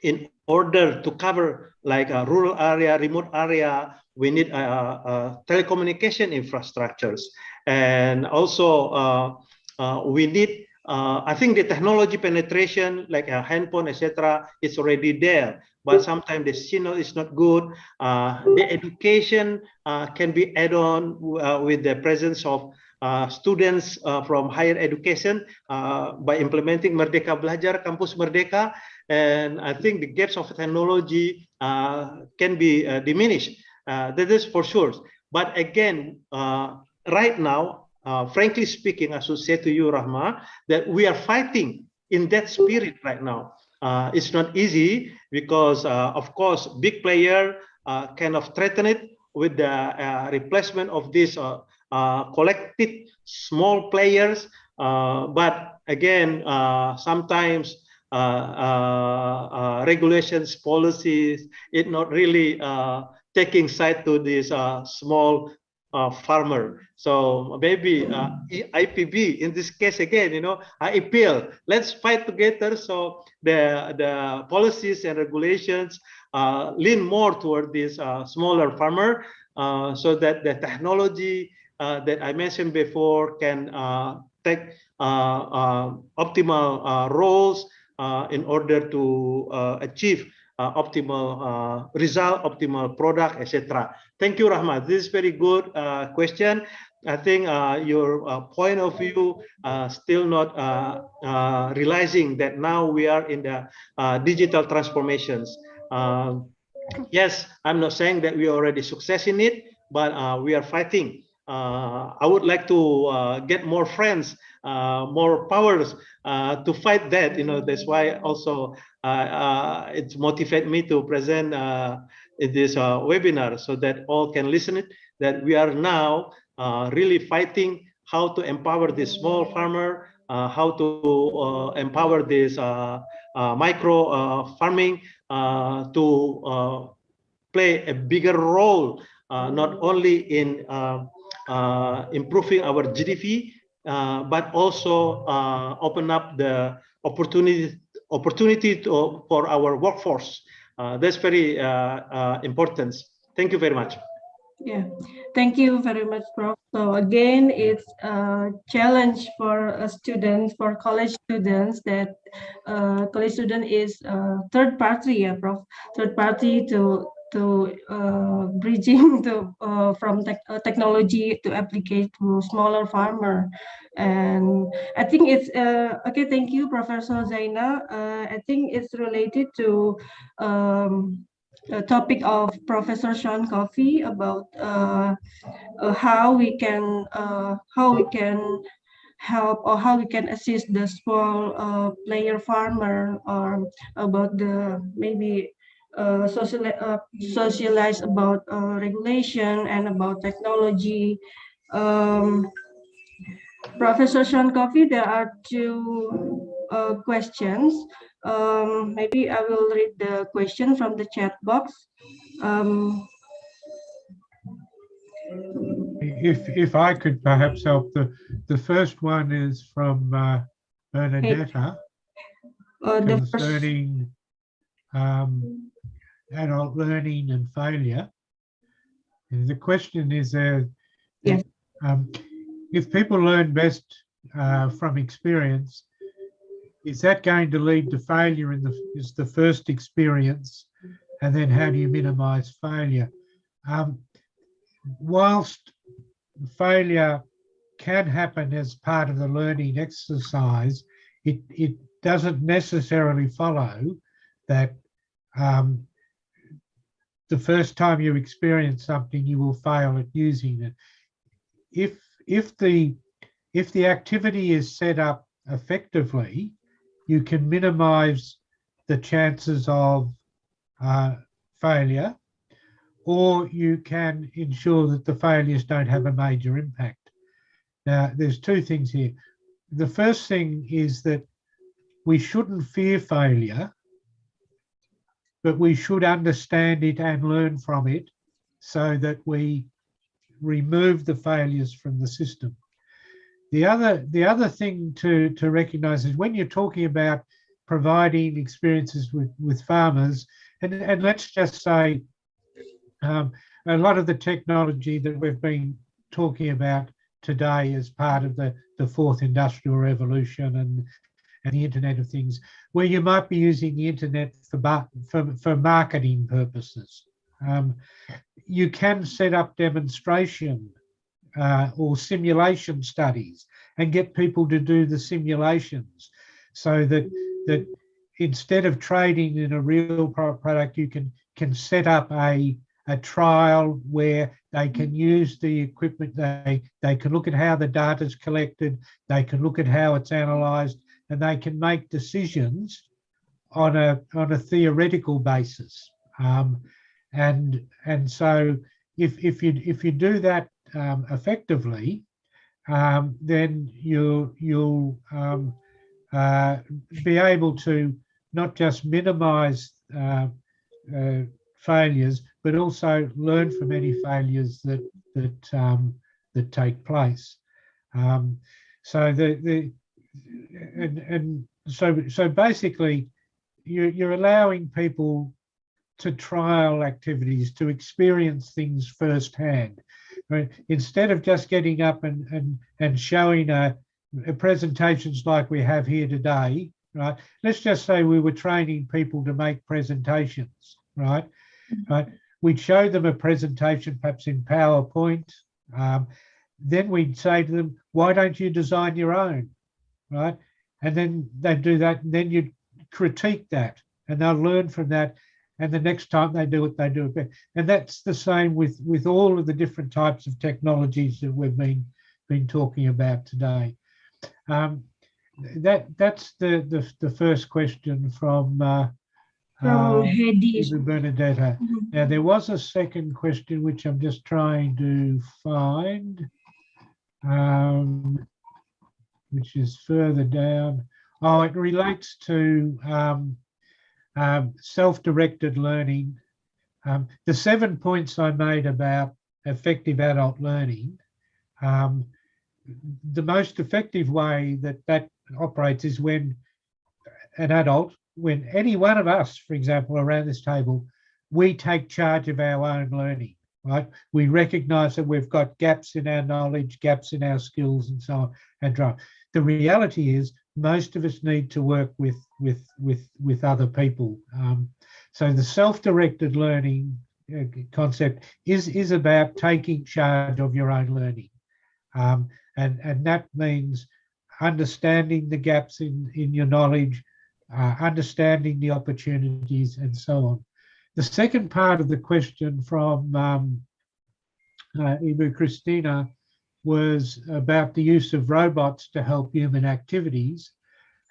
in order to cover like a rural area, remote area, we need telecommunication infrastructures. And also we need, I think the technology penetration, like a handphone, etc., is already there. But sometimes the signal is not good. The education can be added on with the presence of students from higher education by implementing Merdeka Belajar, Kampus Merdeka. And I think the gaps of technology can be diminished. That is for sure. But again, right now, frankly speaking, I should say to you, Rahma, that we are fighting in that spirit right now. It's not easy because, of course, big player kind of threaten it with the replacement of these collected small players. But again, sometimes regulations, policies, it not really taking side to this small farmer. So maybe IPB in this case again, you know, I appeal. Let's fight together. So the policies and regulations lean more toward this smaller farmer, so that the technology that I mentioned before can take optimal roles in order to achieve optimal result, optimal product, etc. Thank you, Rahmat. This is very good question. I think your point of view still not realizing that now we are in the digital transformations. Yes, I'm not saying that we already success in it, but we are fighting I would like to get more friends, more powers to fight that. That's why also it motivates me to present in this webinar, so that all can listen it, that we are now really fighting how to empower this small farmer, how to empower this micro farming to play a bigger role, not only in improving our GDP, but also open up the opportunity for our workforce. That's very important. Thank you very much. Yeah, thank you very much, Prof. So again, it's a challenge for students, for college students, that college student is third party, yeah, Prof. Third party to bridging to from technology to applicate to smaller farmer. And I think it's okay. Thank you, Professor Zaina. I think it's related to topic of Professor Sean Coffey about how we can help, or how we can assist the small player farmer, or about the maybe socialize about regulation and about technology. Professor Sean Coffey, there are two questions. Maybe I will read the question from the chat box. If I could perhaps help, the first one is from Bernadetta, concerning adult learning and failure. And the question is, yes, if people learn best from experience, is that going to lead to failure is the first experience? And then how do you minimize failure? Whilst failure can happen as part of the learning exercise, it doesn't necessarily follow that the first time you experience something, you will fail at using it. If the activity is set up effectively, you can minimize the chances of failure, or you can ensure that the failures don't have a major impact. Now, there's two things here. The first thing is that we shouldn't fear failure, but we should understand it and learn from it so that we remove the failures from the system. The other thing to recognize is when you're talking about providing experiences with farmers, and let's just say a lot of the technology that we've been talking about today as part of the fourth industrial revolution and the Internet of Things, where you might be using the internet for marketing purposes. You can set up demonstration or simulation studies and get people to do the simulations, so that instead of trading in a real product, you can set up a trial where they can use the equipment, they can look at how the data is collected, they can look at how it's analysed, and they can make decisions on a theoretical basis. And so if you do that effectively, then you'll be able to not just minimise failures, but also learn from any failures that take place. So basically, you're allowing people to trial activities, to experience things firsthand. Right? Instead of just getting up and showing presentations like we have here today, right? Let's just say we were training people to make presentations, right? Right? We'd show them a presentation, perhaps in PowerPoint. Then we'd say to them, why don't you design your own, right? And then they'd do that, and then you'd critique that, and they'll learn from that. and the next time they do it better. And that's the same with all of the different types of technologies that we've been talking about today. That's the first question from Hedy. Bernadetta. Now there was a second question which I'm just trying to find, which is further down. Oh, it relates to self-directed learning. The 7 points I made about effective adult learning, the most effective way that operates is when an adult, when any one of us, for example, around this table, we take charge of our own learning, right? We recognize that we've got gaps in our knowledge, gaps in our skills, and so on, and drive. The reality is most of us need to work with other people. So the self-directed learning concept is about taking charge of your own learning. And that means understanding the gaps in your knowledge, understanding the opportunities, and so on. The second part of the question from Ibu Christina was about the use of robots to help human activities.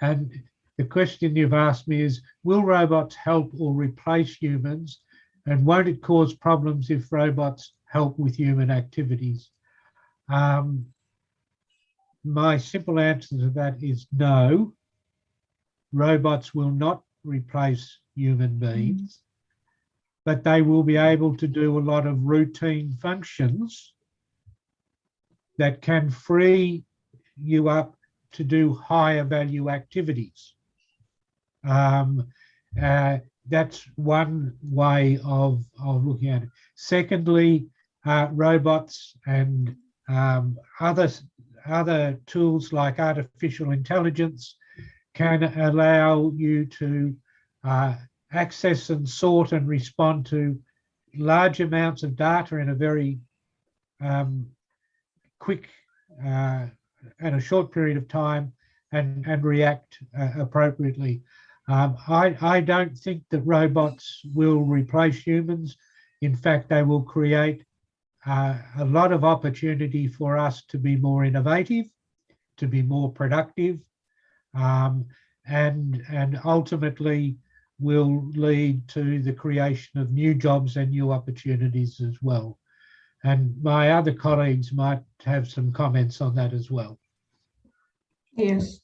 And the question you've asked me is, will robots help or replace humans? And won't it cause problems if robots help with human activities? My simple answer to that is no. Robots will not replace human beings, but they will be able to do a lot of routine functions that can free you up to do higher value activities. That's one way of looking at it. Secondly, robots and other tools like artificial intelligence can allow you to access and sort and respond to large amounts of data in a very quick and a short period of time and react appropriately. I don't think that robots will replace humans. In fact, they will create a lot of opportunity for us to be more innovative, to be more productive, and ultimately will lead to the creation of new jobs and new opportunities as well. And my other colleagues might have some comments on that as well. Yes,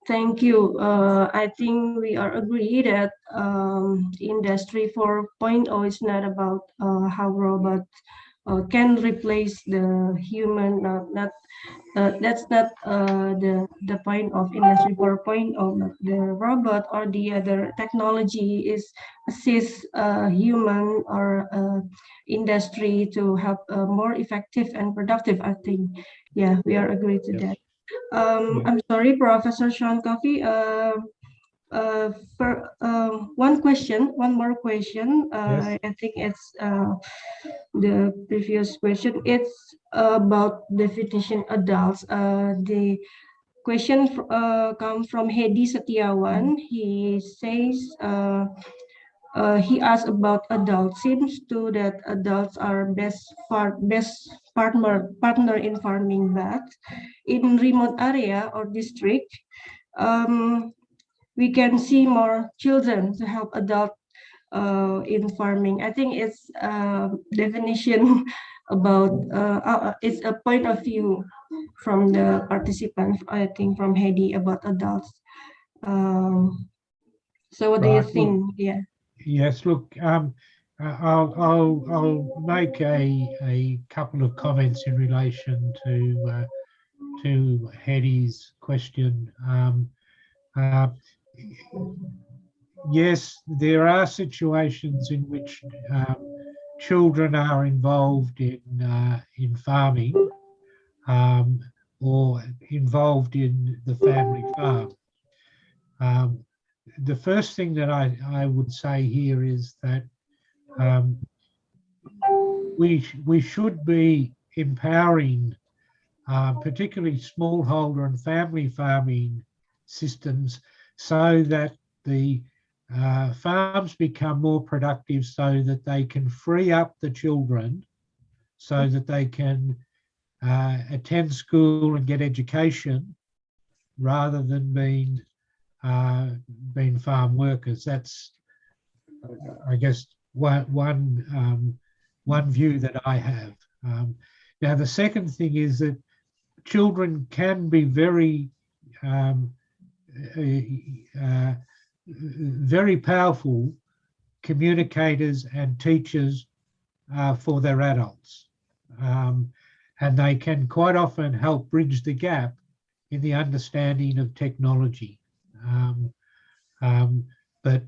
thank you. I think we are agree that Industry 4.0 is not about how robots can replace the human. That's not the point of Industry 4.0. But the robot or the other technology is assist human or industry to have more effective and productive. I think, yeah, we are agree to that. I'm sorry, Professor Sean Coffey. For one more question. Yes. I think it's the previous question. It's about definition adults. The question comes from Hedy Setiawan. He says he asked about adults. Seems to that adults are best partner in farming, but in remote area or district, we can see more children to help adult in farming. I think it's definition about it's a point of view from the participant. I think from Hedy about adults. So what do you think? Yeah. Yes, look, I'll make a couple of comments in relation to Hedy's question. Yes, there are situations in which children are involved in farming or involved in the family farm. The first thing that I would say here is that we should be empowering particularly smallholder and family farming systems so that the farms become more productive so that they can free up the children so that they can attend school and get education rather than being farm workers. That's, I guess, one view that I have. Now, the second thing is that children can be very very powerful communicators and teachers for their adults. And they can quite often help bridge the gap in the understanding of technology. But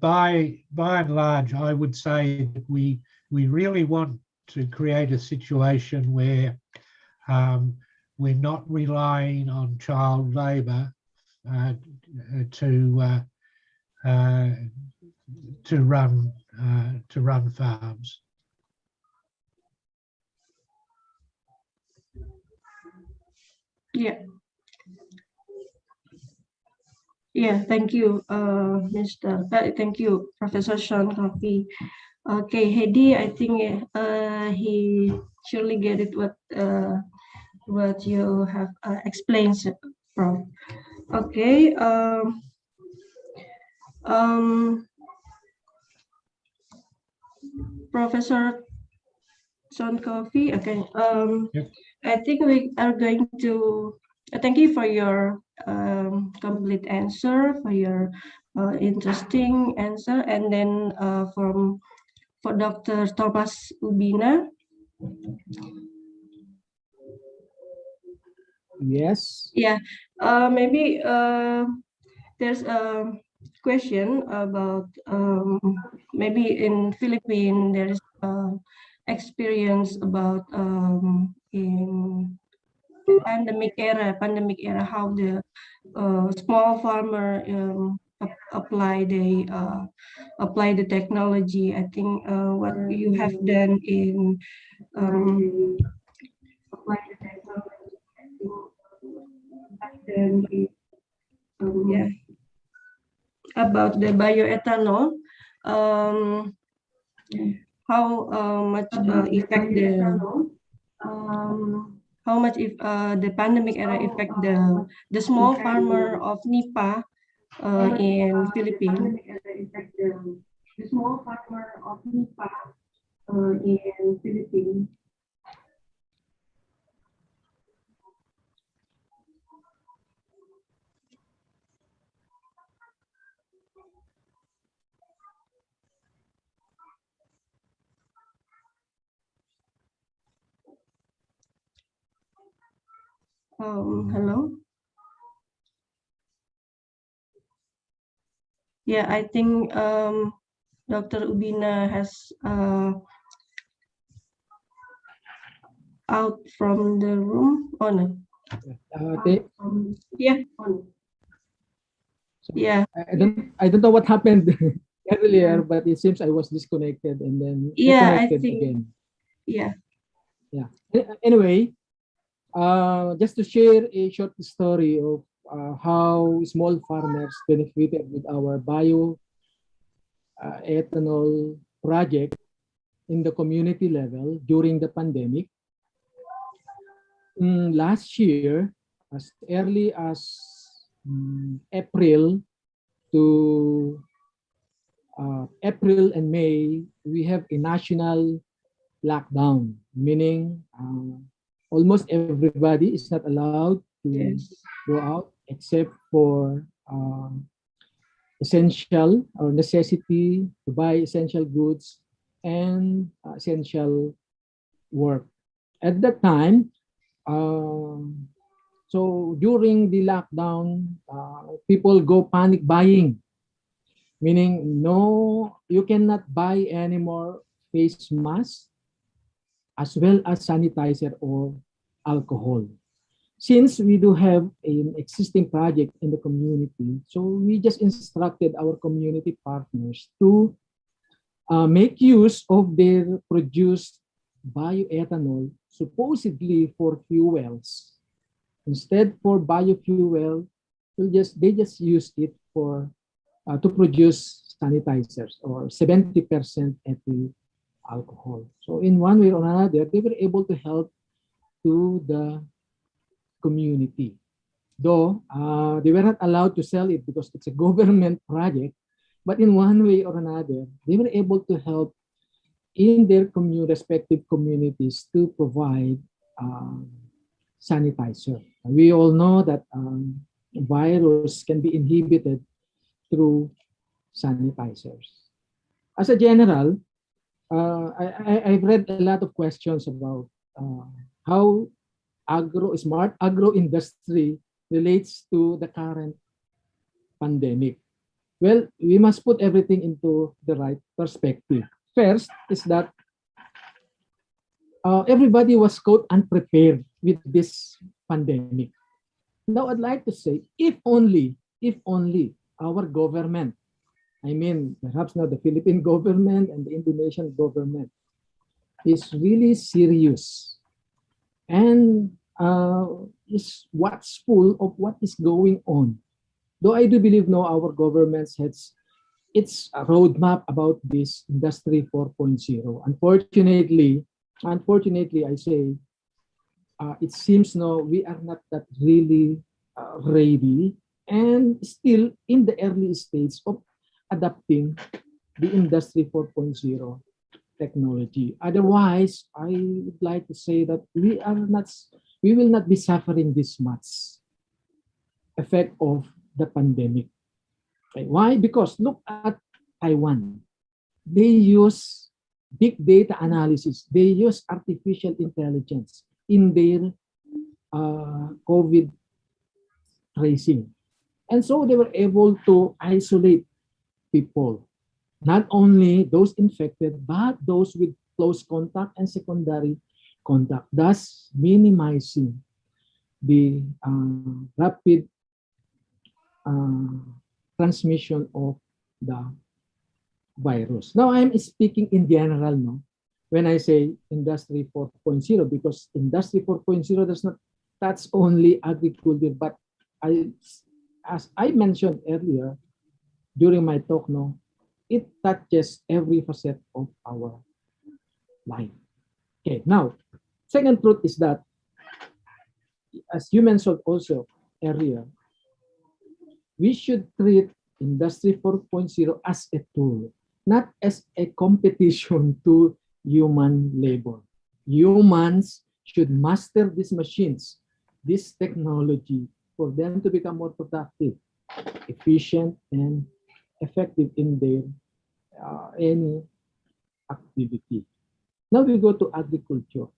by and large, I would say that we really want to create a situation where we're not relying on child labour to run farms. Yeah. Yeah, thank you, thank you, Professor Sean Coffey. Okay, Hedy, I think he surely get it what you have explained, Prof. Okay. Professor Sean Coffey. Okay. Yep. I think we are going to thank you for your complete answer, for your interesting answer, and then for Dr. Thomas Ubina. Yes. Yeah. Maybe there's a question about maybe in Philippines there is experience about in pandemic era how the small farmer apply the technology. I think what you have done in apply the technology yeah, about the bioethanol, how much effect the pandemic era affect the small farmer of Nipa in Philippines. The small farmer of Nipa in Philippines. Hello. Yeah, I think Dr. Ubina has out from the room. Oh no. Yeah. So Yeah. I don't know what happened earlier, but it seems I was disconnected and then Yeah, I connected think. again. Yeah. Yeah. Anyway, just to share a short story of how small farmers benefited with our bio ethanol project in the community level during the pandemic. Last year, as early as April to April and May, we have a national lockdown, meaning almost everybody is not allowed to go out except for essential or necessity to buy essential goods and essential work. At that time, so during the lockdown, people go panic buying, meaning you cannot buy any more face masks as well as sanitizer or alcohol. Since we do have an existing project in the community, so we just instructed our community partners to make use of their produced bioethanol, supposedly for fuels. Instead for biofuel, they just use it for to produce sanitizers or 70% ethyl alcohol. So in one way or another, they were able to help to the community. Though they were not allowed to sell it because it's a government project, but in one way or another, they were able to help in their respective communities to provide sanitizer. We all know that virus can be inhibited through sanitizers. As a general, I've read a lot of questions about how smart agro-industry relates to the current pandemic. Well, we must put everything into the right perspective. First is that everybody was quote unprepared with this pandemic. Now I'd like to say, if only our government, I mean, perhaps not the Philippine government and the Indonesian government, is really serious and is watchful of what is going on. Though I do believe now our government has its roadmap about this Industry 4.0. Unfortunately, I say, it seems now we are not that really ready and still in the early stage of adapting the Industry 4.0 technology. Otherwise, I would like to say that we will not be suffering this much effect of the pandemic. Okay. Why? Because look at Taiwan. They use big data analysis. They use artificial intelligence in their COVID tracing. And so they were able to isolate people, not only those infected, but those with close contact and secondary contact, thus minimizing the rapid transmission of the virus. Now I'm speaking in general, no, when I say Industry 4.0, because Industry 4.0 does not touch only agriculture, but as I mentioned earlier during my talk, no, it touches every facet of our life. Okay, now, second truth is that, as you mentioned also earlier, we should treat Industry 4.0 as a tool, not as a competition to human labor. Humans should master these machines, this technology, for them to become more productive, efficient, and effective in their any activity. Now we go to agriculture.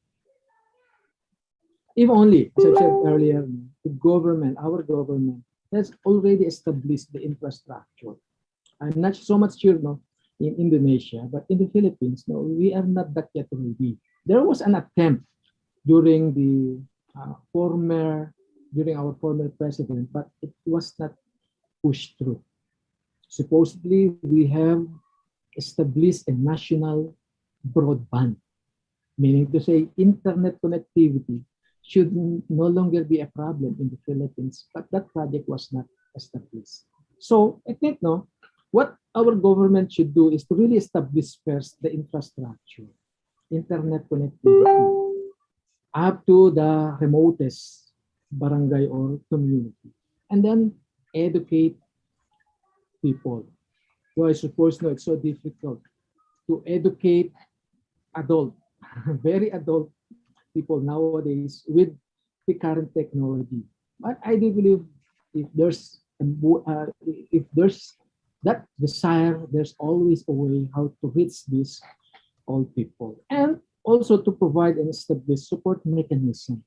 If only, as I said earlier, the government, our government, has already established the infrastructure. I'm not so much sure, no, in Indonesia, but in the Philippines, no, we are not that yet ready. There was an attempt during the during our former president, but it was not pushed through. Supposedly, we have established a national broadband, meaning to say internet connectivity should no longer be a problem in the Philippines, but that project was not established. So I think, no, what our government should do is to really establish first the infrastructure, internet connectivity, up to the remotest barangay or community, and then educate people. So I suppose, no, it's so difficult to educate adult, very adult people nowadays with the current technology. But I do believe if there's that desire, there's always a way how to reach these old people, and also to provide and establish support mechanism.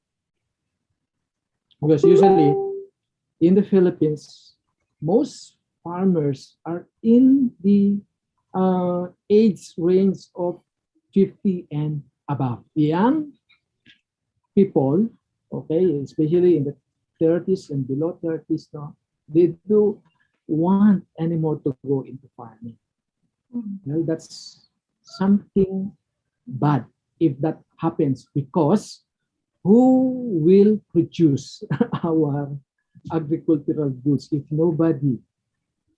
Because usually in the Philippines, most farmers are in the age range of 50 and above. Young people, okay, especially in the 30s and below 30s now, they do want anymore to go into farming. Well, that's something bad if that happens, because who will produce our agricultural goods if nobody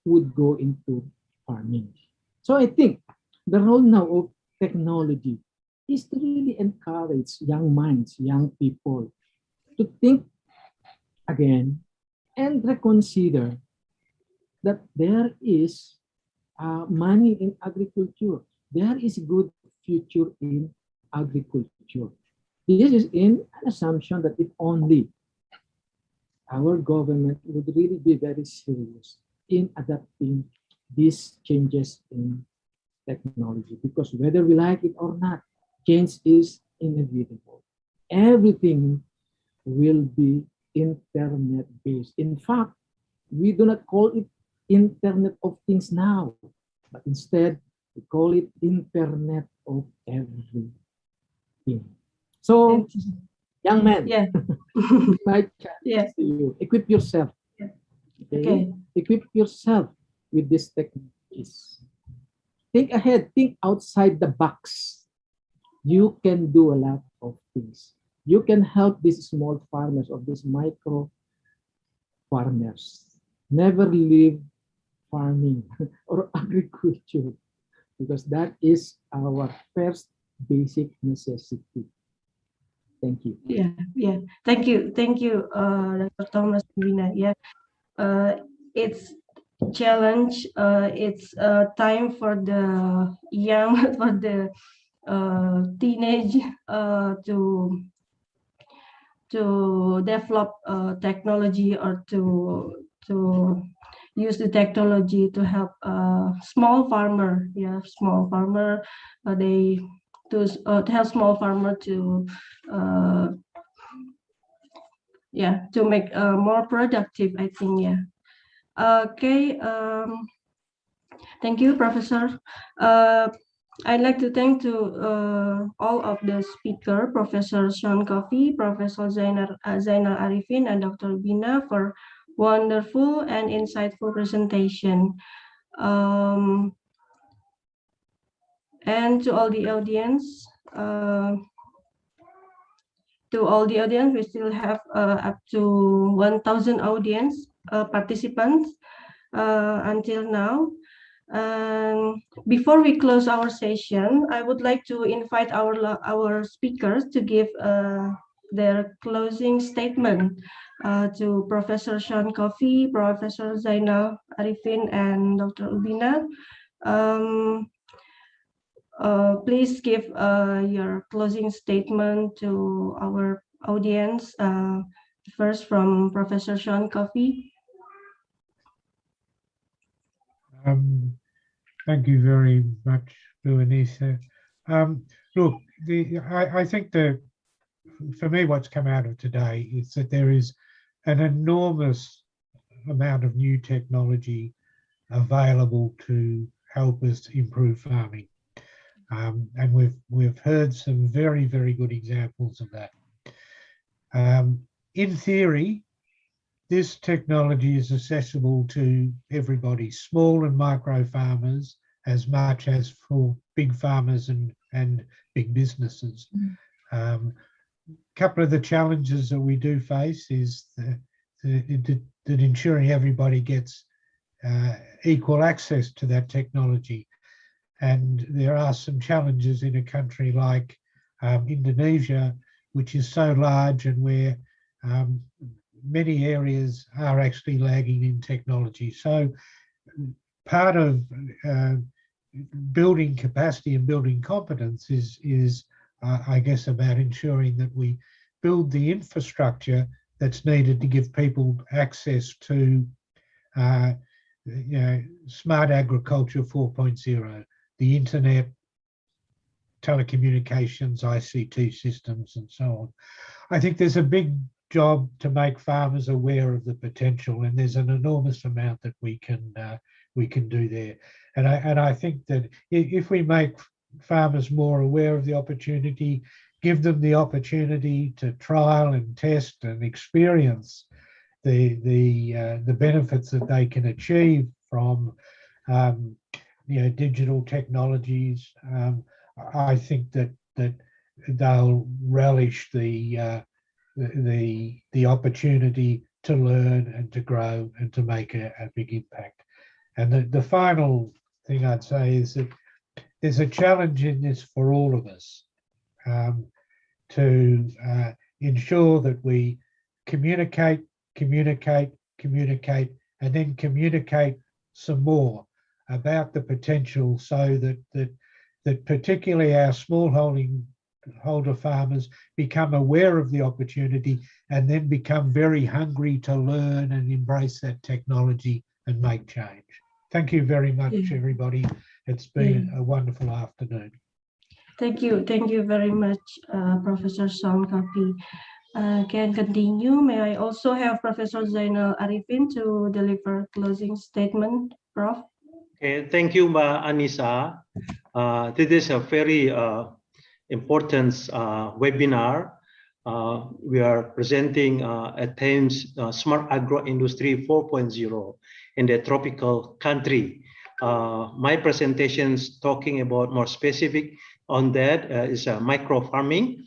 would go into farming. So I think the role now of technology is to really encourage young minds, young people to think again and reconsider that there is money in agriculture. There is a good future in agriculture. This is in an assumption that if only our government would really be very serious in adapting these changes in technology, because whether we like it or not, change is inevitable. Everything will be internet-based. In fact, we do not call it Internet of Things now, but instead we call it Internet of Everything. So, young man, Yeah. my challenge to you, equip yourself. Okay? Equip yourself with these technologies. Think ahead, think outside the box. You can do a lot of things. You can help these small farmers or these micro farmers. Never leave farming or agriculture, because that is our first basic necessity. Thank you. Yeah. Thank you, Dr. Thomas Vina. Yeah, it's challenge. It's time for the young, for the teenage to develop technology, or to use the technology to help small farmer. Yeah, small farmer. They to help small farmer to to make more productive, I think. Yeah. Okay. Thank you, Professor. I'd like to thank to all of the speaker, Professor Sean Coffey, Professor Zainal Arifin, and Dr. Bina, for wonderful and insightful presentation. And to all the audience, we still have up to 1,000 audience participants until now. Before we close our session, I would like to invite our speakers to give their closing statement to Professor Sean Coffey, Professor Zainal Arifin, and Dr. Ubina. Please give your closing statement to our audience. First from Professor Sean Coffey. Thank you very much, Luanisa. Look, I think for me, what's come out of today is that there is an enormous amount of new technology available to help us improve farming. And we've heard some very, very good examples of that. In theory, this technology is accessible to everybody, small and micro farmers, as much as for big farmers and big businesses. A couple of the challenges that we do face is that ensuring everybody gets equal access to that technology. And there are some challenges in a country like Indonesia, which is so large and where many areas are actually lagging in technology. So part of building capacity and building competence is I guess, about ensuring that we build the infrastructure that's needed to give people access to smart agriculture 4.0, the internet, telecommunications, ICT systems, and so on. I think there's a big job to make farmers aware of the potential, and there's an enormous amount that we can do there. And I think that if we make farmers more aware of the opportunity, give them the opportunity to trial and test and experience the benefits that they can achieve from digital technologies, I think that they'll relish the opportunity to learn and to grow and to make a big impact. And the final thing I'd say is that there's a challenge in this for all of us, to ensure that we communicate, and then communicate some more about the potential, so that particularly our smallholder farmers become aware of the opportunity and then become very hungry to learn and embrace that technology and make change. Thank you very much, everybody. It's been a wonderful afternoon. Thank you very much, Professor Sean Coffey. Can continue. May I also have Professor Zainal Arifin to deliver closing statement, Prof? Okay, thank you, Mbak Anissa. This is a very important webinar. We are presenting at themes Smart Agro-Industry 4.0 in the tropical country. My presentations talking about more specific on that is micro farming,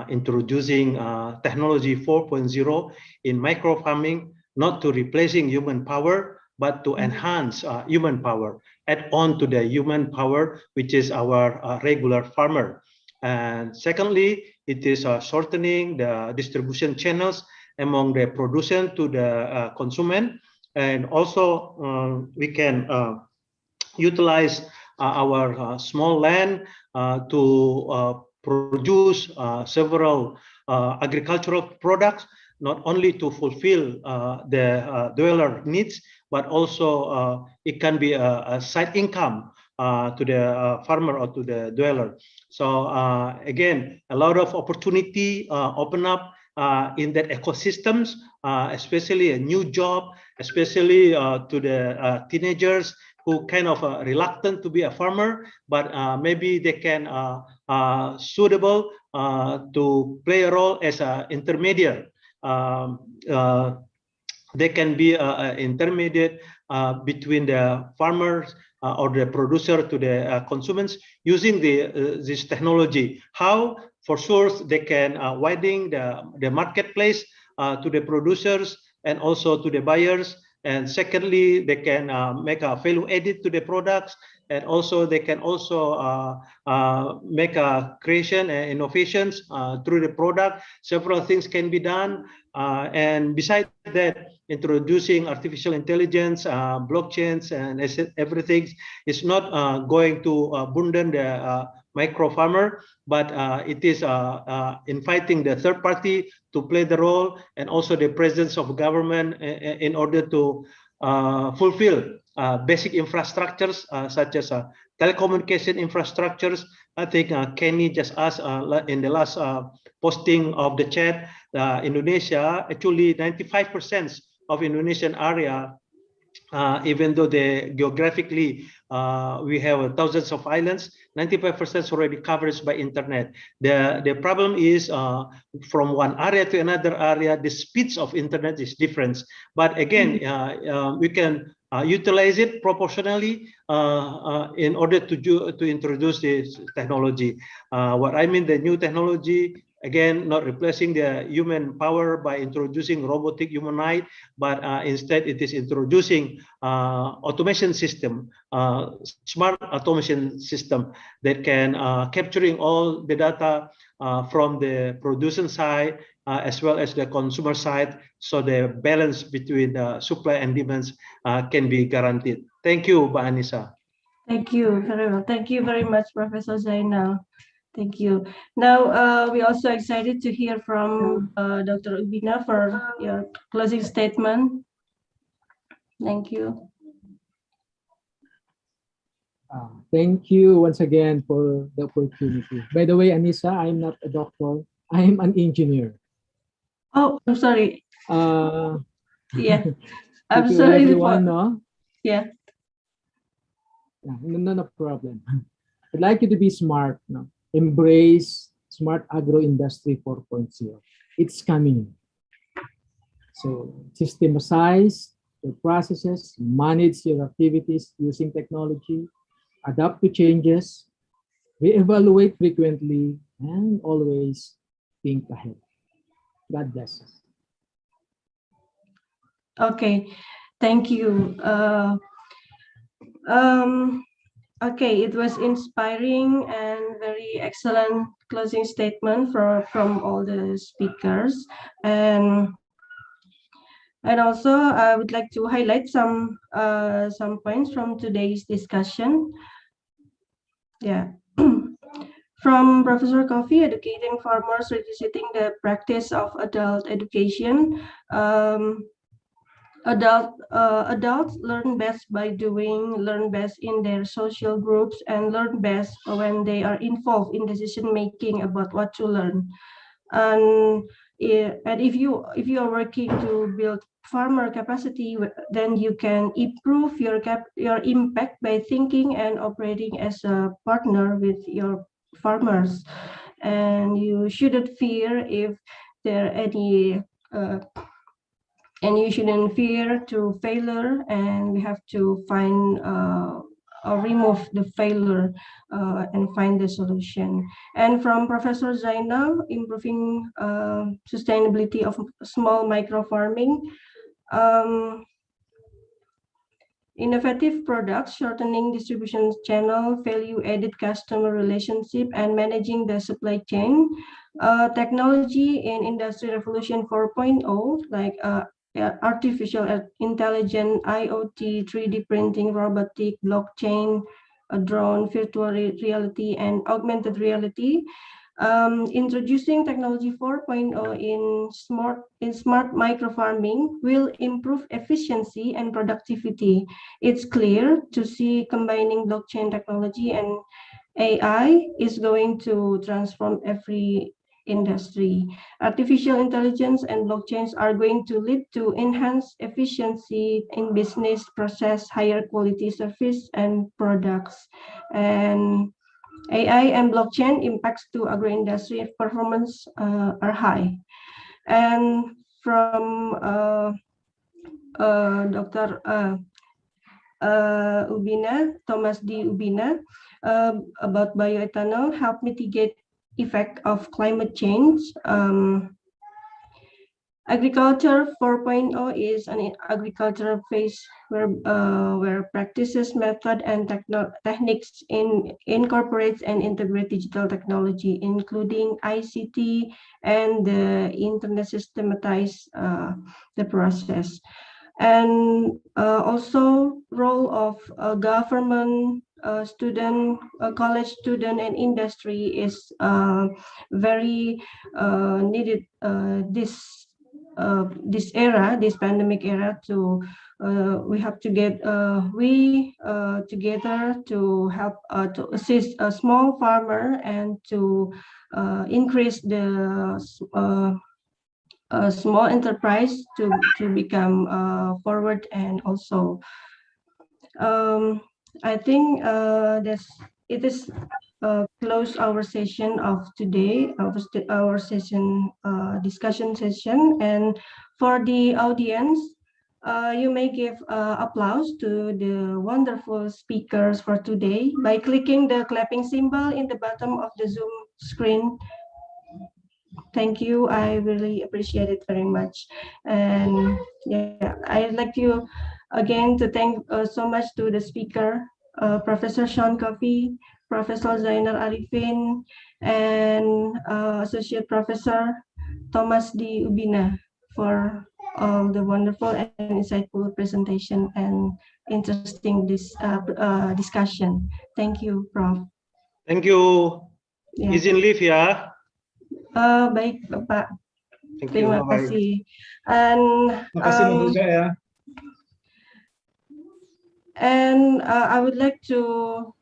introducing technology 4.0 in micro farming, not to replacing human power, but to enhance human power, add on to the human power, which is our regular farmer. And secondly, it is shortening the distribution channels among the producer to the consumer. And also we can utilize our small land to produce several agricultural products, not only to fulfill the dweller needs, but also it can be a side income to the farmer or to the dweller. So again, a lot of opportunity open up in that ecosystems, especially a new job, especially to the teenagers who kind of reluctant to be a farmer, but maybe they can suitable to play a role as an intermediate. They can be an intermediate between the farmers or the producer to the consumers using this technology. How? For sure, they can widen the marketplace to the producers and also to the buyers. And secondly, they can make a value added to the products, and also they can also make a creation and innovations through the product. Several things can be done. And besides that, introducing artificial intelligence, blockchains, and everything is not going to burden the micro farmer, but it is inviting the third party to play the role, and also the presence of government in order to fulfill basic infrastructures such as telecommunication infrastructures. I think Kenny just asked in the last posting of the chat, Indonesia, actually 95% of Indonesian area, even though geographically we have thousands of islands, 95% is already covered by internet. The problem is from one area to another area, the speeds of internet is different. But again, we can utilize it proportionally in order to introduce this technology. What I mean, the new technology, again, not replacing the human power by introducing robotic humanoid, but instead it is introducing automation system, smart automation system that can capturing all the data from the producer side as well as the consumer side, so the balance between the supply and demands can be guaranteed. Thank you, Mbak Anissa. Thank you very well. Thank you very much, Professor Zainal. Thank you. Now, we're also excited to hear from Dr. Ubina for your closing statement. Thank you. Thank you once again for the opportunity. By the way, Anissa, I'm not a doctor. I'm an engineer. Oh, I'm sorry. Yeah, I'm To sorry. everyone, no? Yeah. No problem. I'd like you to be smart, no? Embrace smart agro-industry 4.0. It's coming. So systematize your processes, manage your activities using technology, adapt to changes, reevaluate frequently, and always think ahead. God bless us. Okay, thank you. Okay, it was inspiring and very excellent closing statement from all the speakers, and also I would like to highlight some points from today's discussion. Yeah. From Professor Coffee, educating farmers, revisiting the practice of adult education. Adults learn best by doing, learn best in their social groups, and learn best when they are involved in decision making about what to learn. And if you are working to build farmer capacity, then you can improve your impact by thinking and operating as a partner with your farmers. And you shouldn't fear if there are any and you shouldn't fear to failure, and we have to find or remove the failure and find the solution. And from Professor Zainal, improving sustainability of small micro farming. Innovative products, shortening distribution channel, value-added customer relationship, and managing the supply chain. Technology in Industry Revolution 4.0, like artificial intelligence, IoT, 3D printing, robotic, blockchain, drone, virtual reality, and augmented reality. Introducing technology 4.0 in smart micro farming will improve efficiency and productivity. It's clear to see combining blockchain technology and AI is going to transform every industry. Artificial intelligence and blockchains are going to lead to enhanced efficiency in business process, higher quality service and products. And AI and blockchain impacts to agro-industry performance are high. And from Dr. Ubina, Thomas D. Ubina, about bioethanol, help mitigate effect of climate change. Agriculture 4.0 is an agricultural phase where practices, method, and techniques incorporates and integrate digital technology, including ICT and the internet systematize the process. And also role of government, student, college student, and industry is very needed this pandemic era to we have to get together to help to assist a small farmer and to increase the small enterprise to become forward. And also I think it is close our session of today, our session discussion session. And for the audience, you may give applause to the wonderful speakers for today by clicking the clapping symbol in the bottom of the Zoom screen. Thank you. I really appreciate it very much. And yeah, I'd like to again to thank so much to the speaker, Professor Sean Coffey, Professor Zainal Arifin, and Associate Professor Thomas D. Ubina for all the wonderful and insightful presentation and interesting discussion. Thank you, Prof. Thank you. Yeah. Izin live ya. Baik, Bapak. Thank you. Terima kasih. And I would like to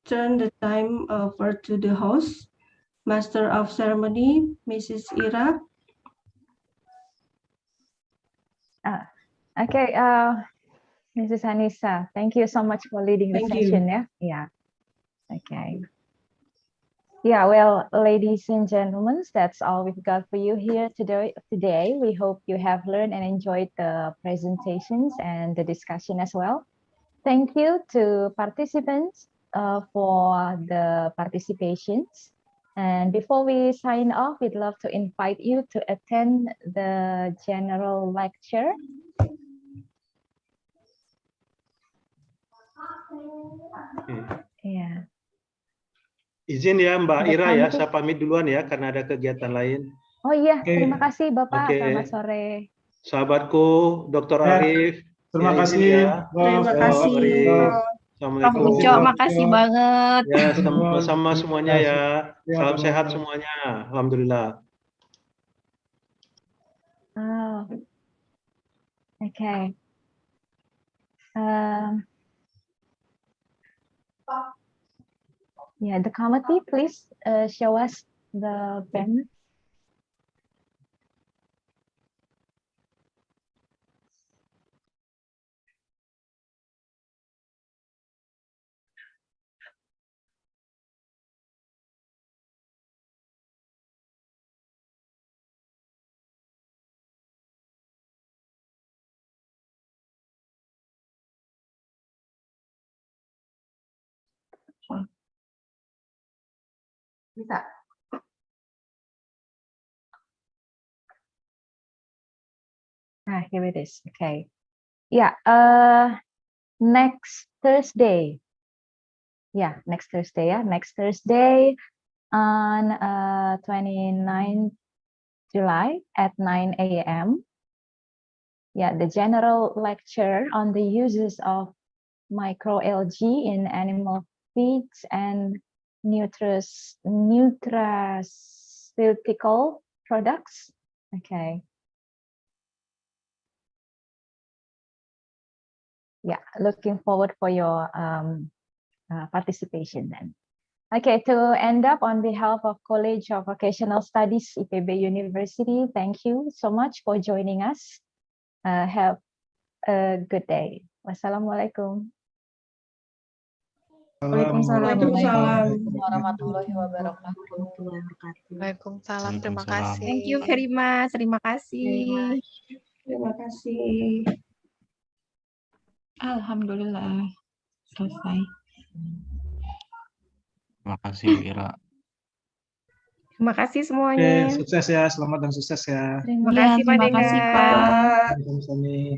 turn the time over to the host, Master of Ceremony, Mrs. Ira. Okay, Mrs. Anissa, thank you so much for leading the session. Yeah. Okay. Yeah, well, ladies and gentlemen, that's all we've got for you here today. We hope you have learned and enjoyed the presentations and the discussion as well. Thank you to participants for the participations. And before we sign off, we'd love to invite you to attend the general lecture Iya. Izin ya Mbak The Ira ya, committee. saya pamit duluan ya karena ada kegiatan lain. Oh iya, Oke. terima kasih Bapak. Oke. Selamat sore. Sahabatku, Dr. Ya, Arif. terima ya, izin kasih, ya. Prof. Terima Prof. kasih, Arif. Prof. Assalamualaikum. Prof Uco, makasih banget. Ya, sama-sama semuanya ya. Ya, Salam Prof. sehat semuanya. Alhamdulillah. Oh, okay. Yeah, the committee, please show us the banner. Bisa. Ah, here it is. Okay. Yeah. Next Thursday. Yeah, next Thursday. Yeah, next Thursday on 29th July at 9 a.m. Yeah, the general lecture on the uses of microalgae in animal feeds and nutraceutical products. Okay. Yeah, looking forward for your participation then. Okay, to end up, on behalf of College of Vocational Studies, IPB University, thank you so much for joining us. Have a good day. Wassalamualaikum. Waalaikumsalam warahmatullahi wabarakatuh. Waalaikumsalam, terima kasih. Thank you very much. Terima kasih. Terima kasih. Alhamdulillah, selesai. Terima kasih, Bu Ira. Terima kasih Oke, semuanya. sukses ya, selamat dan sukses ya. Terima kasih, Pak. Pak. Sami-sami.